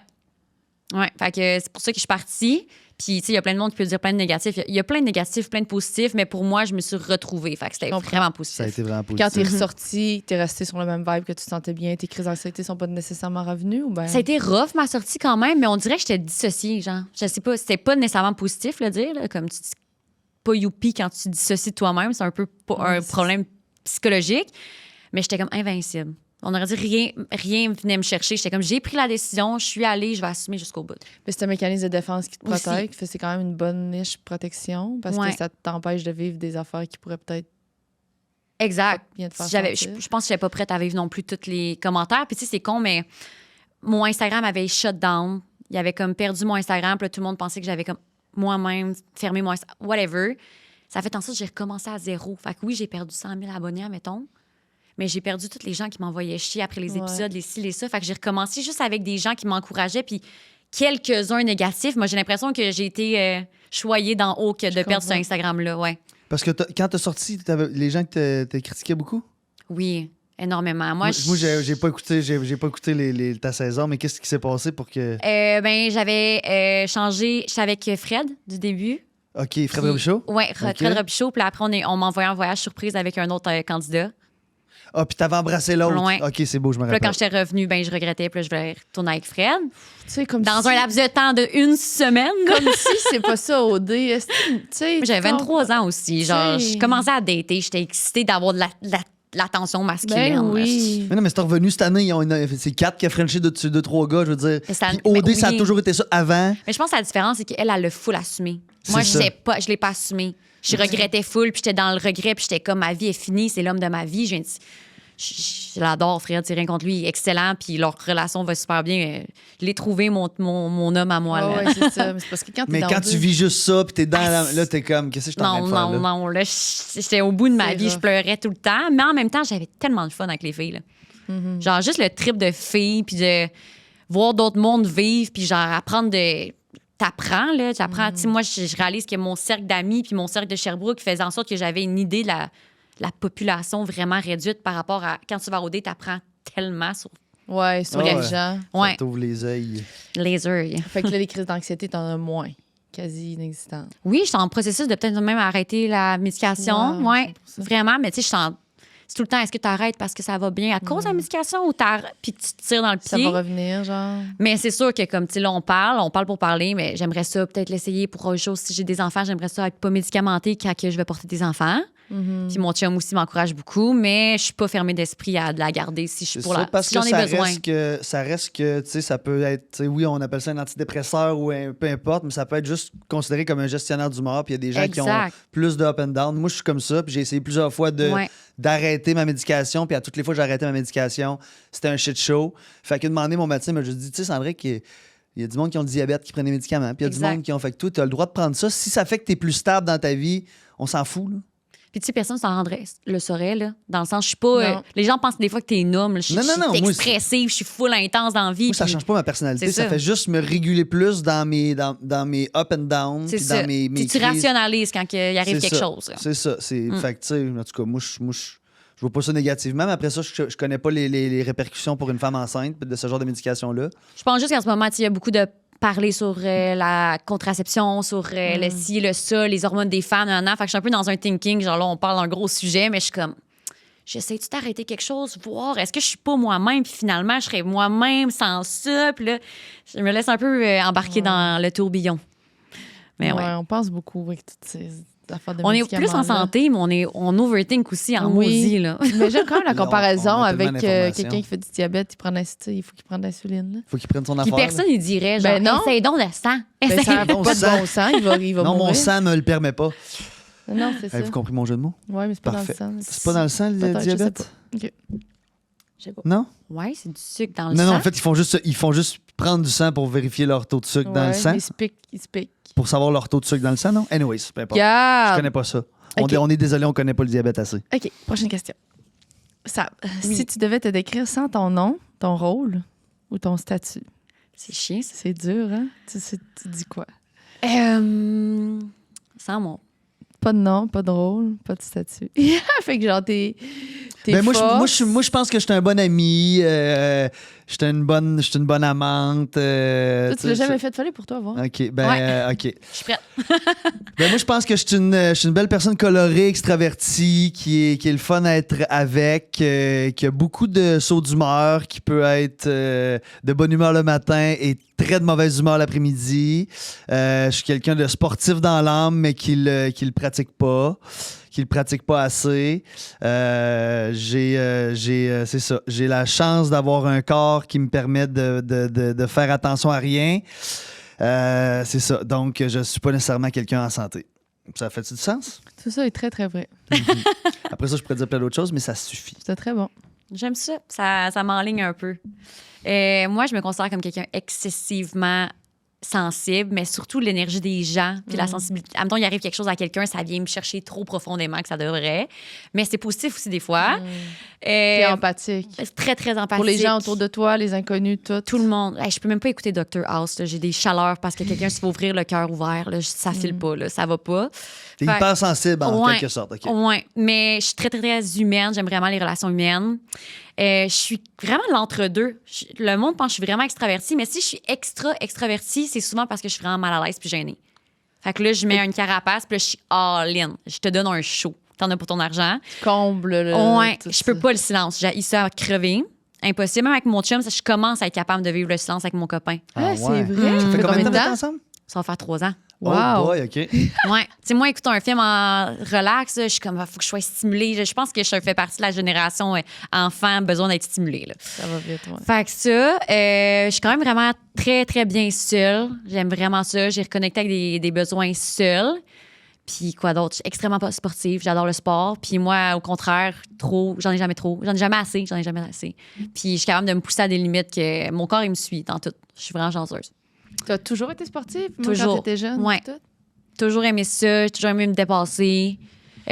Ouais. Fait que c'est pour ça que je suis partie. Puis, tu sais, il y a plein de monde qui peut dire plein de négatifs. Il y a plein de négatifs, plein de positifs, mais pour moi, je me suis retrouvée. Fait que c'était comprends. vraiment Ça a positif. été vraiment Quand positif. t'es ressorti, t'es resté sur le même vibe que tu te sentais bien, tes crises d'anxiété sont pas nécessairement revenues ou ben Ça a été rough, ma sortie, quand même, mais on dirait que j'étais dissociée, genre. Je sais pas, c'était pas nécessairement positif, le dire, là, comme tu dis, pas youpi quand tu dissocies de toi-même, c'est un peu un problème psychologique, mais j'étais comme invincible. On aurait dit rien venait me chercher. J'étais comme, j'ai pris la décision, je suis allée, je vais assumer jusqu'au bout. Mais c'est un mécanisme de défense qui te Aussi. protège. Fait que c'est quand même une bonne niche protection parce Ouais. que ça t'empêche de vivre des affaires qui pourraient peut-être Exact. bien te faire Je sentir. pense que je n'étais pas prête à vivre non plus tous les commentaires. Puis tu sais, c'est con, mais mon Instagram avait shut down. Il avait comme perdu mon Instagram. Puis là, tout le monde pensait que j'avais comme moi-même fermé mon Instagram. Whatever. Ça fait en sorte que j'ai recommencé à zéro. Fait que oui, j'ai perdu 100 000 abonnés, mettons. Mais j'ai perdu tous les gens qui m'envoyaient chier après les Ouais. épisodes, les ci, les ça. Fait que j'ai recommencé juste avec des gens qui m'encourageaient. Puis quelques-uns négatifs. Moi, j'ai l'impression que j'ai été choyée d'en haut que de perdre ce comprends. Instagram-là. Ouais. Parce que quand t'as sorti, les gens que t'as critiqué beaucoup? Oui, énormément. Moi, j'ai pas écouté, j'ai pas écouté ta saison, mais qu'est-ce qui s'est passé pour que. Ben, j'avais changé. J'étais avec Fred du début. OK, Fred Robichaud? Oui, Ok. Fred Robichaud. Puis après, on m'a envoyé un voyage surprise avec un autre candidat. Ah, puis t'avais embrassé l'autre. Ouais. OK, c'est beau, je me Puis là, rappelle. quand j'étais revenue, ben, je regrettais. Puis là, je voulais retourner avec Fred. Tu sais, comme Dans si, un laps de temps de une semaine. comme si c'est pas ça au dé. Est-ce que, tu sais, Moi, j'avais tu 23 ans aussi. Genre, Tu sais. je commençais à dater. J'étais excitée d'avoir de l'attention masculine. Ben oui. Mais non, mais c'est revenu cette année. C'est 4 qui a frenché de 2-3 gars, je veux dire. Mais ça- Puis OD, mais ça a oui. toujours été ça avant. Mais je pense que la différence, c'est qu'elle, elle l'a full assumé. C'est Moi, ça. je l'ai pas assumé. Je regrettais full, puis j'étais dans le regret, puis j'étais comme, ma vie est finie, c'est l'homme de ma vie. Je l'adore, Fred, c'est rien contre lui, excellent, puis leur relation va super bien. Je l'ai trouvé, mon homme à moi. Ouais, là. ouais, c'est ça. Mais c'est parce que quand t'es Mais dans quand le tu deux- vis juste ça, puis t'es dans là, t'es comme, qu'est-ce que je suis en train Non, de faire, là? non, non. Là, j'étais au bout de ma C'est vie, je rough. pleurais tout le temps, mais en même temps, j'avais tellement de fun avec les filles. Là. Mm-hmm. Genre, juste le trip de filles, puis de voir d'autres mondes vivre, puis genre, apprendre de. T'apprends, là. Mm-hmm. Tu sais, moi, je réalise que mon cercle d'amis, puis mon cercle de Sherbrooke faisait en sorte que j'avais une idée de la population vraiment réduite par rapport à. Quand tu vas au dé, t'apprends tellement sur Ouais, sur Ah les ouais. gens. Ça ouais, t'ouvre les yeux. les œils. Fait que là, les crises d'anxiété, t'en as moins. Quasi inexistantes. Oui, je suis en processus de peut-être même arrêter la médication. Wow, Ouais, c'est pour ça. vraiment. Mais tu sais, je suis en. C'est tout le temps, est-ce que tu arrêtes parce que ça va bien à cause de la médication ou puis que tu te tires dans le Ça pied? va revenir, genre. Mais c'est sûr que, comme tu sais, là, on parle pour parler, mais j'aimerais ça peut-être l'essayer pour autre chose. Si j'ai des enfants, j'aimerais ça être pas médicamentée quand que je vais porter des enfants. Mm-hmm. Puis mon chum aussi m'encourage beaucoup, mais je suis pas fermée d'esprit à de la garder si je suis C'est pour ça, la. parce Si que j'en ai ça besoin. reste que, tu sais, ça peut être, tu sais, oui, on appelle ça un antidépresseur ou peu importe, mais ça peut être juste considéré comme un gestionnaire d'humeur. Puis il y a des gens qui ont Exact. plus de up and down. Moi, je suis comme ça, puis j'ai essayé plusieurs fois Ouais. d'arrêter ma médication, puis à toutes les fois que j'ai arrêté ma médication, c'était un shit show. Fait qu'une demandé, mon médecin m'a juste dit, tu sais, Sandrine, il y a du monde qui ont le diabète, qui prennent des médicaments, puis il y a du Exact. monde qui ont fait que toi, tu as le droit de prendre ça. Si ça fait que tu es plus stable dans ta vie, on s'en fout, là. Puis tu sais, personne le saurait, là. Dans le sens, je suis pas. Non. les gens pensent des fois que t'es une homme. Je Non, non, non, suis moi, expressive, je suis full intense dans la vie. Moi, ça puis- change pas ma personnalité. C'est Ça ça. fait juste me réguler plus dans mes up and down, C'est puis ça. dans mes Puis tu crises. rationalises quand il arrive C'est quelque ça. chose. là. C'est ça. Fait que, tu sais, en tout cas, moi, je Je vois pas ça négativement, mais après ça, je connais pas les répercussions pour une femme enceinte de ce genre de médication-là. Je pense juste qu'en ce moment, il y a beaucoup de parler sur la contraception, sur le ci, le ça, les hormones des femmes, nan, nan. Fait que je suis un peu dans un thinking, genre là, on parle d'un gros sujet, mais je suis comme, j'essaie-tu d'arrêter quelque chose, voir, est-ce que je suis pas moi-même, puis finalement, je serais moi-même sans ça, puis là, je me laisse un peu embarquer dans le tourbillon. Mais ouais. On pense beaucoup avec toutes ces affaires de On est plus en santé, mais on overthink aussi en maudit, là. Mais j'aime quand même la Là, comparaison on a avec tellement d'informations. quelqu'un qui fait du diabète, il faut qu'il prenne de l'insuline. Là. Faut qu'il prenne son Puis affaire. personne, il dirait, genre, Ben non. essaye donc le sang. Ben, Essaye ça n'a le bon pas de sang. bon sens, il va Non, mourir. mon sang me le permet pas. Non, c'est ça. Avez-vous compris mon jeu de mots? Oui, mais c'est pas Parfait. dans le sang. C'est pas dans le sang, le Peut-être, je sais diabète? pas. OK. Je sais pas. Non? Ouais, c'est du sucre dans le Non, sang. non, en fait, ils font juste prendre du sang pour vérifier leur taux de sucre dans le sang. Il se pique. Pour savoir leur taux de sucre dans le sang, non? Anyways, peu importe. Je Regarde. connais pas ça. Ok. On est désolé, on connaît pas le diabète assez. OK, prochaine question. Si tu devais te décrire sans ton nom, ton rôle ou ton statut, C'est chiant, ça. c'est dur, hein? Tu dis quoi? Sans mon. Pas de nom, pas de rôle, pas de statut. Fait que genre, t'es Ben, moi, force. moi, je pense que je suis un bon ami. Je suis une bonne amante. Toi, tu l'as jamais fait de folie pour toi, voir. OK, ben, Ouais. OK. Je suis prête. Ben, moi, je pense que je suis une belle personne colorée, extravertie, qui est le fun à être avec, qui a beaucoup de sauts d'humeur, qui peut être de bonne humeur le matin et très de mauvaise humeur l'après-midi. Je suis quelqu'un de sportif dans l'âme, mais qui le pratique pas. Qui le pratique pas assez. C'est ça. J'ai la chance d'avoir un corps qui me permet de faire attention à rien. C'est ça. Donc, je suis pas nécessairement quelqu'un en santé. Ça fait-tu du sens? Tout ça est très, très vrai. Après ça, je pourrais dire plein d'autres choses, mais ça suffit. C'était très bon. J'aime ça. Ça m'enligne un peu. Moi, je me considère comme quelqu'un excessivement sensible, mais surtout l'énergie des gens, puis la sensibilité. Admettons, il arrive quelque chose à quelqu'un, ça vient me chercher trop profondément que ça devrait. Mais c'est positif aussi des fois. T'es empathique. C'est très, très empathique. Pour les gens autour de toi, les inconnus, Tout le monde. Hey, je peux même pas écouter Dr House. Là. J'ai des chaleurs parce que quelqu'un se fait ouvrir le cœur ouvert. Là. Ça file pas. Là. Ça va pas. T'es Fait- hyper sensible en Ouais. quelque sorte. OK. Ouais, mais je suis très, très, très humaine. J'aime vraiment les relations humaines. Je suis vraiment l'entre-deux. Le monde pense que je suis vraiment extravertie, mais si je suis extravertie, c'est souvent parce que je suis vraiment mal à l'aise puis gênée. Fait que là, je mets une carapace puis là, je suis all-in. Je te donne un show. T'en as pour ton argent. comble. Ouais, tout je ça. peux pas le silence. J'ai ça à crever. Impossible. Même avec mon chum, je commence à être capable de vivre le silence avec mon copain. Ah, c'est ouais. vrai. Ça fait combien de temps que temps? t'es ensemble? Ça va faire 3 ans. Wow. Oh boy, OK. Ouais. Tu sais, moi, écouter un film en relax, là, je suis comme, faut que je sois stimulée. Je pense que je fais partie de la génération enfant, besoin d'être stimulée. Là. Ça va vite, ouais. Fait que ça, je suis quand même vraiment très, très bien seule. J'aime vraiment ça. J'ai reconnecté avec des besoins seuls. Puis quoi d'autre? Je suis extrêmement pas sportive. J'adore le sport. Puis moi, au contraire, j'en ai jamais trop. J'en ai jamais assez. Puis je suis capable de me pousser à des limites que mon corps, il me suit dans tout. Je suis vraiment chanceuse. Tu as toujours été sportive? Moi, Toujours. Quand t'étais jeune? Ouais. tout? Toujours aimé ça. J'ai toujours aimé me dépasser.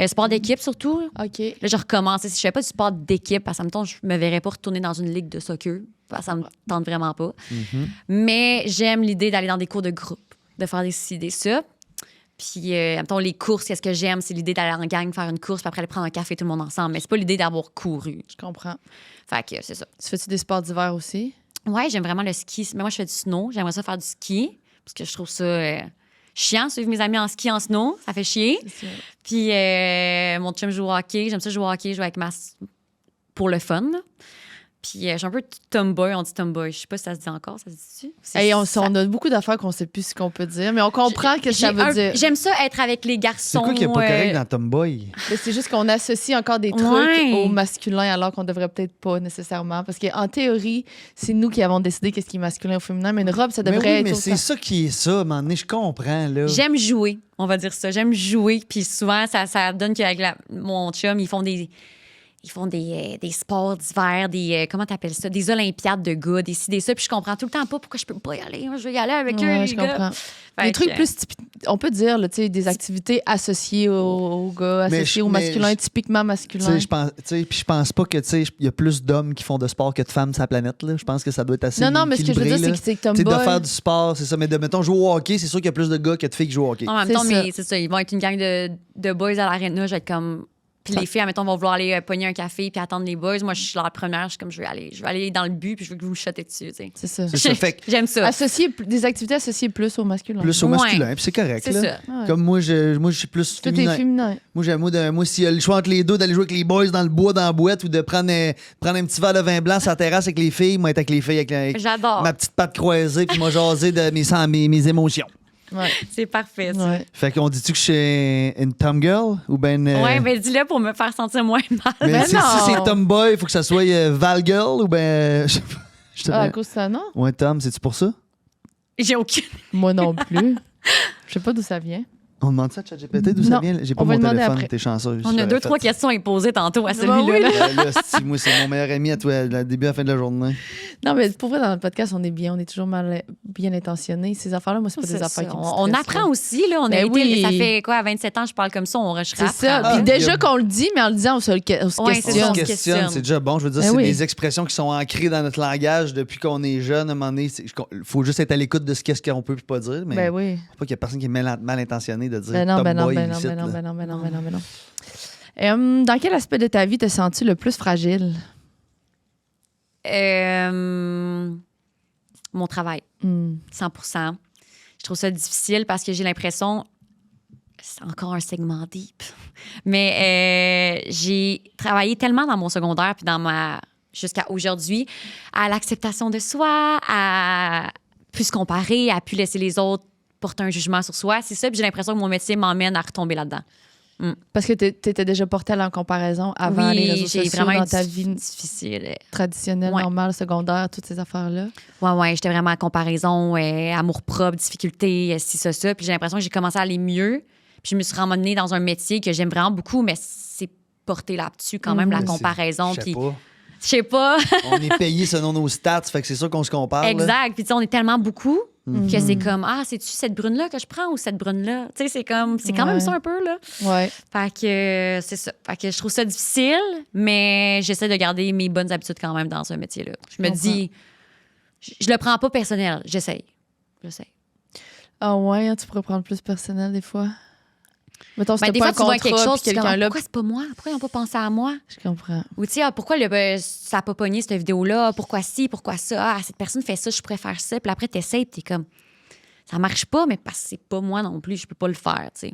Sport d'équipe, surtout. OK. Là, je recommence. Si je fais pas du sport d'équipe, parce que ça me tente, je me verrais pas retourner dans une ligue de soccer. Parce que ça me tente vraiment pas. Mais j'aime l'idée d'aller dans des cours de groupe, de faire des ci, des ça. Puis, mettons, les courses, qu'est-ce que j'aime? C'est l'idée d'aller en gang, faire une course, puis après aller prendre un café tout le monde ensemble. Mais c'est pas l'idée d'avoir couru. Je comprends. Fait que c'est ça. Tu fais-tu des sports d'hiver aussi? Ouais, j'aime vraiment le ski. Mais moi, je fais du snow. J'aimerais ça faire du ski, parce que je trouve ça chiant, suivre mes amis en ski, en snow. Ça fait chier. C'est ça. Puis mon chum joue au hockey. J'aime ça jouer au hockey, jouer avec pour le fun. là. Puis je suis un peu tomboy. On dit tomboy. Je sais pas si ça se dit encore. Ça se dit-tu? Hey, on a beaucoup d'affaires qu'on sait plus ce qu'on peut dire, mais on comprend ce que ça veut dire. J'aime ça être avec les C'est garçons. quoi qui est pas correct dans Tomboy? Mais c'est juste qu'on associe encore des trucs Ouais. au masculin alors qu'on devrait peut-être pas nécessairement. Parce qu'en théorie, c'est nous qui avons décidé qu'est-ce qui est masculin ou féminin, mais une robe, ça Mais devrait oui, être mais autant. c'est ça qui est ça, à un moment donné, je comprends, là. J'aime jouer, on va dire ça. J'aime jouer. Puis souvent, ça donne qu'avec mon chum, ils font des sports d'hiver, comment t'appelles ça? Des olympiades de gars, des ci, des ça. Puis je comprends tout le temps pas pourquoi je peux pas y aller. Je vais y aller avec eux, Ouais, les je gars. comprends. Fait Des que, trucs plus typiques, on peut dire, là, tu sais, des activités associées aux gars, Mais associées je- au mais masculin, je- typiquement Tu masculin. sais, puis je pense pas que, tu sais, il y a plus d'hommes qui font de sport que de femmes sur la planète, là. Je pense que ça doit être assez Non, mais ce que je veux dire, équilibré, c'est là. que c'est Tu sais, de tomboy. faire du sport, c'est ça. Mais mettons, jouer au hockey, c'est sûr qu'il y a plus de gars que de filles qui jouent au hockey. En même C'est temps, ça. mais c'est ça. Ils vont être une gang de boys à l'aréna. Je vais être comme Puis les filles, admettons, vont vouloir aller pogner un café puis attendre les boys. Moi, je suis la première. Je suis comme, je vais aller dans le but puis je veux que vous me shottez dessus, tu sais. C'est ça. C'est ça. Fait que J'aime ça. Des activités associées plus au masculin. plus au Ouais. masculin, puis c'est correct. C'est là. ça. Ouais. Comme moi, je suis plus Tout est féminin. féminin. Moi, s'il y a le choix entre les deux, d'aller jouer avec les boys dans le bois, dans la boîte, ou de prendre un petit verre de vin blanc sur la terrasse avec les filles, moi, être avec les filles, avec J'adore. ma petite patte croisée, puis moi, jaser de mes émotions. Ouais. C'est parfait, ça. Ouais. Fait qu'on dit-tu que je suis une tom girl ou ben. Ouais, ben dis-le pour me faire sentir moins mal. mais ben si non. c'est tomboy, il faut que ça soit Val girl ou ben. Je sais pas. Je te Ah, à mets- cause de ça, non? Ouais, Tom, c'est-tu pour ça? J'ai aucune. Moi non plus. Je sais pas d'où ça vient. On demande ça à ChatGPT d'où ça Non. vient? J'ai pas On va mon demander téléphone, après. t'es chanceuse. On a J'aurais 2-3 fait ça. questions à poser tantôt à Ben celui-là. oui. là. Là, moi, c'est mon meilleur ami à toi, le début à la fin de la journée. Non, mais pour vrai, dans le podcast, on est bien. On est toujours bien intentionné. Ces affaires-là, moi, c'est pas des C'est affaires ça. qui me On stressent, apprend là. aussi, là. On a Ben été, oui. ça fait quoi, à 27 ans, je parle comme ça, on C'est ça. Ah, Puis il y déjà a- qu'on le dit, mais en le disant, on se Ouais, c'est On ça, questionne. se on se questionne, questionne. c'est déjà bon. Je veux dire, Ben c'est oui. des expressions qui sont ancrées dans notre langage depuis qu'on est jeune. À un moment donné, il faut juste être à l'écoute de ce qu'on peut et pas dire. Mais Ben oui. faut pas qu'il y a personne qui est mal intentionné de dire Ben non, ben non, tomboy ben non, ici, ben non, là. ben non, ben non, ben non, ben non. Dans quel aspect de ta vie te sens-tu le plus fragile? Mon travail, Hmm. 100%. Je trouve ça difficile parce que j'ai l'impression, c'est encore un segment deep, mais j'ai travaillé tellement dans mon secondaire puis jusqu'à aujourd'hui à l'acceptation de soi, à plus se comparer, à plus laisser les autres porter un jugement sur soi. C'est ça, puis j'ai l'impression que mon métier m'emmène à retomber là-dedans. Parce que t'étais déjà portée à la comparaison avant les réseaux j'ai sociaux vraiment dans ta eu vie difficile. traditionnelle, Ouais. normale, secondaire, toutes ces affaires-là. Ouais, j'étais vraiment en comparaison, amour-propre, difficulté, ci, ça. Puis j'ai l'impression que j'ai commencé à aller mieux. Puis je me suis ramenée dans un métier que j'aime vraiment beaucoup, mais c'est porté là-dessus quand même, la Mais comparaison. Je sais Puis pas. je sais pas. On est payé selon nos stats, fait que c'est sûr qu'on se compare. là. Exact. Puis tu sais, on est tellement beaucoup Mhm. que c'est comme, c'est-tu cette brune-là que je prends ou cette brune-là? Tu sais, c'est quand même Ouais. ça un peu, là. Ouais. Fait que c'est ça. Fait que je trouve ça difficile, mais j'essaie de garder mes bonnes habitudes quand même dans un métier-là. Je me comprends. dis, je le prends pas personnel. J'essaye. Ah ouais, hein, tu pourrais prendre plus personnel des fois. Mettons, Ben, c'était des pas fois, un tu vois contrat, quelque chose, puis tu te dis, quelqu'un là, pourquoi c'est pas moi? Pourquoi ils n'ont pas pensé à moi? je comprends. Ou tu sais, pourquoi ça n'a pas pogné cette vidéo-là? Pourquoi ci? Pourquoi ça? Cette personne fait ça, je pourrais faire ça. Puis après, tu essaies, tu es comme, ça marche pas, mais parce que c'est pas moi non plus, je peux pas le faire, tu sais.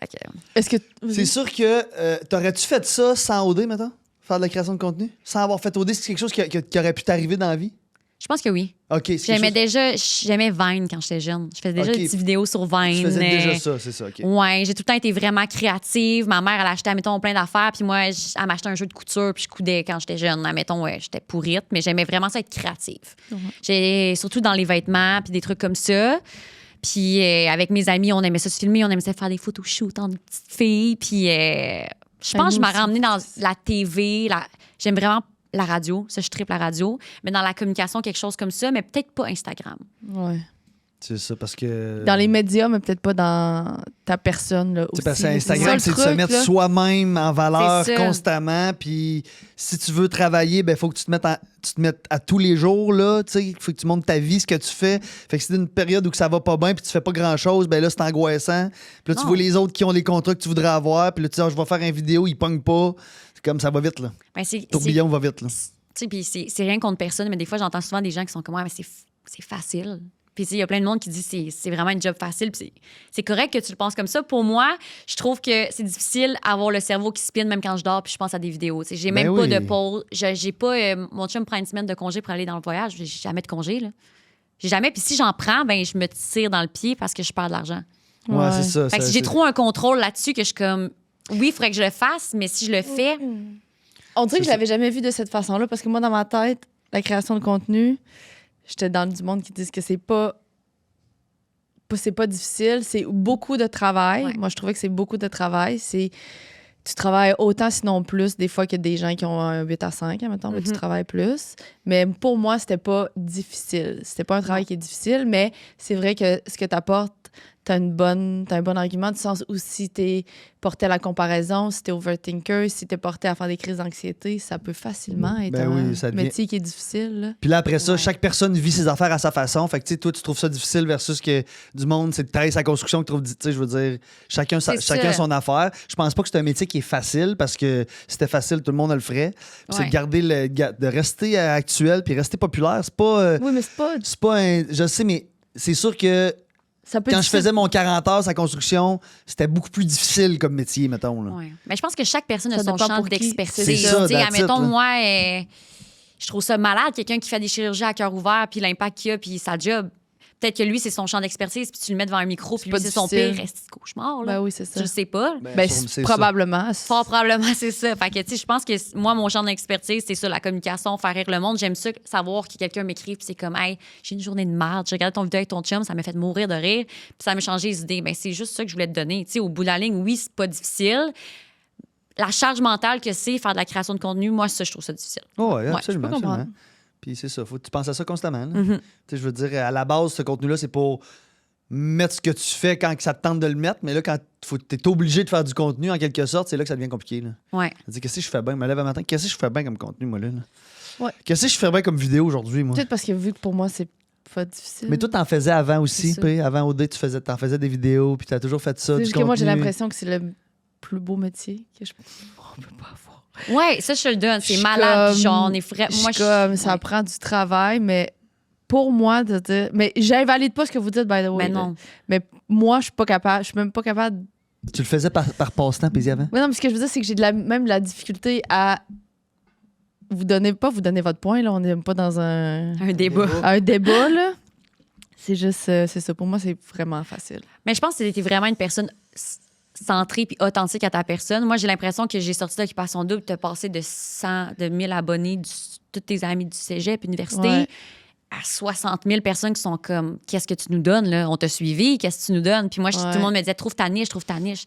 Fait que, Est-ce que. C'est sûr que t'aurais-tu fait ça sans OD, maintenant? Faire de la création de contenu? Sans avoir fait OD, c'est quelque chose qui aurait pu t'arriver dans la vie? je pense que oui. OK, c'est quelque chose... J'aimais Vine quand j'étais jeune. Je faisais déjà Ok. des petites vidéos sur Vine. Tu faisais déjà ça, c'est ça, OK. Ouais, j'ai tout le temps été vraiment créative. Ma mère, elle achetait, admettons, plein d'affaires. Puis moi, elle m'achetait un jeu de couture, puis je coudais quand j'étais jeune. Admettons, j'étais pourrite, mais j'aimais vraiment ça être créative. J'ai surtout dans les vêtements, puis des trucs comme ça. Puis avec mes amis, on aimait ça se filmer, on aimait ça faire des photoshoots en petite fille. Puis je pense que je nous m'ai ramenée dans la TV. J'aime vraiment la radio. Ça, je triple la radio. Mais dans la communication, quelque chose comme ça, mais peut-être pas Instagram. Ouais. C'est ça, parce que... Dans les médias, mais peut-être pas dans ta personne. Là, Tu sais, aussi. parce que ça, Instagram, le c'est de se truc, mettre là. soi-même en valeur C'est ça. constamment. Puis si tu veux travailler, ben faut que tu te mettes à tous les jours. Il faut que tu montres ta vie, ce que tu fais. Fait que si c'est une période où que ça va pas bien puis tu fais pas grand-chose, ben là, c'est angoissant. Puis là, tu Non. vois les autres qui ont les contrats que tu voudrais avoir. Puis là, tu dis, je vais faire une vidéo, ils pognent pas. C'est comme ça va vite, là. Ben, c'est Tourbillon va vite, là. tu sais, puis c'est rien contre personne, mais des fois, j'entends souvent des gens qui sont comme, ouais, mais c'est facile. Puis, tu sais, il y a plein de monde qui dit c'est vraiment un job facile. Puis c'est correct que tu le penses comme ça. Pour moi, je trouve que c'est difficile d'avoir le cerveau qui spinne même quand je dors puis je pense à des vidéos. Tu sais, j'ai Ben même pas oui. de pause. J'ai pas. Mon chum prend une semaine de congé pour aller dans le voyage. J'ai jamais de congé, là. J'ai jamais. Puis si j'en prends, ben je me tire dans le pied parce que je perds de l'argent. Ouais, c'est ça. Fait que ça, j'ai c'est- trop un contrôle là-dessus que je suis comme, oui, il faudrait que je le fasse, mais si je le fais, On dirait que je ça. l'avais jamais vu de cette façon-là parce que moi, dans ma tête, la création de contenu, j'étais dans du monde qui disent que c'est pas difficile, c'est beaucoup de travail. Ouais. Moi, je trouvais que c'est beaucoup de travail. Tu travailles autant, sinon plus, des fois, que des gens qui ont un 8 à 5, mettons, mais tu Mhm. travailles plus. Mais pour moi, c'était pas difficile. C'était pas un travail qui est difficile, mais c'est vrai que ce que tu apportes t'as un bon argument, du sens où si t'es porté à la comparaison, si t'es overthinker, si t'es porté à faire des crises d'anxiété, ça peut facilement être Ben oui, un ça devient- métier qui est difficile. Là. Puis là, après ça, Ouais. chaque personne vit ses affaires à sa façon. Fait que, tu sais, toi, tu trouves ça difficile versus que du monde, c'est de travailler sa construction qui trouve, tu sais, je veux dire, chacun C'est chacun ça. son affaire. Je pense pas que c'est un métier qui est facile parce que si c'était facile, tout le monde le ferait. Puis c'est Ouais. de garder de rester actuel puis rester populaire. C'est pas. Oui, mais C'est pas un. Je sais, mais c'est sûr que ça peut quand être je faisais mon 40 heures sa construction, c'était beaucoup plus difficile comme métier, mettons. Là. Ouais. Mais je pense que chaque personne Ça a son dépend champ pour qui. d'expertise. C'est ça, Tu sais, that's it, admettons, là. moi, je trouve ça malade, quelqu'un qui fait des chirurgies à cœur ouvert, puis l'impact qu'il a, puis sa job. Peut-être que lui, c'est son champ d'expertise, puis tu le mets devant un micro, puis pas lui, c'est son difficile. pire reste cauchemar. Là. Ben oui, c'est ça. Je sais pas. Ben, c'est probablement. Fort probablement, c'est ça. Fait que, tu sais, je pense que moi, mon champ d'expertise, c'est ça, la communication, faire rire le monde. J'aime ça, savoir que quelqu'un m'écrit, puis c'est comme, hey, j'ai une journée de merde, j'ai regardé ton vidéo avec ton chum, ça m'a fait mourir de rire, puis ça m'a changé les idées. Ben, c'est juste ça que je voulais te donner. Tu sais, au bout de la ligne, oui, c'est pas difficile. La charge mentale que c'est faire de la création de contenu, moi, ça, je trouve ça difficile. Oh, ouais, je absolument. peux comprendre. absolument. Puis c'est ça, faut que tu penses à ça constamment. là. Mm-hmm. Tu sais, je veux dire, à la base, ce contenu-là, c'est pour mettre ce que tu fais quand que ça te tente de le mettre, mais là, quand tu es obligé de faire du contenu, en quelque sorte, c'est là que ça devient compliqué. Là. Ouais. C'est-à-dire, qu'est-ce que je fais bien? Je me lève un matin, qu'est-ce que je fais bien comme contenu, moi, là? Ouais. Qu'est-ce que je fais bien comme vidéo aujourd'hui, moi? Peut-être parce que vu que pour moi, c'est pas difficile. Mais toi, t'en faisais avant aussi, C'est ça. puis avant OD, t'en faisais des vidéos, puis t'as toujours fait ça, C'est du juste que moi, j'ai contenu. l'impression que c'est le plus beau métier que on peut pas avoir. Ouais, ça, je te le donne. Je C'est suis malade. comme- Genre, on est vrai. Je suis Moi, comme, ça ouais. prend du travail, mais pour moi, de dire. Mais j'invalide pas ce que vous dites, by the way. Mais là. non. Mais moi, je suis pas capable. Je suis même pas capable. Tu le faisais par passe-temps, puis avant? Mais non, mais ce que je veux dire, c'est que j'ai même de la difficulté à vous donner votre point, là. On n'est pas dans Un débat. un débat, là. C'est juste, c'est ça. Pour moi, c'est vraiment facile. Mais je pense que t'es vraiment une personne centrée puis authentique à ta personne. Moi, j'ai l'impression que j'ai sorti d'Occupation Double, t'as passé de 1000 abonnés, tous tes amis du cégep, université, Ouais. à 60 000 personnes qui sont comme, qu'est-ce que tu nous donnes, là? On t'a suivi, qu'est-ce que tu nous donnes? Puis moi, tout Ouais. le monde me disait, trouve ta niche, trouve ta niche.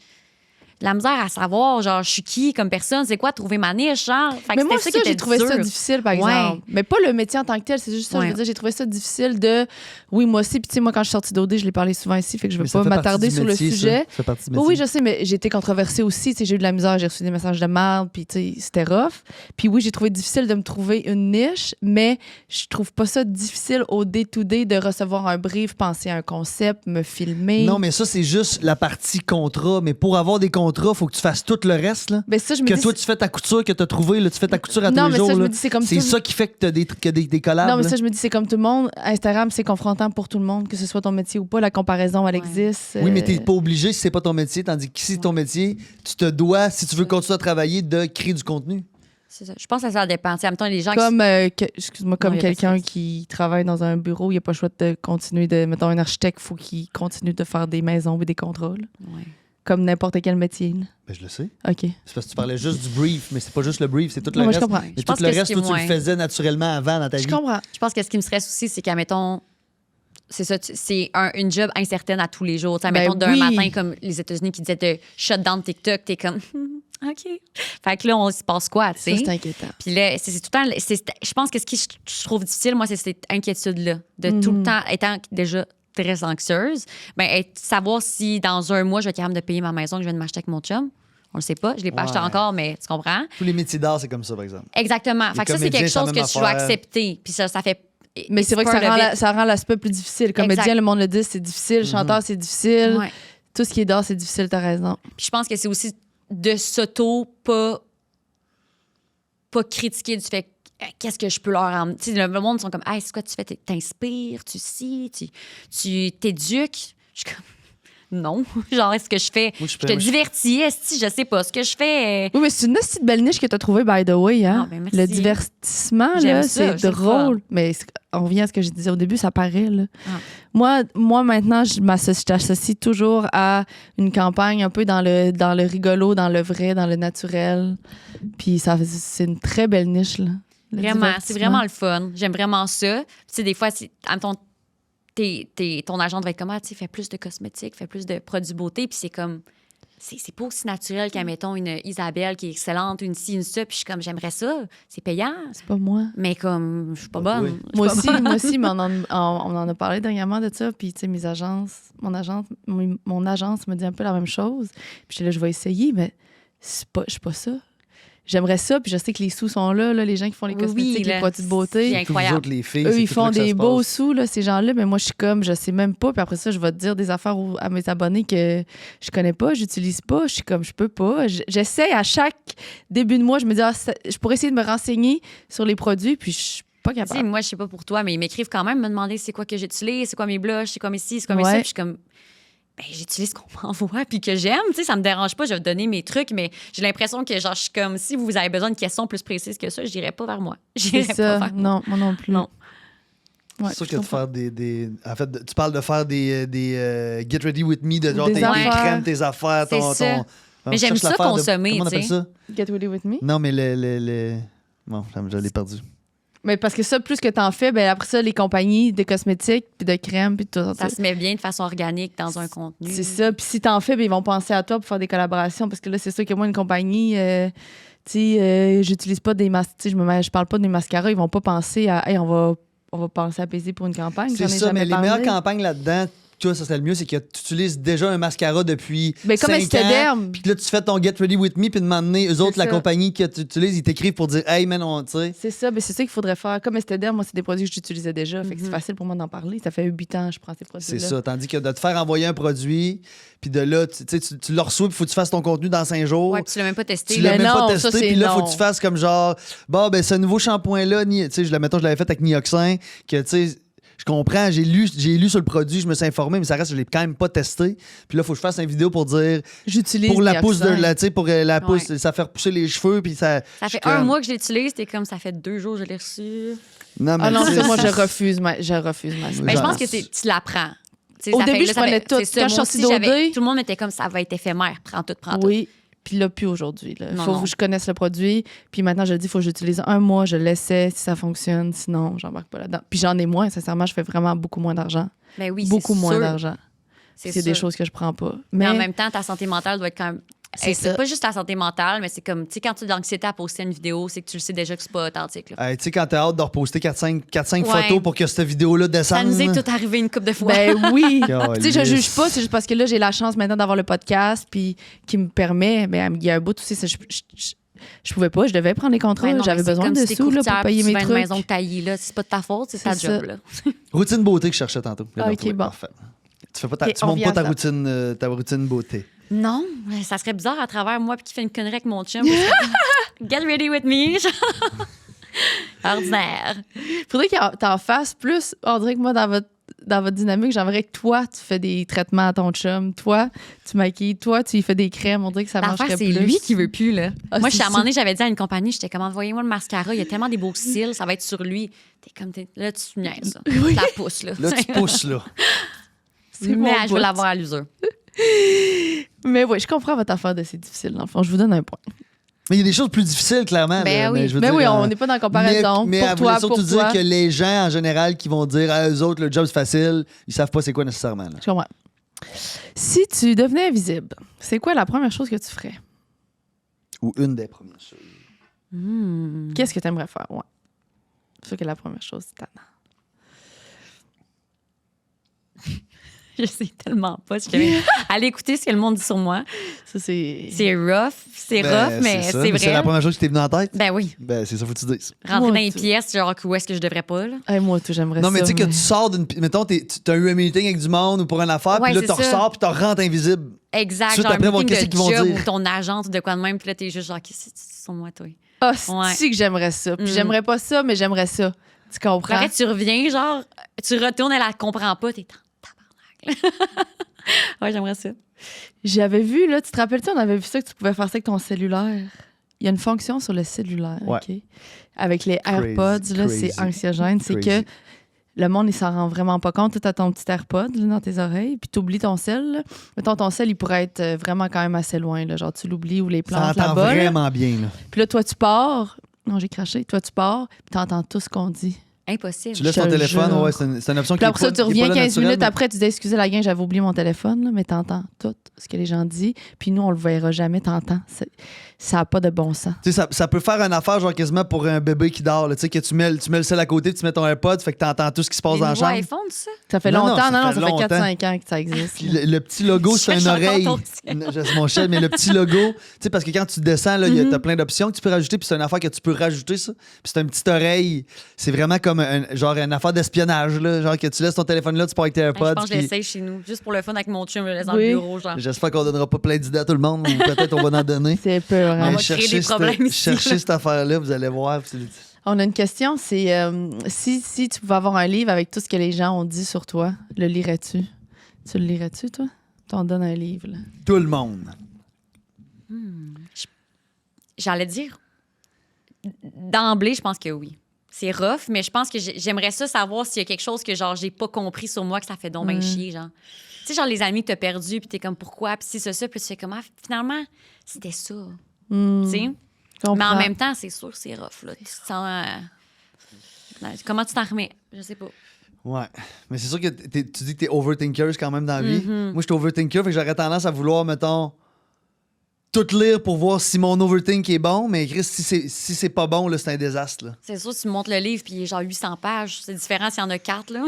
La misère à savoir, genre, je suis qui comme personne, c'est quoi trouver ma niche, genre? Fait que Mais moi, c'était ça, qui j'ai était trouvé ça dur. difficile, par Ouais. exemple. Mais pas le métier en tant que tel, c'est juste ça. Je Ouais. veux dire, j'ai trouvé ça difficile de. Oui, moi aussi. Puis, tu sais, moi, quand je suis sortie d'OD, je l'ai parlé souvent ici, fait que je veux Mais ça pas fait partie m'attarder du sur métier, le ça. sujet. Ça fait partie du Oui, métier. je sais, mais j'ai été controversée aussi. Tu sais, j'ai eu de la misère, j'ai reçu des messages de merde, puis tu sais, c'était rough. Puis oui, j'ai trouvé difficile de me trouver une niche, mais je trouve pas ça difficile au day-to-day de recevoir un brief, penser à un concept, me filmer. Non, mais ça, c'est juste la partie contrat. Mais pour avoir des contrats, faut que tu fasses tout le reste, là. Ben, ça, je me Que dis. toi, tu fais ta couture, que tu as trouvé, là, tu fais ta couture à Non, tous les mais jours. ça, je là. me dis, c'est comme C'est tout- ça qui fait que tu as des collabs. Non, mais là. ça, je me dis, c'est comme tout le monde. Instagram, c'est confrontant pour tout le monde, que ce soit ton métier ou pas. La comparaison, elle Ouais. existe. Oui, mais t'es pas obligé si c'est pas ton métier. Tandis que si c'est ton métier, tu te dois, si tu veux continuer à travailler, de créer du contenu. C'est ça. Je pense que ça dépend. Tu sais, en même temps, les gens Comme, excuse-moi, comme Non, y a pas de quelqu'un stress. qui travaille dans un bureau, il n'y a pas le choix de continuer de. Mettons, un architecte, il faut qu'il continue de faire des maisons et des contrôles. Ouais. Comme n'importe quel métier. là. Ben, je le sais. OK. C'est parce que tu parlais juste du brief, mais c'est pas juste le brief, c'est tout le Non, moi, je reste. comprends. Mais Je tout pense le que reste, c'est toi, tu le moins. faisais naturellement avant dans ta Je vie. comprends. Je pense que ce qui me stresse aussi, c'est qu'à, mettons, c'est ça, c'est une job incertaine à tous les jours. Tu sais, Ben mettons, d'un oui. matin, comme les États-Unis qui disaient de shut down TikTok, t'es comme, OK. Fait que là, on se passe quoi, tu Ça, sais? c'est inquiétant. Puis là, c'est tout le temps. Je pense que ce qui je trouve difficile, moi, c'est cette inquiétude-là. De tout le temps, étant déjà très anxieuse, ben, savoir si dans un mois, je vais être capable de payer ma maison que je viens de m'acheter avec mon chum. On le sait pas. Je l'ai pas acheté Ouais. encore, mais tu comprends? Tous les métiers d'art, c'est comme ça, par exemple. Exactement. Les Fait que ça, c'est comédiens, quelque c'est la chose que même tu dois affaire. accepter. Puis ça fait. Mais it's c'est vrai que ça part of rend, it. ça rend l'aspect plus difficile. Comédien, Exact. le monde le dit, c'est difficile. Chanteur, c'est difficile. Ouais. Tout ce qui est d'art, c'est difficile, t'as raison. Puis je pense que c'est aussi de pas critiquer du fait qu'est-ce que je peux leur emmener. Tu sais, le monde sont comme, hey, c'est quoi tu fais? T'inspires, tu t'éduques. Je suis comme, non. Genre, est-ce que je fais? Moi, Je te divertis, est-ce que je sais pas. Ce que je fais. Oui, mais c'est une assez belle niche que tu as trouvée, by the way. Hein? Ah, ben merci. Le divertissement, J'aime là, ça, c'est c'est le drôle. Mais on revient à ce que je disais au début, ça paraît. Là. Ah. Moi, maintenant, je t'associe toujours à une campagne un peu dans le rigolo, dans le vrai, dans le naturel. Puis c'est une très belle niche. Là, le Vraiment, c'est divertissement. vraiment le fun. J'aime vraiment ça. Tu sais, des fois, ton agent va être comme, ah, tu sais, fais plus de cosmétiques, fais plus de produits beauté. Puis c'est comme, c'est pas aussi naturel qu'admettons une Isabelle qui est excellente, une ci, une ça, puis je suis comme, j'aimerais ça, c'est payant. C'est pas moi. Mais comme, je suis pas Bah, bonne. oui. Je suis pas bonne. Moi aussi, mais on en a parlé dernièrement de ça. Puis, tu sais, mon agence me dit un peu la même chose. Puis, j'étais là, je vais essayer, mais je suis pas ça. J'aimerais ça, puis je sais que les sous sont là, les gens qui font les cosmétiques, les produits de c'est beauté. incroyable. Puis vous autres, les filles, Eux, c'est ils tout font là que ça des se beaux passe. sous, là, ces gens-là, mais moi, je suis comme, je sais même pas. Puis après ça, je vais te dire des affaires à mes abonnés que je connais pas, j'utilise pas. Je suis comme, je peux pas. J'essaie à chaque début de mois, je me dis, je pourrais essayer de me renseigner sur les produits, puis je suis pas Tu sais, capable. moi, je sais pas pour toi, mais ils m'écrivent quand même, me demander c'est quoi que j'utilise, c'est quoi mes blushs, c'est quoi mes ci, c'est quoi mes ça. Ouais. Puis je suis comme, ben, j'utilise ce qu'on m'envoie, puis que j'aime. Tu sais, ça me dérange pas, je vais te donner mes trucs, mais j'ai l'impression que, genre, je suis comme, si vous avez besoin de questions plus précises que ça, je n'irai pas vers moi. J'irai C'est pas ça. vers moi. Non, moi non plus. Non. Ouais, C'est sûr je que de comprends. faire des. En fait, tu parles de faire des Get Ready With Me, de genre Des tes affaires. crèmes, tes affaires, C'est ton. ça. ton- Mais j'aime cherche ça l'affaire de- consommer, Comment on appelle tu ça? Get Ready With Me? Non, mais le... Bon, je l'ai perdu. Mais parce que ça, plus que t'en fais, ben après ça, les compagnies de cosmétiques, puis de crème, puis tout ça. Ça se met bien de façon organique dans un contenu. C'est ça. Puis si t'en fais, ben, ils vont penser à toi pour faire des collaborations. Parce que là, c'est sûr que moi, une compagnie, tu sais, j'utilise pas des mascaras. Je parle pas des mascaras. Ils vont pas penser à, hey, on va penser à payer pour une campagne. C'est J'en ai ça, jamais mais les parlé. meilleures campagnes là-dedans, toi, ça serait le mieux, c'est que tu utilises déjà un mascara depuis Ben, comme 5 ans. Esthederm. Puis que là, tu fais ton Get Ready With Me, puis de m'emmener, eux autres, la ça. compagnie que tu utilises, ils t'écrivent pour dire, hey, man, tu sais. C'est ça, ben c'est ça qu'il faudrait faire. Comme Esthederm, moi, c'est des produits que j'utilisais déjà. Fait que c'est Mhm. facile pour moi d'en parler. Ça fait 8 ans que je prends ces produits-là. C'est ça. Tandis que de te faire envoyer un produit, puis de là, tu sais, tu le reçois, puis il faut que tu fasses ton contenu dans 5 jours. Ouais, puis tu l'as même pas testé. Tu là. l'as Mais même non, pas ça, testé, c'est puis là, il faut non. que tu fasses comme genre, bon, ben, ce nouveau shampoing-là, tu sais, mettons, je l'avais fait avec Nioxin, que, tu sais, je comprends, j'ai lu sur le produit, je me suis informé, mais ça reste, je l'ai quand même pas testé. Puis là, il faut que je fasse une vidéo pour dire, J'utilise pour la pousse de Nioxin. la, tu sais, pour la pousse, Ouais. ça fait repousser les cheveux, puis ça. Ça je fait suis un comme- mois que je l'utilise, t'es comme ça fait 2 jours que je l'ai reçu. Non, mais Ah non, tu sais, ça, moi, je refuse ma Mais je Genre- pense que tu l'apprends. Tu sais, Au ça début, fait- je là, ça prenais fait- tout. c'est ça, Quand je moi suis aussi, sortie d'OD, tout le monde était comme ça va être éphémère. Prends tout. Oui. Puis là, plus aujourd'hui. Il Non, faut non. que je connaisse le produit. Puis maintenant, je le dis, il faut que j'utilise un mois, je l'essaie si ça fonctionne. Sinon, j'embarque pas là-dedans. Puis j'en ai moins, sincèrement, je fais vraiment beaucoup moins d'argent. Ben oui, Beaucoup c'est moins sûr. d'argent. C'est C'est des sûr. choses que je prends pas. Mais en Mais même temps, ta santé mentale doit être quand même. C'est Hey, ça. c'est pas juste ta santé mentale, mais c'est comme, tu sais, quand tu as de l'anxiété à poster une vidéo, c'est que tu le sais déjà que c'est pas authentique. Là. hey, tu sais, quand t'as hâte de reposter 4-5 Ouais. photos pour que cette vidéo-là descende. Ça nous est tout arrivé une couple de fois. ben oui. Calisse. Tu sais, je juge pas, c'est juste parce que là, j'ai la chance maintenant d'avoir le podcast puis qui me permet. Ben, il y a un bout aussi, je pouvais pas, je devais prendre les contrats. Ouais, non, J'avais mais c'est besoin comme de si t'es sous là, courtière, pour payer puis mes tu vends trucs. une maison de taillis, là. C'est pas de ta faute, c'est ta C'est job. ça. Là. Routine beauté que je cherchais tantôt. Je l'ai Ah, ok, retrouvé. bon. Parfait. Tu fais pas Ok, tu on montes vient pas à ça. ta routine beauté. Non, ça serait bizarre à travers moi puis qui fait une connerie avec mon chum. Get ready with me. genre. Ordinaire. Faudrait que t'en fasses plus. On dirait que moi, dans votre dynamique, j'aimerais que toi, tu fais des traitements à ton chum. Toi, tu maquilles. Toi, tu y fais des crèmes. On dirait que ça L'affaire, marcherait c'est plus. lui qui veut plus, là. Ah, Moi, c'est à un ça. moment donné, j'avais dit à une compagnie, j'étais comme, envoyez-moi le mascara, il y a tellement des beaux cils, ça va être sur lui. Là, tu niaises, ça. Oui. Tu la pousses, là. Là, tu pousses, là. C'est mon Mais je bout. veux l'avoir à l'usure. Mais oui, je comprends votre affaire de c'est difficile. Dans le fond, je vous donne un point. Mais il y a des choses plus difficiles, clairement. Ben là, oui. mais je veux Mais dire, oui, on n'est pas dans la comparaison. Mais pour elle toi, voulait surtout pour dire toi. que les gens, en général, qui vont dire à eux autres, le job, c'est facile, ils savent pas c'est quoi nécessairement. là. Je comprends. Si tu devenais invisible, c'est quoi la première chose que tu ferais? Ou une des premières choses. Qu'est-ce que tu aimerais faire? Ouais. C'est sûr que la première chose, c'est tannant. Je sais tellement pas. Allez écouter ce que le monde dit sur moi. Ça, c'est. C'est rough, Ben, mais ça. c'est vrai. C'est la première chose qui t'est venue en tête? Ben oui. Ben, c'est ça, faut que tu dises. Rentrer Moi, dans les tout. pièces, genre, où est-ce que je devrais pas, là? Hey, moi, tout, j'aimerais Non, ça. mais tu sais que tu sors d'une. Mettons, tu as eu un meeting avec du monde ou pour une affaire, Ouais, puis là, c'est tu ça. ressors, puis tu rentres invisible. Exact. Tout de suite Genre, après, un voir meeting qu'est-ce de qu'ils vont job dire. ou ton agence ou de quoi de même, puis là, t'es juste genre, qu'est-ce que c'est sur moi, toi? Ah, Ouais. c'est que j'aimerais ça. Puis Mm. j'aimerais pas ça, mais j'aimerais ça. Tu comprends? Puis après, tu reviens, genre, tu retournes, elle la comprend pas, t'es en tabarnak. Ouais, j'aimerais ça. J'avais vu, là, tu te rappelles-tu, on avait vu ça que tu pouvais faire ça avec ton cellulaire. Il y a une fonction sur le cellulaire, Ouais. OK? Avec les Crazy, AirPods, là, c'est crazy, anxiogène. C'est crazy. que le monde, il s'en rend vraiment pas compte. Tu as ton petit AirPod là, dans tes oreilles, puis tu oublies ton sel. Là. Mettons, ton sel, il pourrait être vraiment quand même assez loin. Là. Genre, tu l'oublies ou les Ça plantes entend là-bas. là. vraiment bien, là. Puis là, toi, tu pars. Non, j'ai craché. Toi, tu pars, puis tu entends tout ce qu'on dit. Impossible. Tu laisses Je ton te téléphone, jure. ouais, c'est une option qui Puis est après ça, pas, tu qui est reviens pas 15 naturelle, minutes mais- après, tu dis excusez la gang, j'avais oublié mon téléphone, là, mais t'entends tout ce que les gens disent. Puis nous, on le verra jamais, t'entends. Ça n'a pas de bon sens. Tu sais, ça peut faire une affaire, genre quasiment pour un bébé qui dort. là. Tu sais, que tu mets le sel à côté, puis tu mets ton AirPod, fait que t'entends tout ce qui se passe Les dans la nouveaux chambre. iPhones, ça? Ça fait Non, non, longtemps, ça non, fait ça fait longtemps. 4-5 ans que ça existe. Puis le petit logo, c'est un cherche encore oreille. ton tien. C'est mon chef, mais le petit logo, tu sais, parce que quand tu descends, là, t'as plein d'options que tu peux rajouter, puis c'est une affaire que tu peux rajouter, ça. Puis c'est un petit oreille. C'est vraiment comme genre une affaire d'espionnage, là. Genre que tu laisses ton téléphone là, tu pars avec tes Hey, AirPods. je pense que je puis- l'essaye chez nous. Juste pour le fun avec mon chum, je le laisse dans Oui. le bureau, genre. J'espère qu'on donnera pas plein d'idées à tout le monde, ou peut-être on va en donner. C'est peur. On Hein? va créer des problèmes ici, cherchez là. cette affaire-là, vous allez voir. puis On a une question, c'est si tu pouvais avoir un livre avec tout ce que les gens ont dit sur toi, le lirais-tu? Tu le lirais-tu, toi? T'en donnes un livre, là. Tout le monde. J'allais dire, d'emblée, je pense que oui. C'est rough, mais je pense que j'aimerais ça savoir s'il y a quelque chose que, genre, j'ai pas compris sur moi, que ça fait donc bien chier, genre. Tu sais, genre, les amis que t'as perdus, puis t'es comme, pourquoi? Puis si c'est ça, puis tu fais comment? Finalement, c'était ça. Hmm, Tu sais? je comprends. Mais en même temps, c'est sûr, c'est rough, là. Tu te sens... comment tu t'en remets? Je sais pas. Ouais. Mais c'est sûr que tu dis que t'es overthinker quand même dans la vie. Moi, je suis overthinker, fait que j'aurais tendance à vouloir, mettons, tout lire pour voir si mon overthink est bon, mais Chris, si c'est pas bon, là, c'est un désastre. Là. C'est sûr, tu montes le livre, puis il est genre 800 pages. C'est différent s'il y en a 4, là.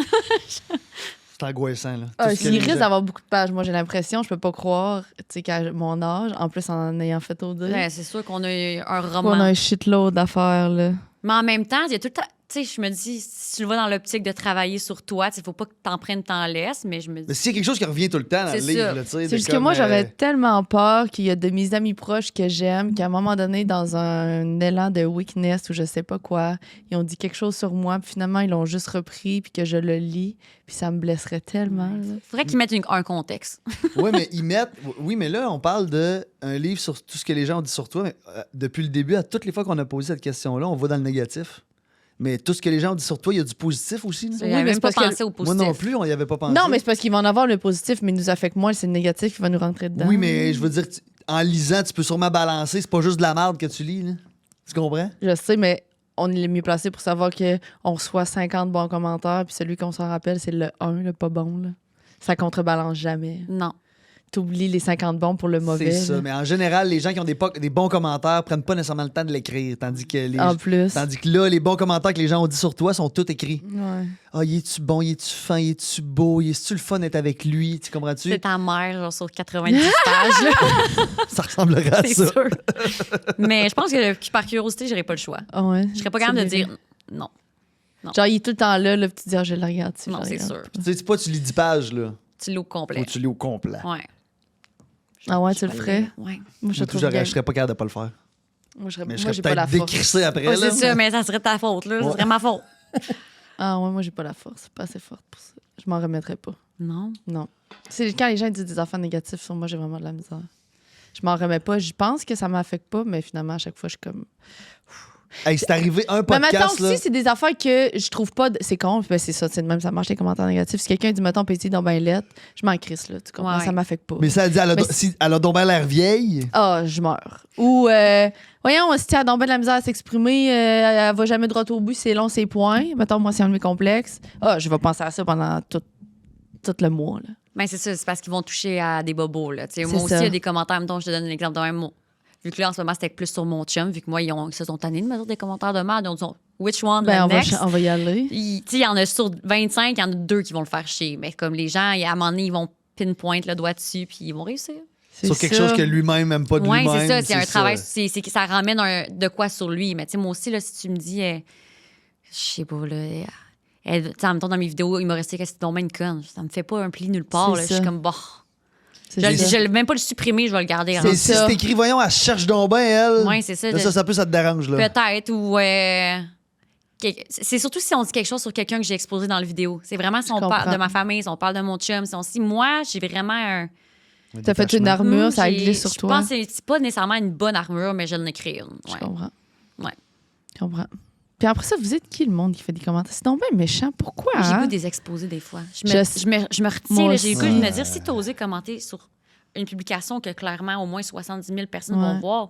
C'est angoissant. Là. Ah, Tout ce que il les risque gens- d'avoir beaucoup de pages. Moi, j'ai l'impression, je peux pas croire, tu sais, qu'à mon âge, en plus en ayant fait au deux, Ouais, c'est sûr qu'on a eu un on roman. a un shitload d'affaires, là. Mais en même temps, il y a tout le temps. Tu sais, je me dis, si tu le vois dans l'optique de travailler sur toi, il faut pas que t'en prennes, t'en laisses, mais je me dis. Mais s'il y a quelque chose qui revient tout le temps dans le C'est livre, ça. là, tu sais. C'est juste que moi, j'aurais tellement peur qu'il y a de mes amis proches que j'aime, qu'à un moment donné, dans un élan de weakness ou je sais pas quoi, ils ont dit quelque chose sur moi, puis finalement, ils l'ont juste repris, puis que je le lis, puis ça me blesserait tellement. là. Faudrait qu'ils mettent un contexte. Oui, mais ils mettent. Oui, mais là, on parle d'un livre sur tout ce que les gens ont dit sur toi. Mais depuis le début, à toutes les fois qu'on a posé cette question-là, on va dans le négatif. Mais tout ce que les gens ont dit sur toi, il y a du positif aussi. là. J'avais mais même c'est pas parce que- pensé au Moi positif. non plus, on n'y avait pas pensé. Non, mais c'est parce qu'ils vont en avoir le positif, mais il nous affecte moins, c'est le négatif qui va nous rentrer dedans. Oui, mais je veux dire, en lisant, tu peux sûrement balancer. C'est pas juste de la merde que tu lis. Là. Tu comprends? Je sais, mais on est les mieux placés pour savoir qu'on reçoit 50 bons commentaires, puis celui qu'on s'en rappelle, c'est le 1, le pas bon. Là. Ça contrebalance jamais. Non. T'oublies les 50 bons pour le mauvais. C'est ça. là. Mais en général, les gens qui ont des bons commentaires prennent pas nécessairement le temps de l'écrire. Tandis que En plus. Tandis que là, les bons commentaires que les gens ont dit sur toi sont tous écrits. Ouais. Ah, y es-tu bon, y es-tu fin, y es-tu beau, y est-tu le fun d'être avec lui? Tu comprends-tu? C'est ta mère, genre, sur 90 pages, là, Ça ressemblerait à c'est ça. sûr. Mais je pense que par curiosité, j'aurais pas le choix. Ah ouais. Je serais pas capable de dire non. Genre, il est tout le temps là, puis tu te dis, ah, je le regarde. Non, c'est sûr. Tu sais, c'est pas tu lis 10 pages, là. Tu l'as au complet. Faut que tu lis au complet. Ouais. Ah ouais, tu le ferais? Ouais. Moi, je Moi, trouve je game. serais pas capable de pas le faire. Moi, Mais je moi, serais j'ai pas la peut-être force. décrissé après, Ouais, là. c'est ça, mais ça serait ta faute, là. Ça Ouais. serait ma faute. Ah ouais, moi, j'ai pas la force. C'est pas assez forte pour ça. Je m'en remettrais pas. Non. Non. C'est quand les gens disent des affaires négatives sur moi, j'ai vraiment de la misère. Je m'en remets pas. Je pense que ça m'affecte pas, mais finalement, à chaque fois, je suis comme. Hey, c'est arrivé un Mais mettons podcast, là. aussi, c'est des affaires que je trouve pas. C'est con, ben c'est ça, c'est de même, ça marche les commentaires négatifs. Si quelqu'un dit, mettons, petit dans ben lettre, je m'en crisse, là. Tu comprends? Ouais. Ça m'affecte pas. Mais ça dit, Mais si elle a donc bien l'air vieille. Ah, je meurs. Ou, voyons, si tu as donc ben de la misère à s'exprimer, elle va jamais droit au but, c'est long, c'est point. Mettons, moi, c'est un de mes complexes. Ah, je vais penser à ça pendant tout le mois, là. Ben, c'est ça, c'est parce qu'ils vont toucher à des bobos, là. Tu sais, C'est moi aussi, ça. il y a des commentaires, dont je te donne un exemple d'un mot. Vu que là, en ce moment, c'était plus sur mon chum, vu que moi, ils se sont tannés de me dire des commentaires de merde. Ils ont dit, which one, Ben, the next? on va y aller. Tu sais, il y en a sur 25, il y en a 2 qui vont le faire chier. Mais comme les gens, à un moment donné, ils vont pinpoint le doigt dessus, puis ils vont réussir. C'est Sur quelque ça. chose que lui-même n'aime pas de Oui, lui-même. c'est ça. C'est un travail. C'est que ça ramène de quoi sur lui. Mais tu sais, moi aussi, là, si tu me dis, je sais pas, là. Tu sais, en même temps, dans mes vidéos humoristiques, c'est tombé une conne. Ça me fait pas un pli nulle part. C'est Là. Je suis ça. comme, bah. C'est Je ça. vais même pas le supprimer, je vais le garder. C'est Et si ça. c'est écrit, voyons, elle cherche donc bien, elle. Oui, c'est ça. Là, ça peut, ça te dérange, là. Peut-être. Ou. C'est surtout si on dit quelque chose sur quelqu'un que j'ai exposé dans la vidéo. C'est vraiment si Je on parle comprends. de ma famille, si on parle de mon chum. Si moi, j'ai vraiment un. T'as fait une armure, ça j'ai- glisse sur je toi. pense que c'est pas nécessairement une bonne armure, mais je vais en écrire une. Je Ouais. comprends. Ouais. Je comprends. Puis après ça, vous êtes qui le monde qui fait des commentaires? C'est donc bien méchant. Pourquoi? J'ai hein? goût des exposés des fois. Je Je- me retiens. Moi là, j'ai le goût de aussi. me dire, si tu osé commenter sur une publication que clairement au moins 70 000 personnes Ouais. vont voir,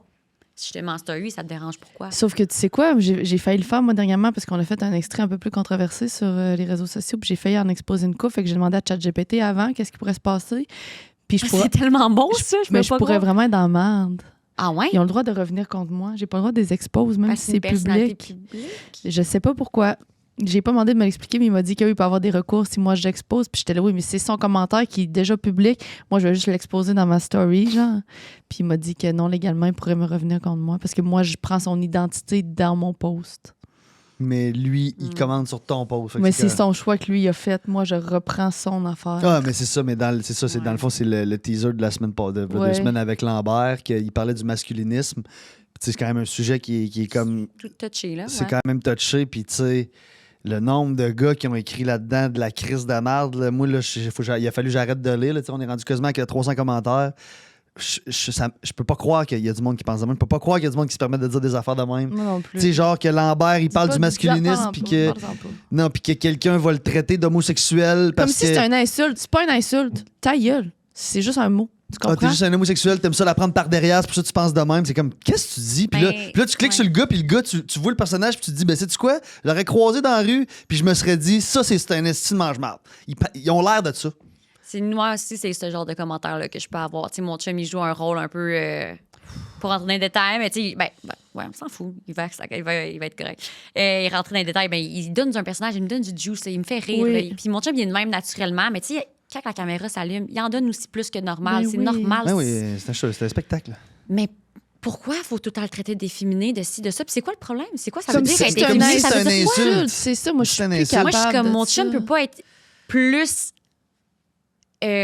Si je te mets en story, ça te dérange pourquoi? Sauf que tu sais quoi, j'ai failli le faire moi dernièrement parce qu'on a fait un extrait un peu plus controversé sur les réseaux sociaux, puis j'ai failli en exposer une coupe, fait que j'ai demandé à ChatGPT avant qu'est-ce qui pourrait se passer. Puis je pourrais, C'est tellement bon, ça. mais je pourrais vraiment être dans la merde. Ah ouais? Ils ont le droit de revenir contre moi. J'ai pas le droit de les exposer, même Parce si que c'est une personnalité public. publique. Je sais pas pourquoi. J'ai pas demandé de me l'expliquer, mais il m'a dit qu'il peut avoir des recours si moi j'expose. Puis j'étais là, oui, mais c'est son commentaire qui est déjà public. Moi, je vais juste l'exposer dans ma story, genre. Puis il m'a dit que non, légalement, il pourrait me revenir contre moi parce que moi, je prends son identité dans mon post. Mais lui, il commande sur ton post. Fait que Mais c'est correct. son choix que lui a fait. Moi, je reprends son affaire. Ah, mais c'est ça, mais c'est ça, c'est Ouais. dans le fond, c'est le teaser de la semaine de Ouais. 2 semaines avec Lambert, qu'il parlait du masculinisme. Puis, tu sais, c'est quand même un sujet qui est comme. Tout touché, là. C'est ouais. quand même touché, puis tu sais, le nombre de gars qui ont écrit là-dedans de la crise de merde, là, moi, là, il a fallu que j'arrête de lire. Là, tu sais, on est rendu quasiment avec 300 commentaires. Je peux pas croire qu'il y a du monde qui pense de même. Je peux pas croire qu'il y a du monde qui se permet de dire des affaires de même. Moi non plus. Tu sais, genre que Lambert, il parle du masculinisme, puis que. Non, puis que quelqu'un va le traiter d'homosexuel. Comme parce si que... c'était une insulte. C'est pas une insulte. Ta gueule. C'est juste un mot. Tu Ah, t'es comprends? juste un homosexuel, t'aimes ça la prendre par derrière, c'est pour ça que tu penses de même. C'est comme, qu'est-ce que tu dis? Puis là, Ben, puis là, tu cliques ouais. sur le gars, puis le gars, tu vois le personnage, puis tu te dis, ben, sais-tu quoi? Je l'aurais croisé dans la rue, puis je me serais dit, ça, c'est un estime mange-marde. Ils ont l'air de ça. C'est moi aussi, c'est ce genre de commentaires-là que je peux avoir. Tu sais, mon chum, il joue un rôle un peu. Pour rentrer dans les détails, mais tu sais, ouais, on s'en fout. Il va être correct. Il rentre dans les détails, ben, il donne un personnage, il me donne du juice, là, il me fait rire. Oui. Là. Puis mon chum, il est de même naturellement, mais tu sais, quand la caméra s'allume, il en donne aussi plus que normal. Ben c'est oui. normal. Ben oui, c'est un spectacle. Mais pourquoi faut tout le temps le traiter d'efféminé, de ci, de ça? Puis c'est quoi le problème? C'est quoi ça Comme veut dire si être c'était efféminé? un Ça veut dire quoi? insulte. C'est ça, moi, je suis C'est un plus insulte. capable Moi, je suis comme, de mon ça. chum peut pas être plus,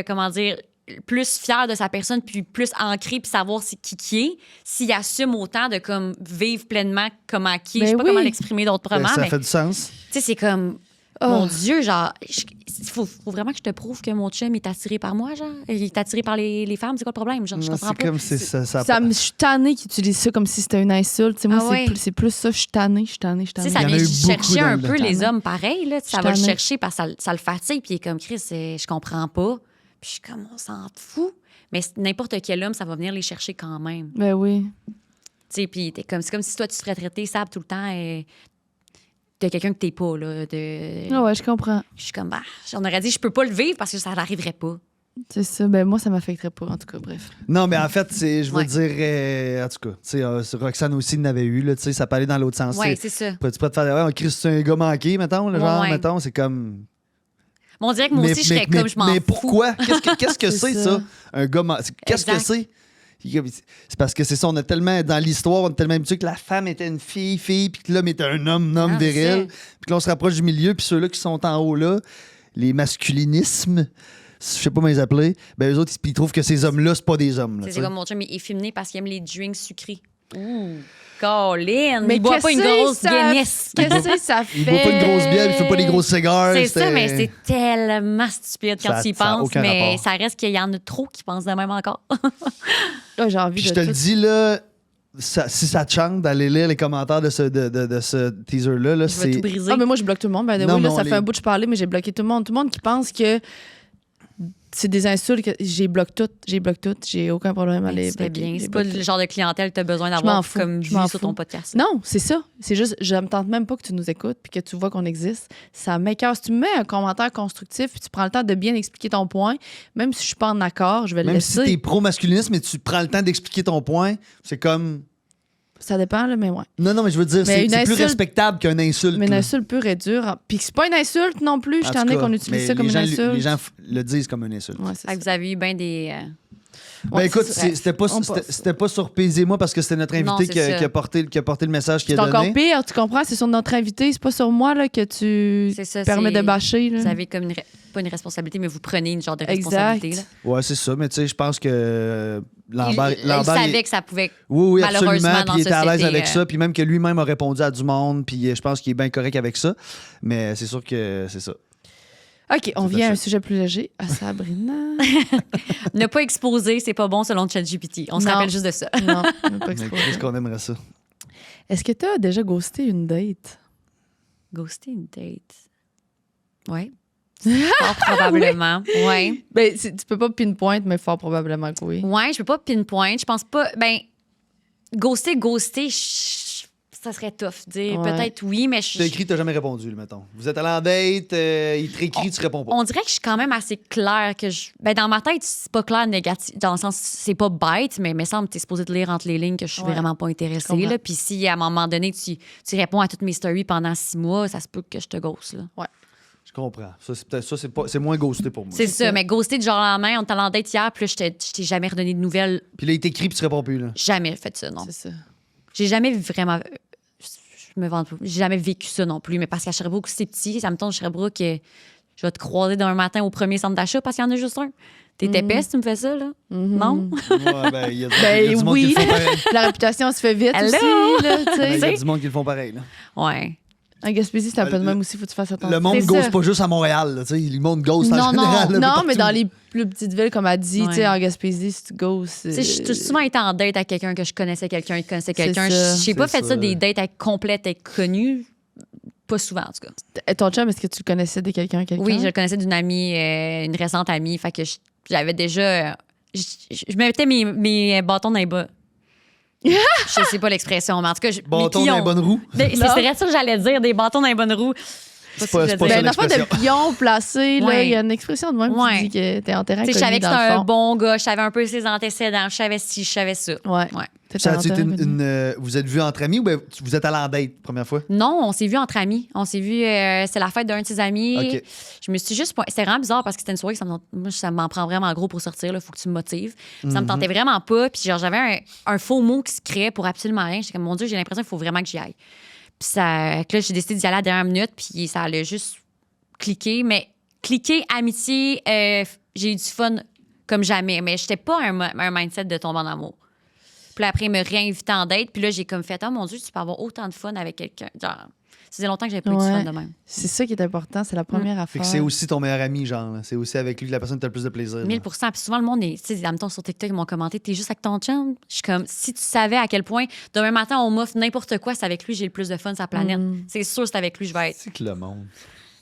comment dire, plus fier de sa personne, puis plus ancré, puis savoir c'est qui est, s'il assume autant de comme vivre pleinement comment qui est. Ben Je sais pas oui. comment l'exprimer d'autrement, Ça mais fait du sens. tu sais, c'est comme, Oh. mon Dieu, genre, il faut vraiment que je te prouve que mon chum est attiré par moi, genre. Il est attiré par les femmes, c'est quoi le problème? Genre, je Non, comprends c'est pas. comme si ça. Je suis tannée qu'ils utilisent ça comme si c'était une insulte. Tu sais, moi, Ah ouais. c'est plus ça. Je suis tannée. Tu sais, ça Il y en a vient eu chercher beaucoup un dans peu le les temps. hommes pareil, là. Ça Je va le t'en ai. chercher parce que ça le fatigue, puis il est comme, Chris, je comprends pas. Puis je suis comme, on s'en fout. Mais n'importe quel homme, ça va venir les chercher quand même. Ben oui. Tu sais, puis c'est comme si toi, tu serais traité sable tout le temps de quelqu'un que t'es pas, là. Ah ouais, je comprends. Je suis comme, on aurait dit, je peux pas le vivre parce que ça n'arriverait pas. C'est ça. Ben moi, ça m'affecterait pas, en tout cas. Bref. Non, mais en fait, je veux Ouais. dire, en tout cas, tu sais, Roxane aussi n'avait eu, là, tu sais, ça peut aller dans l'autre sens. Ouais, tu sais. c'est ça. Tu peux te faire, ouais, Chris, c'est un gars manqué, mettons, le Ouais, genre, ouais. mettons, c'est comme. Mais on dirait que moi aussi, je serais comme, je m'en fous. Mais pourquoi? Qu'est-ce que C'est c'est, ça. ça? Un gars Qu'est-ce que Exact. c'est? C'est parce que c'est ça, on a tellement, dans l'histoire, on est tellement habitué que la femme était une fille, puis que l'homme était un homme Ah, viril. c'est- Puis que là, on se rapproche du milieu, puis ceux-là qui sont en haut là, les masculinismes, je sais pas comment les appeler, ben eux autres, ils trouvent que ces hommes-là, c'est pas des hommes. là, C'est tu sais. comme mon chum, il est féminé parce qu'il aime les drinks sucrés. Ouh, Colin! Mais Il boit pas une grosse Guinness. Qu'est-ce que ça fait? Il boit pas une grosse bière, il fait pas des grosses cigares. C'est ça, mais c'est tellement stupide quand Ça- tu y ça a penses. aucun Mais rapport. ça reste qu'il y en a trop qui pensent de même encore. Ah, j'ai envie Puis de je te le tout- dis, là, si ça te chante d'aller lire les commentaires de ce teaser-là, là, Je vais tout c'est. briser. Ah, mais moi, je bloque tout le monde. Ben, Non, oui, là, mais ça on fait les- un bout que je parlais, mais j'ai bloqué tout le monde. Tout le monde qui pense que c'est des insultes, que j'ai bloqué toutes. J'ai aucun problème à les Tu fais bloquer. bien. J'ai C'est pas bloqué. le genre de clientèle que tu as besoin m'en d'avoir fous. comme Je vue m'en sur fous. ton podcast. Non, c'est ça. C'est juste, je me tente même pas que tu nous écoutes puis que tu vois qu'on existe. Ça m'écoeure. Si tu me mets un commentaire constructif puis tu prends le temps de bien expliquer ton point, même si je suis pas en accord, je vais le Même si laisser. t'es pro-masculinisme, mais tu prends le temps d'expliquer ton point, c'est comme. Ça dépend, là, mais ouais. Non, mais je veux dire, Mais c'est une plus insulte- respectable qu'une insulte. Mais une là. insulte pure et dure. Puis c'est pas une insulte non plus. Je En t'en tout ai cas, qu'on utilise mais ça comme les une gens, insulte. Les gens le disent comme une insulte. Ouais, c'est Fait que ça. vous avez eu bien des. Ben Ouais, écoute, c'est- c'était pas, on passe. c'était pas sur Paisez-moi parce que c'était notre Non, invité c'est ça. qui a porté le message qu'il C'est a encore donné. pire, tu comprends? C'est sur notre invité, c'est pas sur moi là, que tu C'est ça. permets c'est- de bâcher. Là. Vous avez comme pas une responsabilité, mais vous prenez une genre de Exact. responsabilité. Là. Ouais, c'est ça, mais tu sais, je pense que Lambert. il Lambert, savait que ça pouvait. oui, malheureusement, absolument. dans Puis il était à l'aise société, avec ça. Puis même que lui-même a répondu à du monde. Puis je pense qu'il est bien correct avec ça. Mais c'est sûr que c'est ça. OK, on C'est vient à ça. un sujet plus léger. À Sabrina. Ne pas exposer, c'est pas bon selon ChatGPT. On se Non. rappelle juste de ça. Non, on peut pas Mais exposer. qu'est-ce qu'on aimerait ça? Est-ce que tu as déjà ghosté une date? Ghoster une date. Ouais. Fort probablement. Ouais. Ben, tu peux pas pinpoint, mais fort probablement que oui. Ouais, je peux pas pinpoint. Je pense pas. Ben, ghoster, ça serait tough. Dire Ouais. peut-être oui, mais Tu t'as écrit, t'as jamais répondu, là, mettons. Vous êtes allé en date, il te réécrit, tu réponds pas. on dirait que je suis quand même assez claire que ben dans ma tête, c'est pas clair négatif. Dans le sens, c'est pas bête, mais il me semble que t'es supposé te lire entre les lignes que je suis Ouais. vraiment pas Je intéressée. comprends. Là. Puis si à un moment donné, tu réponds à toutes mes stories pendant 6 mois, ça se peut que je te ghost. Là. Je comprends. Ça, c'est peut-être ça, c'est moins ghosté pour moi. C'est ça, mais ghoster du jour au lendemain, on était en date hier, puis là, je t'ai jamais redonné de nouvelles. Puis là, il t'écrit, puis tu réponds plus, là. Jamais fait ça, non. C'est ça. J'ai jamais vraiment. Je me vante pas. J'ai jamais vécu ça non plus. Mais parce qu'à Sherbrooke, c'est petit, ça me tombe Sherbrooke, je vais te croiser d'un matin au premier centre d'achat parce qu'il y en a juste un. T'es épais si tu me fais ça, là? Non? Ouais, ben, il y a, Ben il y a du monde qui oui. le font pareil. La réputation se fait vite Hello! aussi, là, tu Ben, il y a sais. du monde qui le font pareil, là. Ouais. En Gaspésie, c'est un peu de même aussi, faut que tu fasses attention. Le monde C'est ghost ça. pas juste à Montréal, là, tu sais. Le monde ghost en Non, non. général. là, Non, partout. mais dans les plus petites villes, comme elle dit, tu sais, Ouais. en Gaspésie, si tu gosses. Tu sais, j'ai souvent été en date avec quelqu'un que je connaissais, quelqu'un qui connaissait quelqu'un. ça. J'ai pas C'est fait ça. ça des dates avec complètes inconnus. Pas souvent, en tout cas. Ton chum, est-ce que tu le connaissais de quelqu'un? Oui, je le connaissais d'une amie, une récente amie. Fait que j'avais déjà. Je mettais mes bâtons dans les bas. Je sais pas l'expression, mais en tout cas, Bâton dans les bonnes roues. C'est Non. ça que j'allais dire, des bâtons dans les bonnes roues. C'est ça que je pas veux ça Ben, dire. une affaire de l'expression. pion placé, là, Ouais. il y a une expression de même Ouais. qui dit que t'es en terrain Tu sais, je savais inconnu que c'était dans le un fond. bon gars, je savais un peu ses antécédents, je savais ci, je savais ça. Ouais. Ouais. T'es Ça en a-tu été terrain inconnu. vous êtes vus entre amis ou ben, vous êtes allés en date première fois? Non, on s'est vu entre amis. On s'est vu, c'est la fête d'un de ses amis. OK. Je me suis juste. C'était vraiment bizarre parce que c'était une soirée que moi, ça m'en prend vraiment gros pour sortir. Il faut que tu me motives. Puis ça me tentait vraiment pas. Puis genre, j'avais un faux mot qui se créait pour absolument rien. J'étais comme, mon Dieu, j'ai l'impression qu'il faut vraiment que j'y aille. Puis ça, que là, j'ai décidé d'y aller à la dernière minute. Puis ça allait juste cliquer. Mais cliquer, amitié, j'ai eu du fun comme jamais. Mais j'étais pas un mindset de tomber en amour. Puis là, après, il me réinvitait en date. Puis là, j'ai comme fait, oh mon Dieu, tu peux avoir autant de fun avec quelqu'un. Genre, ça faisait longtemps que j'avais pas eu du Ouais. fun de même. C'est ça qui est important, c'est la première Fait affaire. que c'est aussi ton meilleur ami, genre. là. C'est aussi avec lui que la personne t'a le plus de plaisir. là. 1000 Puis souvent, le monde est. Tu sais, en même temps, sur TikTok, ils m'ont commenté, t'es juste avec ton chum. Je suis comme, si tu savais à quel point, demain matin, on m'offre n'importe quoi, c'est avec lui, j'ai le plus de fun sur la planète. C'est sûr, c'est avec lui, je vais être. C'est que le monde.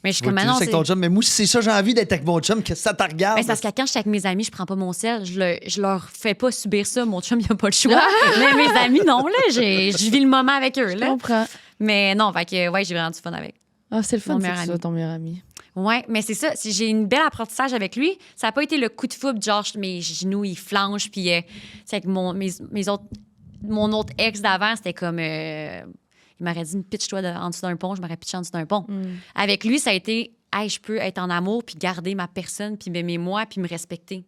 Mais je suis Tu comme, vas non, juste avec ton chum, mais moi, si c'est ça, j'ai envie d'être avec mon chum, que ça te regarde. Ben, c'est parce que quand je suis avec mes amis, je prends pas mon sel. Je leur fais pas subir ça. Mon chum, il a pas le choix. Mais mes amis, non, là. Je vis le moment avec eux, Je là. comprends. Mais non, fait que, ouais, j'ai vraiment du fun avec. Ah, c'est le fun Mon c'est que meilleur tu sois ami. ton meilleur ami. Ouais, mais c'est ça. J'ai une belle apprentissage avec lui. Ça n'a pas été le coup de foudre, genre, mes genoux, ils flanchent. Puis, c'est avec mon autre ex d'avant, c'était comme. Il m'aurait dit, pitch-toi en dessous d'un pont. Je m'aurais pitché en dessous d'un pont. Avec lui, ça a été, hey, je peux être en amour, puis garder ma personne, puis m'aimer moi, puis me respecter.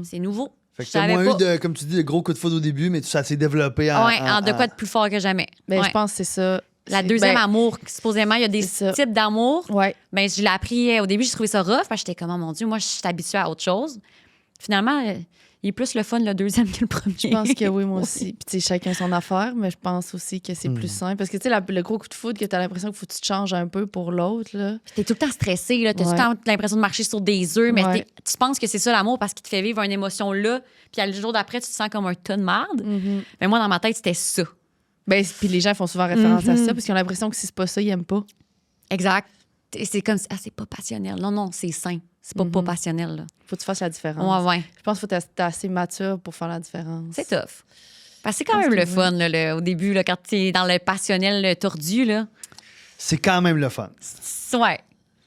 C'est nouveau. Fait que Je t'as savais moins eu pas. de, comme tu dis, de gros coups de foudre au début, mais ça s'est développé en. Ouais, en de quoi de plus fort que jamais. Ben, Ouais. je pense que c'est ça. La C'est- deuxième ben, amour, supposément, il y a des c'est ça. types d'amour. Ouais. Ben, je l'ai appris au début, j'ai trouvé ça rough, parce que j'étais comme, oh mon Dieu, moi, je suis habituée à autre chose. Finalement, il est plus le fun le deuxième que le premier. Je pense que oui, moi aussi. Puis, tu sais, chacun son affaire, mais je pense aussi que c'est plus simple. Parce que, tu sais, le gros coup de foudre que tu as l'impression qu'il faut que tu te changes un peu pour l'autre, là. T'es tout le temps stressé, là. T'as Ouais. tout le temps l'impression de marcher sur des œufs, mais Ouais. tu penses que c'est ça l'amour parce qu'il te fait vivre une émotion là, puis le jour d'après, tu te sens comme un tas de marde. Mais moi, dans ma tête, c'était ça. Ben, puis les gens font souvent référence à ça parce qu'ils ont l'impression que si c'est pas ça, ils aiment pas. Exact. Et c'est comme, c'est pas passionnel. Non, non, c'est sain. C'est pas passionnel, là. Faut que tu fasses la différence. Ouais, ouais. Je pense qu'il faut que tu assez mature pour faire la différence. C'est tough. Parce que c'est quand Je pense même le que fun, là, au début, là, quand t'es dans le passionnel tordu, là. C'est quand même le fun. Ouais.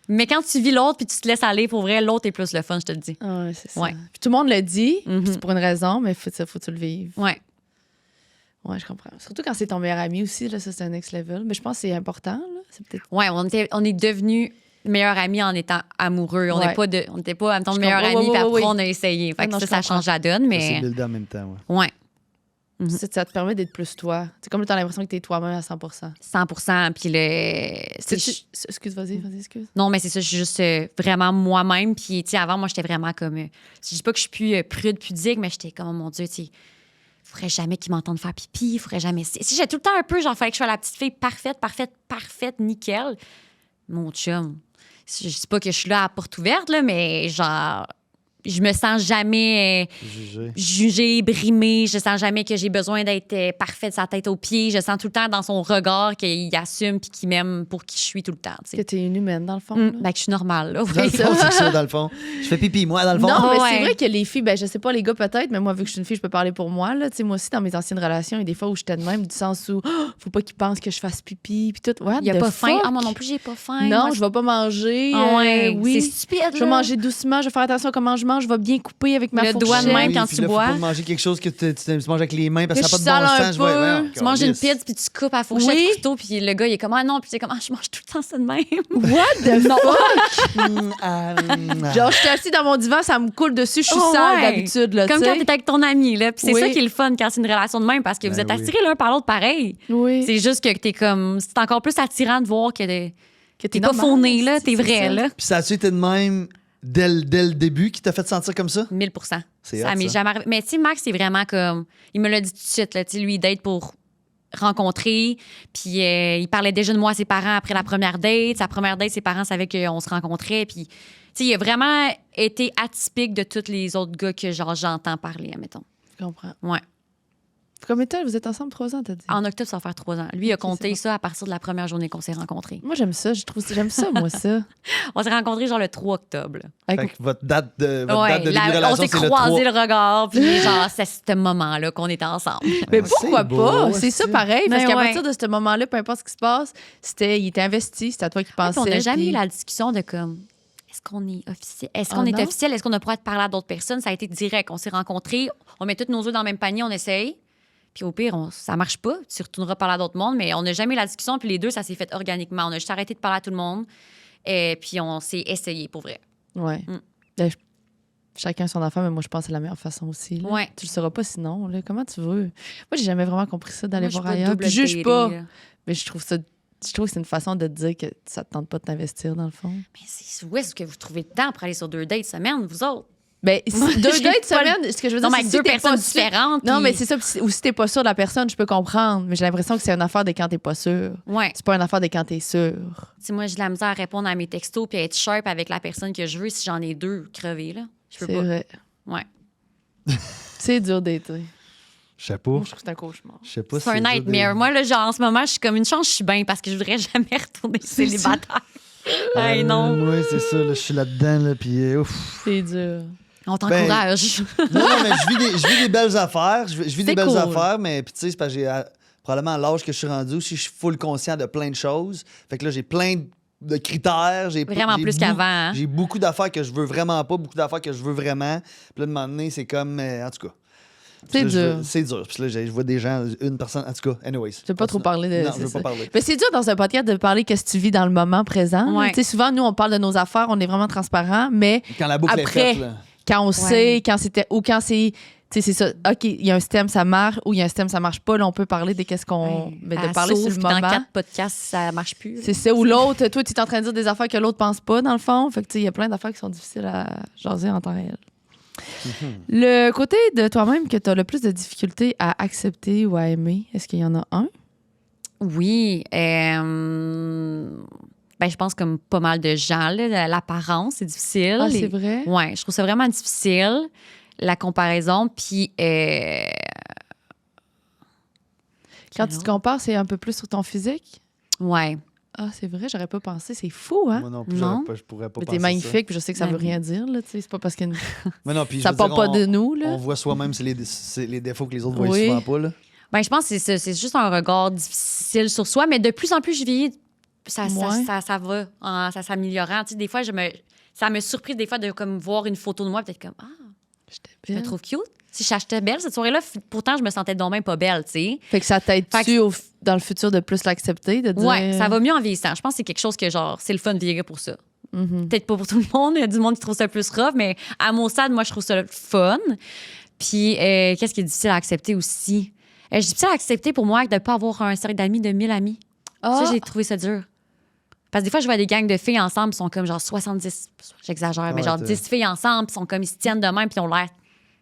Mais quand tu vis l'autre puis tu te laisses aller, pour vrai, l'autre est plus le fun, je te le dis. Ah, ouais, c'est ça. Ouais. Puis tout le monde le dit, Mhm. puis c'est pour une raison, mais faut que tu le vives. Ouais. Ouais, je comprends. Surtout quand c'est ton meilleur ami aussi, là, ça, c'est un next level. Mais je pense que c'est important, là. C'est peut-être. Ouais, on est devenus meilleurs amis en étant amoureux. On Ouais. n'était pas en même temps Je meilleurs comprends. amis, Ouais, puis ouais, après, ouais. on a essayé. Fait Ouais, que non, je ça comprends. change la donne, Ça mais. s'est buildé en même temps. Ouais. Ouais. Ça te permet d'être plus toi. C'est comme tu as l'impression que tu es toi-même à 100 100 Puis Excuse, vas-y, excuse. non, mais c'est ça, je suis juste vraiment moi-même. Puis, tu sais, avant, moi, j'étais vraiment comme. Je dis pas que je suis plus prude, pudique, mais j'étais comme, oh mon Dieu, tu sais, faudrait jamais qu'ils m'entendent faire pipi, faudrait jamais. Si j'ai tout le temps un peu, genre, fallait que je sois la petite fille parfaite, nickel. Mon chum. Je dis pas que je suis là à porte ouverte, là, mais genre, je me sens jamais jugée, brimée. Je sens jamais que j'ai besoin d'être parfaite de sa tête aux pieds. Je sens tout le temps dans son regard qu'il assume puis qu'il m'aime pour qui je suis tout le temps. Que t'es une humaine, dans le fond. Ben, que je suis normale. Là, Dans le oui. fond, c'est ça, dans le fond. Je fais pipi, moi, dans le fond. Non, mais c'est Ouais. vrai que les filles, ben, je sais pas, les gars peut-être, mais moi, vu que je suis une fille, je peux parler pour moi. Là. Tu sais, moi aussi, dans mes anciennes relations, il y a des fois où j'étais de même, du sens où faut pas qu'ils pensent que je fasse pipi, puis tout. What Il n'y a the pas faim. fuck? Ah, moi non plus, j'ai pas faim. Non, Moi, je vais pas manger. Ah ouais, oui. c'est stupide. Je vais manger doucement, je vais faire attention à comment je mange, je vais bien couper avec ma Le fourchette. doigt de même quand puis tu là, bois. Faut pas manger quelque chose que tu manges avec les mains parce Que que ça je n'a pas de bon sale un sens. Je vois, peu. ouais, Tu manges une câlisse. pizza puis tu coupes à la fourchette Oui. couteau puis le gars il est comme ah non puis c'est comme ah, je mange tout le temps ça de même. What the fuck? Ah. Genre, je suis assise dans mon divan, ça me coule dessus, je suis Oh, sale ouais. d'habitude. Là, Comme tu quand sais. t'es avec ton ami là puis c'est Oui. ça qui est le fun quand c'est une relation de même parce que vous Ben êtes oui. attirés l'un par l'autre pareil. Oui. C'est juste que t'es comme c'est encore plus attirant de voir que Que t'es pas normal, faux né là, c'est t'es vrai ça. là. Puis ça a-tu été de même dès le début qui t'a fait sentir comme ça? 1000%. C'est Ça hot, m'est ça. jamais arrivé. Mais tu sais, Max, c'est vraiment comme. Il me l'a dit tout de suite, là. Tu sais, lui, il date pour rencontrer. Puis il parlait déjà de moi à ses parents après la première date. Sa première date, ses parents savaient qu'on se rencontrait. Puis, tu sais, il a vraiment été atypique de tous les autres gars que, genre, j'entends parler, admettons. Je comprends. Ouais. Combien de temps vous êtes ensemble? 3 ans, t'as dit? En octobre, ça va faire 3 ans. Lui, il a Ok, compté c'est bon. ça à partir de la première journée qu'on s'est rencontrés. Moi, j'aime ça. J'aime ça, moi, ça. On s'est rencontrés, genre, le 3 octobre. là. Fait Avec- que votre date de Ouais, début de relation, on s'est c'est le croisé 3. le regard. Puis, genre, c'est ce moment-là qu'on était ensemble. Mais Ouais, pourquoi c'est beau, pas? ouais, C'est ça c'est- pareil. Parce Mais qu'à ouais. partir de ce moment-là, peu importe ce qui se passe, il était investi, c'était à toi qui Puis pensais. on n'a jamais puis- eu la discussion de comme est-ce qu'on est officiel? Est-ce Ah qu'on est non? officiel? Est-ce qu'on a pourrait parler à d'autres personnes? Ça a été direct. On s'est rencontrés, on met tous nos œufs dans le même panier, on essaye. Puis au pire, ça marche pas. Tu retourneras parler à d'autres mondes, mais on n'a jamais eu la discussion. Puis les deux, ça s'est fait organiquement. On a juste arrêté de parler à tout le monde. Et puis on s'est essayé pour vrai. Ouais. Mm. Ben, chacun son enfant, mais moi, je pense que c'est la meilleure façon aussi. Là. Ouais. Tu le sauras pas sinon. Là. Comment tu veux? Moi, j'ai jamais vraiment compris ça d'aller Moi, je suis voir pas ailleurs. double Puis je juge dating, pas. là. Mais je trouve que c'est une façon de te dire que ça te tente pas de t'investir, dans le fond. Mais où est-ce que vous trouvez le temps pour aller sur 2 dates semaine, vous autres? Ben, Moi, deux j'ai dates pas le- semaine, ce que je veux Non, dire, mais c'est avec si 2 t'es personnes pas sûr- différentes. Non, puis- mais c'est ça. Ou si t'es pas sûr de la personne, je peux comprendre. Mais j'ai l'impression que c'est une affaire de quand t'es pas sûr. Ouais. C'est pas une affaire de quand t'es sûr. Tu sais, moi, j'ai de la misère à répondre à mes textos puis à être sharp avec la personne que je veux si j'en ai 2 crevés, là. Je peux C'est pas. vrai. Ouais. C'est dur d'été. Je sais Moi, pas. je trouve que c'est un cauchemar. Je sais pas C'est un dur nightmare. Moi, là, genre, en ce moment, je suis comme une chance, je suis bien parce que je voudrais jamais retourner célibataire. Hey, non. Oui, c'est ça. Là, je suis là-dedans. Là, puis ouf. C'est dur. On t'encourage. Non, mais je vis des belles affaires. Je vis des C'est belles cool. affaires, mais puis tu sais, c'est parce que j'ai probablement à l'âge que je suis rendu aussi, je suis full conscient de plein de choses. Fait que là, j'ai plein de critères. Vraiment plus qu'avant, hein? J'ai beaucoup d'affaires que je veux vraiment pas, beaucoup d'affaires que je veux vraiment. Puis là, de un moment donné, c'est comme. En tout cas. C'est Puis là, dur. C'est dur. Puis là, je vois des gens, une personne. En tout cas, anyways. Je veux pas trop parler de Non, c'est je veux ça. pas parler. Mais c'est dur dans un podcast de parler qu'est-ce que tu vis dans le moment présent. Ouais. Tu sais, souvent, nous, on parle de nos affaires, on est vraiment transparent, mais Quand la boucle Après, est faite, là. quand on sait, quand c'était ou quand c'est. Tu sais, c'est ça. OK, il y a un système, ça marche, ou il y a un système, ça marche pas. Là, on peut parler de qu'est-ce qu'on. Mais de Elle parler sur sauve, le puis dans moment. 4 podcasts, ça marche plus. C'est ça. Ou l'autre, toi, tu es en train de dire des affaires que l'autre pense pas, dans le fond. Fait que, tu sais, il y a plein d'affaires qui sont difficiles à jaser en temps réel. Le côté de toi-même que tu as le plus de difficultés à accepter ou à aimer, est-ce qu'il y en a un? Oui. Ben, je pense comme pas mal de gens, là, l'apparence, c'est difficile. Ah, c'est vrai? Ouais, je trouve ça vraiment difficile, la comparaison. Puis. Quand tu te compares, c'est un peu plus sur ton physique? Ouais. Ah, c'est vrai, j'aurais pas pensé. C'est fou, hein? Moi non plus, Non. je pourrais pas Mais penser t'es magnifique, puis je sais que ça veut Ouais. rien dire, là, tu sais. C'est pas parce que Mais non, puis ça je veux part dire, pas de nous, là. On voit soi-même c'est les défauts que les autres voient Oui. souvent pas. Là. Ben, je pense que c'est juste un regard difficile sur soi, mais de plus en plus, je vieillis, ça va, ça s'améliorant. Tu sais, des fois, ça me surprise des fois de comme voir une photo de moi, peut-être comme, J'étais je me belle. trouve cute. Si j'achetais belle cette soirée-là, pourtant, je me sentais donc même pas belle, tu sais. Fait que ça Fait t'aide-tu dans le futur de plus l'accepter, de dire... Ouais, ça va mieux en vieillissant. Je pense que c'est quelque chose que, genre, c'est le fun de vieillir pour ça. Mhm. Peut-être pas pour tout le monde, il y a du monde qui trouve ça plus rough, mais à mon stade, moi, je trouve ça fun. Puis, qu'est-ce qui est difficile à accepter aussi? Je dis difficile à accepter pour moi de ne pas avoir un cercle d'amis de 1000 amis. Ah, Ça, j'ai trouvé ça dur. Parce que des fois, je vois des gangs de filles ensemble, ils sont comme genre 70, j'exagère, mais Ouais, genre t'es- 10 filles ensemble, ils sont comme, ils se tiennent de même, puis ils ont l'air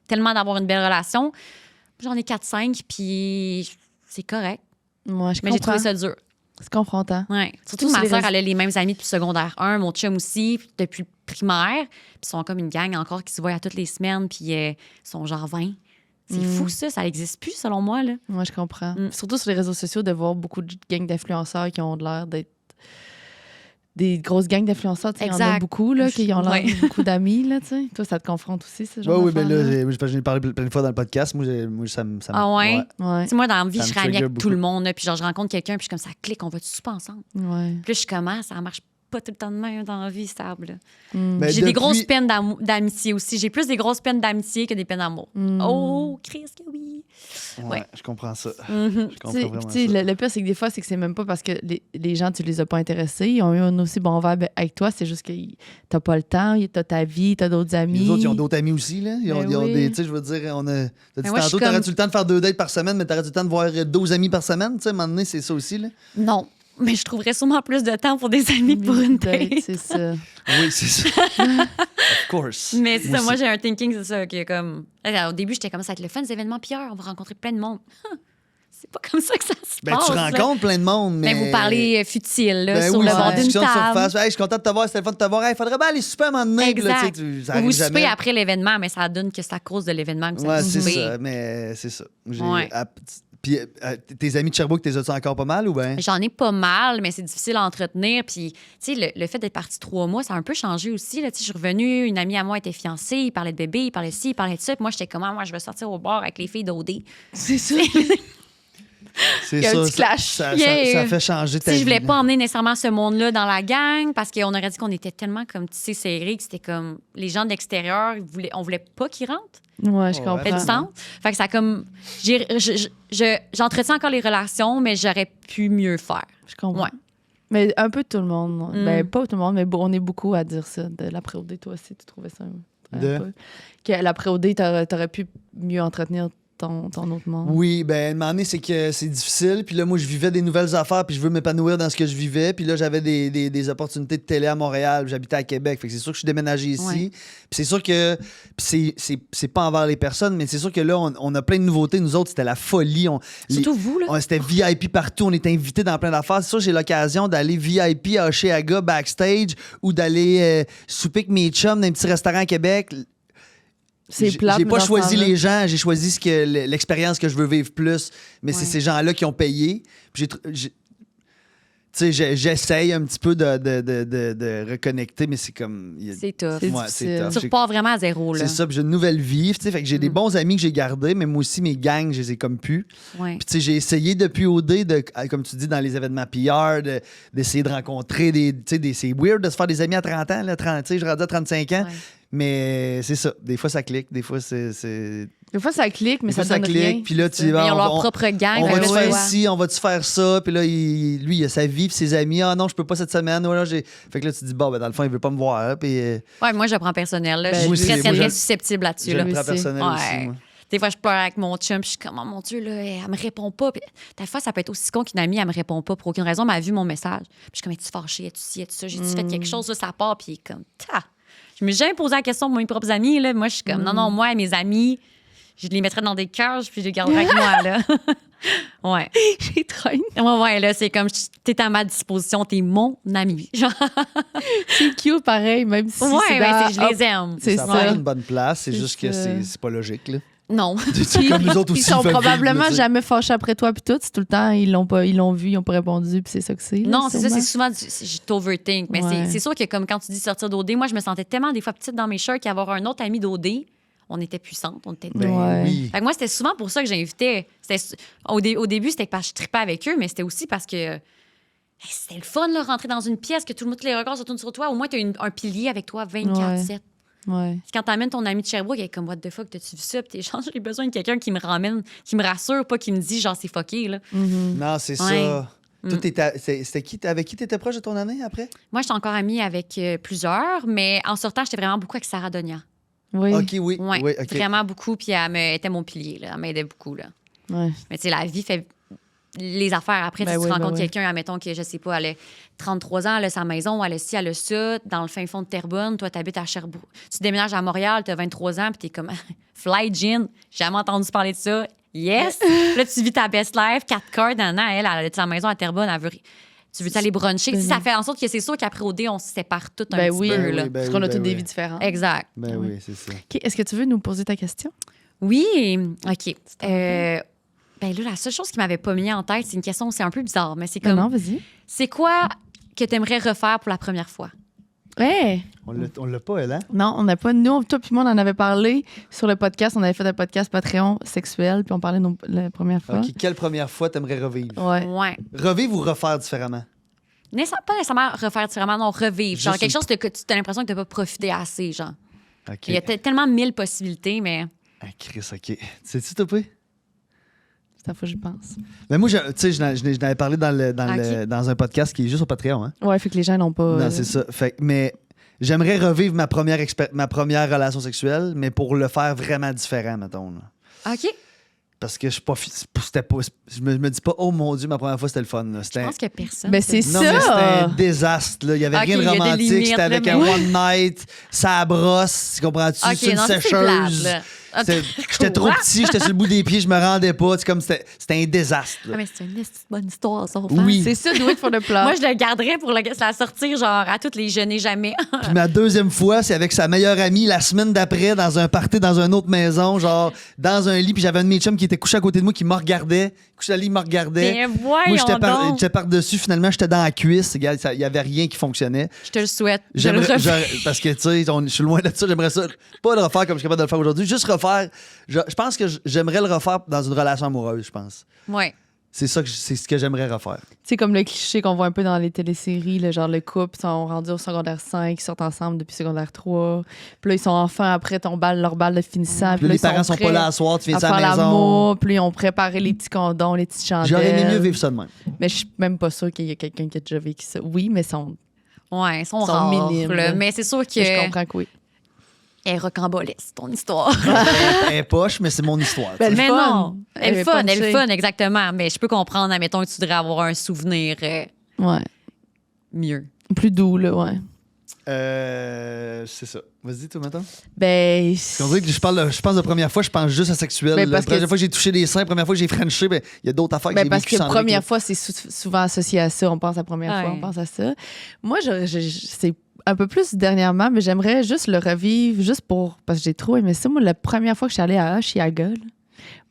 tellement d'avoir une belle relation. J'en ai 4-5, puis c'est correct. moi, je Mais j'ai comprends. trouvé ça dur. C'est confrontant. Ouais. Surtout Surtout que ma sur les soeur, réseaux. elle a les mêmes amis depuis secondaire 1, mon chum aussi, depuis primaire, puis ils sont comme une gang encore qui se voient à toutes les semaines, puis ils sont genre 20. C'est fou, ça n'existe plus, selon moi. Là. Moi, je comprends. Surtout sur les réseaux sociaux, de voir beaucoup de gangs d'influenceurs qui ont l'air d'être des grosses gangs d'influenceurs. Il y en a beaucoup là, qui ont l'air beaucoup d'amis. Là, toi, ça te confronte aussi, ce genre Oui, ben d'affaires-là? là, j'en ai parlé plein de fois dans le podcast. Moi, ça me. Ah ouais? Ouais. Tu sais, moi, dans la vie, Ça je me serais amie trigger avec tout le monde, là, puis genre, je rencontre quelqu'un, puis je suis comme ça clique, on va tout souper ensemble. Ouais. Puis là, je suis comme, ça marche pas tout le temps de même dans la vie, stable. Là. Ben, J'ai des depuis- grosses peines d'amitié aussi. J'ai plus des grosses peines d'amitié que des peines d'amour. Oh, Chris, que oui. Ouais, je comprends ça. Mhm. Je Tu comprends sais, vraiment tu sais, ça. le pire, c'est que des fois, c'est que c'est même pas parce que les gens, tu les as pas intéressés. Ils ont eu un aussi bon vibe avec toi. C'est juste que t'as pas le temps, t'as ta vie, t'as d'autres amis. Les autres, ils ont d'autres amis aussi. Là. Ils ont, Ben ils ont oui. des. Tu sais, je veux dire, t'as dit Mais moi, je suis tantôt, t'aurais-tu comme- le temps de faire 2 dates par semaine, mais t'aurais-tu le temps de voir 12 amis par semaine? Tu sais, à un moment donné, c'est ça aussi. Là. Non, mais je trouverais sûrement plus de temps pour des amis que pour une date. C'est ça. Oui, c'est ça. Of course. Mais c'est ça, aussi. moi j'ai un thinking, c'est ça, qui est comme. Au début, j'étais comme ça, avec le fun des événements pires, on va rencontrer plein de monde. C'est pas comme ça que ça se Ben, passe. tu là. rencontres plein de monde, mais. Mais vous parlez futile, là, Ben sur oui, le c'est bord une d'une discussion de table. surface. Hey, je suis content de te voir, c'était le fun de te voir. Il faudrait bien aller super à un moment donné. Puis là, Exact. tu sais, ça Vous arrive soupez jamais. après l'événement, mais ça donne que c'est à cause de l'événement que vous Ouais, avez c'est soupé. ça. Mais c'est ça. Ouais. Puis tes amis de Sherbrooke, t'es as-tu encore pas mal ou bien? J'en ai pas mal, mais c'est difficile à entretenir. Puis, tu sais, le fait d'être parti 3 mois, ça a un peu changé aussi. Là. Tu sais, je suis revenue, une amie à moi était fiancée, il parlait de bébé, il parlait de ci, il parlait de ça. Puis moi, j'étais comme, moi, je vais sortir au bar avec les filles d'OD. C'est ça. C'est Il y a un ça, petit clash. Ça Yeah. fait changer ta Si vie. je voulais là. pas emmener nécessairement ce monde-là dans la gang parce qu'on aurait dit qu'on était tellement comme tissés serrés que c'était comme les gens de l'extérieur, on voulait pas qu'ils rentrent. Ouais, je Ouais. comprends. Fait du sens. Fait que ça comme j'entretiens encore les relations, mais j'aurais pu mieux faire. Je comprends. Ouais. Mais un peu tout le monde. Mm. Ben, pas tout le monde, mais on est beaucoup à dire ça. De l'après-OD, toi aussi, tu trouvais ça un De? peu. Que l'après-OD, t'aurais pu mieux entretenir ton autre monde. Oui, ben, à un moment donné, c'est que c'est difficile. Puis là, moi, je vivais des nouvelles affaires, puis je veux m'épanouir dans ce que je vivais. Puis là, j'avais des opportunités de télé à Montréal, puis j'habitais à Québec. Fait que c'est sûr que je suis déménagé ici. Ouais. Puis c'est sûr que puis c'est pas envers les personnes, mais c'est sûr que là, on a plein de nouveautés. Nous autres, c'était la folie. Surtout vous, là. C'était VIP partout. On était invités dans plein d'affaires. C'est sûr, j'ai l'occasion d'aller VIP à Oshéaga backstage ou d'aller souper avec mes chums dans un petit restaurant à Québec. C'est plate. J'ai mais pas dans ce choisi temps-là- les gens, j'ai choisi l'expérience que je veux vivre plus. Mais c'est Ouais. ces gens-là qui ont payé. Puis tu sais, j'essaye un petit peu de reconnecter, mais c'est comme. C'est tough. C'est Ouais, difficile. c'est tough. Tu repars vraiment à zéro, là. C'est ça, puis j'ai une nouvelle vie. Tu sais, fait que j'ai des bons amis que j'ai gardés, mais moi aussi, mes gangs, je les ai comme plus. Ouais. Puis tu sais, j'ai essayé depuis OD, comme tu dis, dans les événements PR, d'essayer de rencontrer c'est weird de se faire des amis à 30 ans, là, 30, tu sais, je rendu à 35 ans. Ouais. Mais c'est ça. Des fois, ça clique. Des fois, c'est... Des fois, ça clique, mais Des ça fois, donne rien. Puis là, tu Ils vas... ont leur propre gang. On fait que va-tu là, faire tu vois. ci, on va-tu faire ça? Puis là, lui, il a sa vie, puis ses amis. Ah non, je peux pas cette semaine. Voilà, Fait que là, tu te dis, bon, ben, dans le fond, il veut pas me voir. Hein, puis Ouais, moi, je le prends personnel. Là. Ben, Je moi suis aussi, très, très, moi, très je- susceptible là-dessus. je Là. le prends aussi. personnel Ouais. aussi, moi. Des fois, je pleure avec mon chum, puis je suis comme, oh mon Dieu, là, elle me répond pas. Puis, des fois, ça peut être aussi con qu'une amie, elle me répond pas pour aucune raison, mais elle a vu mon message. Puis, je suis comme, es-tu fâchée, es-tu ci, es-tu ça? J'ai-tu fait quelque chose, là, ça part, puis il est comme, ta. Je me suis jamais posé la question pour mes propres amis, là. Moi, je suis comme, non, moi, mes amis, je les mettrais dans des cages, puis je les garderais avec moi, là. Ouais. J'ai traîné. Ouais, là, c'est comme, t'es à ma disposition, t'es mon ami. Genre, C'est cute, pareil, même si ouais, c'est mais dans- je les aime. C'est Ça ça. prend une bonne place. C'est C'est juste que ça. c'est pas logique, là. Non. C'est comme nous autres aussi. Ils sont veulent vivre, probablement là, tu sais. jamais fâchés après toi, puis tout. C'est tout le temps, ils l'ont vu, ils n'ont pas répondu, puis c'est ça que c'est. là, Non, c'est ça, sûrement. c'est souvent je t'overthink. Mais Ouais. c'est sûr que comme quand tu dis sortir d'OD, moi, je me sentais tellement des fois petite dans mes shirts qu'avoir un autre ami d'OD, on était puissante, on était deux. Ben Ouais. oui. Fait que moi, c'était souvent pour ça que j'invitais. Au début, c'était parce que je tripais avec eux, mais c'était aussi parce que hey, c'était le fun, là, rentrer dans une pièce, que tout le monde, tous les regards se tournent sur toi. Au moins, tu as un pilier avec toi 24/7. Ouais. Puis quand t'amènes ton ami de Sherbrooke, il est comme, what the fuck, t'as-tu vu ça? Puis t'es genre, j'ai besoin de quelqu'un qui me ramène, qui me rassure, pas qui me dit, genre, c'est fucké, là. Mhm. Non, c'est Ouais. ça. Mm. Toi, c'était qui? Avec qui t'étais proche de ton année après? Moi, j'étais encore amie avec plusieurs, mais en sortant, j'étais vraiment beaucoup avec Sarah Donia. Oui. OK, oui. Ouais, Oui, OK. vraiment beaucoup. Puis elle était mon pilier, là. Elle m'aidait beaucoup, là. Ouais. Mais tu sais, la vie fait les affaires. Après, Ben si oui, tu ben rencontres oui. quelqu'un, admettons que, je sais pas, elle a 33 ans, elle a sa maison, elle a ci, elle a ça, dans le fin fond de Terrebonne, toi, t'habites à Sherbrooke. Tu déménages à Montréal, t'as 23 ans, puis t'es comme, fly gin, j'ai jamais entendu parler de ça. Yes! Puis là, tu vis ta best life, 4 cards, elle a sa maison à Terrebonne, elle veut... Tu veux aller bruncher? Ça fait en sorte que c'est sûr qu'après OD, on se sépare tout un Ben petit oui, peu. Ben Là. oui, ben parce qu'on a oui, toutes des oui. vies différentes. Exact. Ben oui, c'est ça. OK, est-ce que tu veux nous poser ta question? Oui, OK. Ben là, la seule chose qui m'avait pas mis en tête, c'est une question, c'est un peu bizarre, mais c'est comme... Non, vas-y. C'est quoi que tu aimerais refaire pour la première fois? Ouais. On l'a pas, elle, hein? Non, on n'a pas. Nous, toi puis moi, on en avait parlé sur le podcast. On avait fait un podcast Patreon sexuel, puis on parlait la première fois. OK, quelle première fois t'aimerais revivre? Ouais. Ouais. Revivre ou refaire différemment? Pas nécessairement refaire différemment, non, revivre. Genre Juste quelque chose que tu as l'impression que tu n'as pas profité assez, genre. OK. Il y a tellement 1000 possibilités, mais... Ah, Chris, OK. Sais-tu, Topé? C'est la fois que j'y pense. Mais moi, tu sais, je n'avais parlé OK. dans un podcast qui est juste au Patreon, hein? Ouais, fait que les gens n'ont pas. Non, c'est ça. Fait, mais j'aimerais revivre ma première relation sexuelle, mais pour le faire vraiment différent, mettons. Là. OK. Parce que je suis pas, c'était pas, je me dis pas, oh mon Dieu, ma première fois, c'était le fun. Là. Je C'était, pense que personne... Ben, c'est non, mais c'était ça. un désastre. Là. Il y avait OK, rien de il y a des romantique. limites, C'était là, avec mais- un one night, ça brosse, tu comprends-tu? OK, C'est une non, ça, c'est sécheuse. plate, là. OK. J'étais trop Quoi? petit, j'étais sur le bout des pieds, je me rendais pas. C'est comme c'était un désastre. là. Ah, mais c'est une petite bonne histoire, ça. Oui. C'est ça, do it for the plot. Moi, je le garderais pour la sortir, genre, à toutes les jeunes et jamais. Puis ma deuxième fois, c'est avec sa meilleure amie la semaine d'après, dans un party dans une autre maison, genre dans un lit. Puis j'avais un de mes chums qui était couché à côté de moi qui me regardait. Couché à lit, il me regardait. Mais Moi, voyons j'étais donc. par-dessus. Finalement, j'étais dans la cuisse. Il y avait rien qui fonctionnait. Je te le souhaite. Je le J'aimerais, refais. parce que, tu sais, je suis loin de ça. J'aimerais ça, pas le refaire comme je suis capable de le faire aujourd'hui. Juste refaire. Je pense que j'aimerais le refaire dans une relation amoureuse, je pense. Ouais. C'est ce que j'aimerais refaire. C'est comme le cliché qu'on voit un peu dans les téléséries, là, genre le couple, ils sont rendus au secondaire 5, ils sortent ensemble depuis secondaire 3. Puis là, ils sont enfin après leur balle de finissant. Puis là, les parents sont pas là à soir, tu viens à de sa faire maison. l'amour, puis là, ils ont préparé les petits condoms, les petites chandelles. J'aurais aimé mieux vivre ça de même. Mais je suis même pas sûre qu'il y ait quelqu'un qui a déjà vécu ça. Oui, mais Ouais, ils sont Sont rares. minimes, là. là. Mais c'est sûr que. je comprends que oui. Elle est rocambolesque, ton histoire. Elle est poche, mais c'est mon histoire. tu sais. Ben, mais fun. non. Elle est est fun, elle est punchée. fun, exactement. Mais je peux comprendre, admettons, que tu devrais avoir un souvenir Ouais. mieux. Plus doux, là, ouais. C'est ça. Vas-y, toi, maintenant. Ben. On dirait que je pense de première fois, je pense juste à sexuel. Ben, La parce première que- fois que j'ai touché des seins, la première fois que j'ai frenché, ben, il y a d'autres affaires que Ben j'ai parce vécues que sans première règle. fois, c'est souvent associé à ça. On pense à la première fois, Ouais. on pense à ça. Moi, c'est un peu plus dernièrement, mais j'aimerais juste le revivre, juste pour. Parce que j'ai trop aimé ça. Moi, la première fois que je suis allée à Oshiaga, là,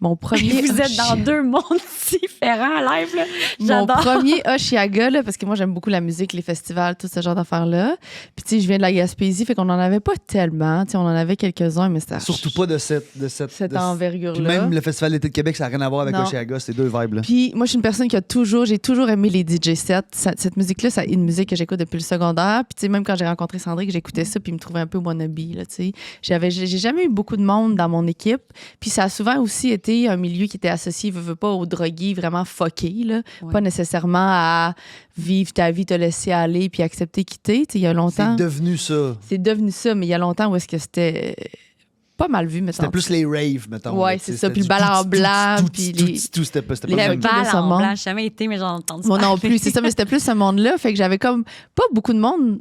mon premier. Vous êtes dans deux mondes différents en live, là. Mon J'adore. premier Oshiaga, là, parce que moi, j'aime beaucoup la musique, les festivals, tout ce genre d'affaires-là. Puis, tu sais, je viens de la Gaspésie, fait qu'on en avait pas tellement. Tu sais, on en avait quelques-uns, mais c'était. Surtout pas de cette Cette de- envergure-là. Puis même le Festival d'été de Québec, ça n'a rien à voir avec Non. Oshiaga, c'est deux vibes. Là. Puis moi, je suis une personne j'ai toujours aimé les DJ sets. Cette musique-là, c'est une musique que j'écoute depuis le secondaire. Puis tu sais, même quand j'ai rencontré Sandrick, j'écoutais ça, puis il me trouvait un peu wannabe, là, tu sais. J'ai jamais eu beaucoup de monde dans mon équipe. Puis ça a souvent aussi été un milieu qui était associé, veux pas, aux drogués vraiment fuckés, là. Ouais. Pas nécessairement à vivre ta vie, te laisser aller, puis accepter quitter. Tu sais, il y a longtemps. C'est devenu ça. C'est devenu ça, mais il y a longtemps où est-ce que c'était pas mal vu, mettons. C'était plus les raves, mettons. Ouais, là, c'est tu sais, ça, c'était puis le du bal en tout, blanc, tout, puis tout, les- tout, c'était pas les pas Le fuckés ça. de bal ce en monde. blanc, j'ai jamais été, mais j'en ai entendu Moi non parler. plus, c'est ça, mais c'était plus ce monde-là. Fait que j'avais comme pas beaucoup de monde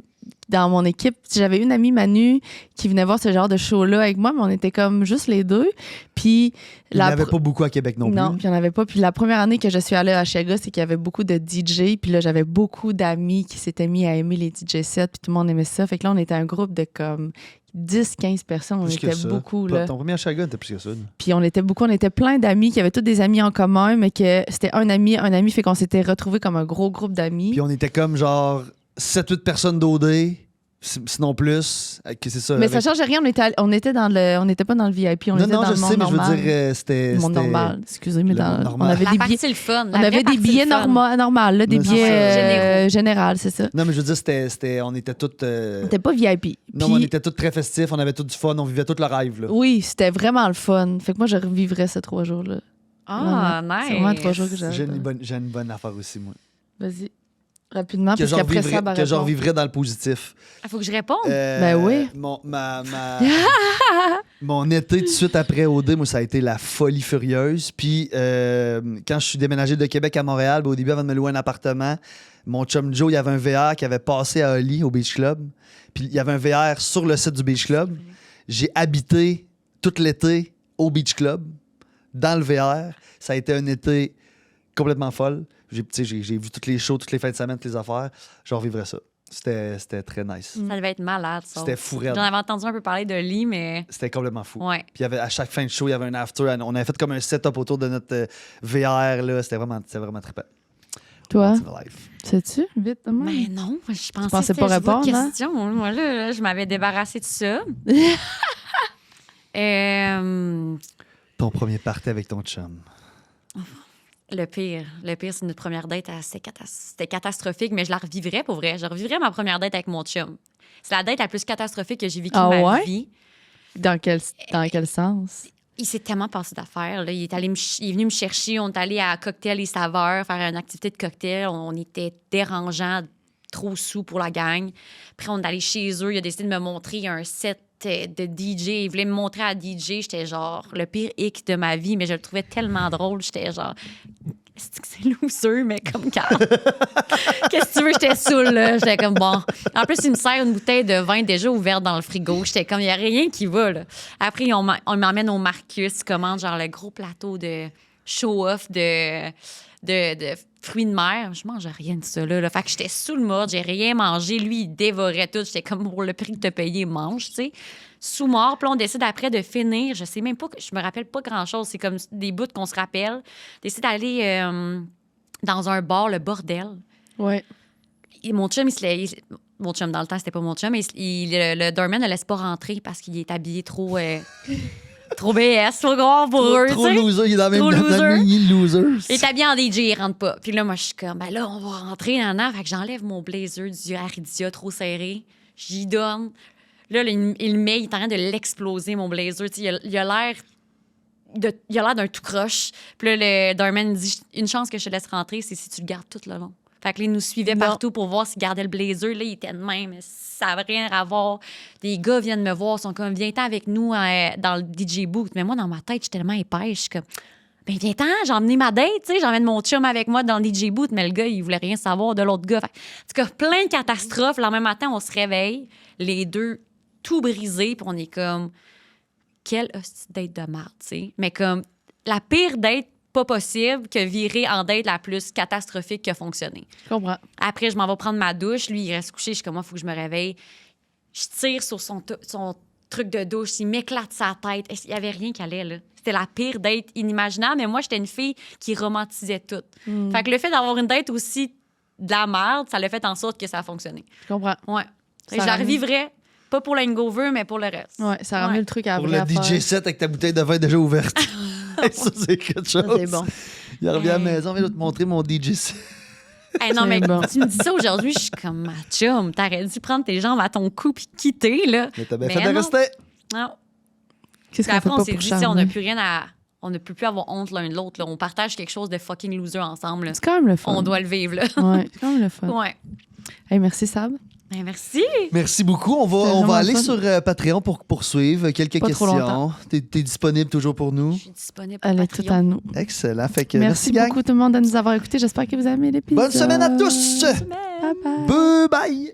dans mon équipe. J'avais une amie, Manu, qui venait voir ce genre de show-là avec moi, mais on était comme juste les deux. Puis Il n'y en avait pas beaucoup à Québec non plus. Non, puis il n'y en avait pas. Puis la première année que je suis allée à Chiaga, c'est qu'il y avait beaucoup de DJ. Puis là, j'avais beaucoup d'amis qui s'étaient mis à aimer les DJ sets. Puis tout le monde aimait ça. Fait que là, on était un groupe de comme 10-15 personnes. On Plus que était ça. beaucoup, Pas- là. Ton premier Oshiaga, était plus que ça. là. Puis on était beaucoup, on était plein d'amis qui avaient tous des amis en commun, mais que c'était un ami, fait qu'on s'était retrouvés comme un gros groupe d'amis. Puis on était comme genre 7-8 personnes d'OD, sinon plus. Que c'est ça. Mais avec- ça change rien, on n'était pas dans le VIP, on Non, était non, dans je le monde sais, mais je normal. veux dire, c'était. Le monde c'était- normal, excusez, mais le monde on normal. avait La des partie, billets, c'est le fun. on avait des billets normaux, là, des Non, c'est billets ça. généraux, c'est ça. Non, mais je veux dire, on était toutes. On n'était pas VIP. Non, Puis- mais on était tous très festifs, on avait tout du fun, on vivait tout le rêve. Là. Oui, c'était vraiment le fun. Fait que moi, je revivrais ces 3 jours-là. Ah, nice. C'est vraiment 3 jours que j'avais. J'ai une bonne affaire aussi, moi. Vas-y. Rapidement, Que parce je qu'après ça, revivrais- que je revivrais dans le positif. Il faut que je réponde. Ben oui. Mon été tout de suite après OD, moi, ça a été la folie furieuse. Puis quand je suis déménagé de Québec à Montréal, ben, au début, avant de me louer un appartement, mon chum Joe, il y avait un VR qui avait passé à Oli, au Beach Club. Puis il y avait un VR sur le site du Beach Club. J'ai habité tout l'été au Beach Club, dans le VR. Ça a été un été complètement folle. J'ai vu toutes les shows, toutes les fins de semaine, toutes les affaires. Je revivrais ça. C'était très nice. Ça devait être malade, ça. C'était fou raide. J'en avais entendu un peu parler de Lee, mais... C'était complètement fou. Ouais. Puis à chaque fin de show, il y avait un after. On avait fait comme un setup autour de notre VR. Là. C'était vraiment trippant. Toi, Once in a life. sais-tu, vite de même? Mais non, je pensais pensais que pas c'était juste votre répondre, hein? question. Moi, là, je m'avais débarrassé de ça. Ton premier party avec ton chum. Le pire, c'est notre première date. C'était catastrophique, mais je la revivrais pour vrai. Je revivrais ma première date avec mon chum. C'est la date la plus catastrophique que j'ai vécue Ah de ma ouais? vie. Dans quel sens? Il s'est tellement passé d'affaires. Là. Il est venu me chercher. On est allé à Cocktail et Saveurs faire une activité de cocktail. On était dérangeants, trop sous pour la gang. Après, on est allé chez eux. Il a décidé de me montrer un set de DJ. Il voulait me montrer à DJ. J'étais genre le pire hic de ma vie, mais je le trouvais tellement drôle. J'étais genre... C'est loser, mais comme quand. Qu'est-ce que tu veux? J'étais saoule, là. J'étais comme bon. En plus, il me sert une bouteille de vin déjà ouverte dans le frigo. J'étais comme, il n'y a rien qui va, là. Après, on m'emmène au Marcus. Il commande genre le gros plateau de show-off de fruits de mer. Je mange rien de ça, là. Fait que j'étais sous le mode. J'ai rien mangé. Lui, il dévorait tout. J'étais comme, pour le prix que t'as payé, mange, tu sais. Sous mort. Puis là, on décide après de finir. Je sais même pas, je me rappelle pas grand-chose. C'est comme des bouts qu'on se rappelle. On décide d'aller dans un bar, le bordel. Ouais. Et mon chum, mon chum, dans le temps, c'était pas mon chum, mais le doorman ne laisse pas rentrer parce qu'il est habillé trop BS, trop grand pour eux. Trop tu sais. loser. Il est dans Trop le même ligne loser. Il est habillé en DJ, il rentre pas. Puis là, moi, je suis comme, ben là, on va rentrer dans. Fait que j'enlève mon blazer du Aridia trop serré. J'y donne. Là, il le met, il est en train de l'exploser, mon blazer. Tu sais, il a l'air d'un tout croche. Puis là, le doorman dit, une chance que je te laisse rentrer, c'est si tu le gardes tout le long. Fait que là, il nous suivait partout pour voir s'il gardait le blazer. Là, il était de même. Ça n'avait rien à voir. Les gars viennent me voir, sont comme, viens-t'en avec nous dans le DJ booth. Mais moi, dans ma tête, je suis tellement épaisse. Je suis comme, ben viens-t'en, j'ai emmené ma date, tu sais, j'emmène mon chum avec moi dans le DJ booth. Mais le gars, il voulait rien savoir de l'autre gars. Fait, en tout cas, plein de catastrophes. Le lendemain matin, on se réveille, les deux, tout brisés, puis on est comme, quelle hostie de date de merde, tu sais. Mais comme, la pire date pas possible que virer en date la plus catastrophique qui a fonctionné. Je comprends. Après, je m'en vais prendre ma douche. Lui, il reste couché. Je suis comme, moi, il faut que je me réveille. Je tire sur son truc de douche. Il m'éclate sa tête. Il n'y avait rien qui allait, là. C'était la pire date inimaginable. Mais moi, j'étais une fille qui romantisait tout. Fait que le fait d'avoir une date aussi de la merde, ça l'a fait en sorte que ça a fonctionné. Je comprends. Ouais. Ça Et je la ramène- revivrais, pas pour l'hangover, mais pour le reste. Ouais, ça ramène Ouais. le truc à Pour vrai le à DJ faire. set avec ta bouteille de vin déjà ouverte. Ça, c'est quelque chose. Ça, c'est bon. Il revient à la maison, viens te montrer mon DJ set. Hey, non, C'est mais bon. tu me dis ça aujourd'hui, je suis comme, ma chum, t'aurais dû prendre tes jambes à ton cou puis quitter, là. Mais t'as bien Mais fait de non. rester. Non. Qu'est-ce Puis qu'on fait après, pas on s'est pour dit, tu sais, on charmer? n'a plus rien à... On ne peut plus avoir honte l'un de l'autre, là. On partage quelque chose de fucking loser ensemble, là. C'est quand même le fun. On doit le vivre, là. Ouais, c'est quand même le fun. Ouais. Hey, merci, Sab. Ben, merci. Merci beaucoup. On vraiment va aller fun. sur Patreon pour poursuivre quelques Pas trop questions. longtemps. T'es disponible toujours pour nous. Je suis disponible pour Elle est Patreon. toute à nous. Excellent. Fait que Merci gang. beaucoup tout le monde de nous avoir écoutés. J'espère que vous avez aimé l'épisode. Bonne semaine à tous. Bye bye. Bye bye.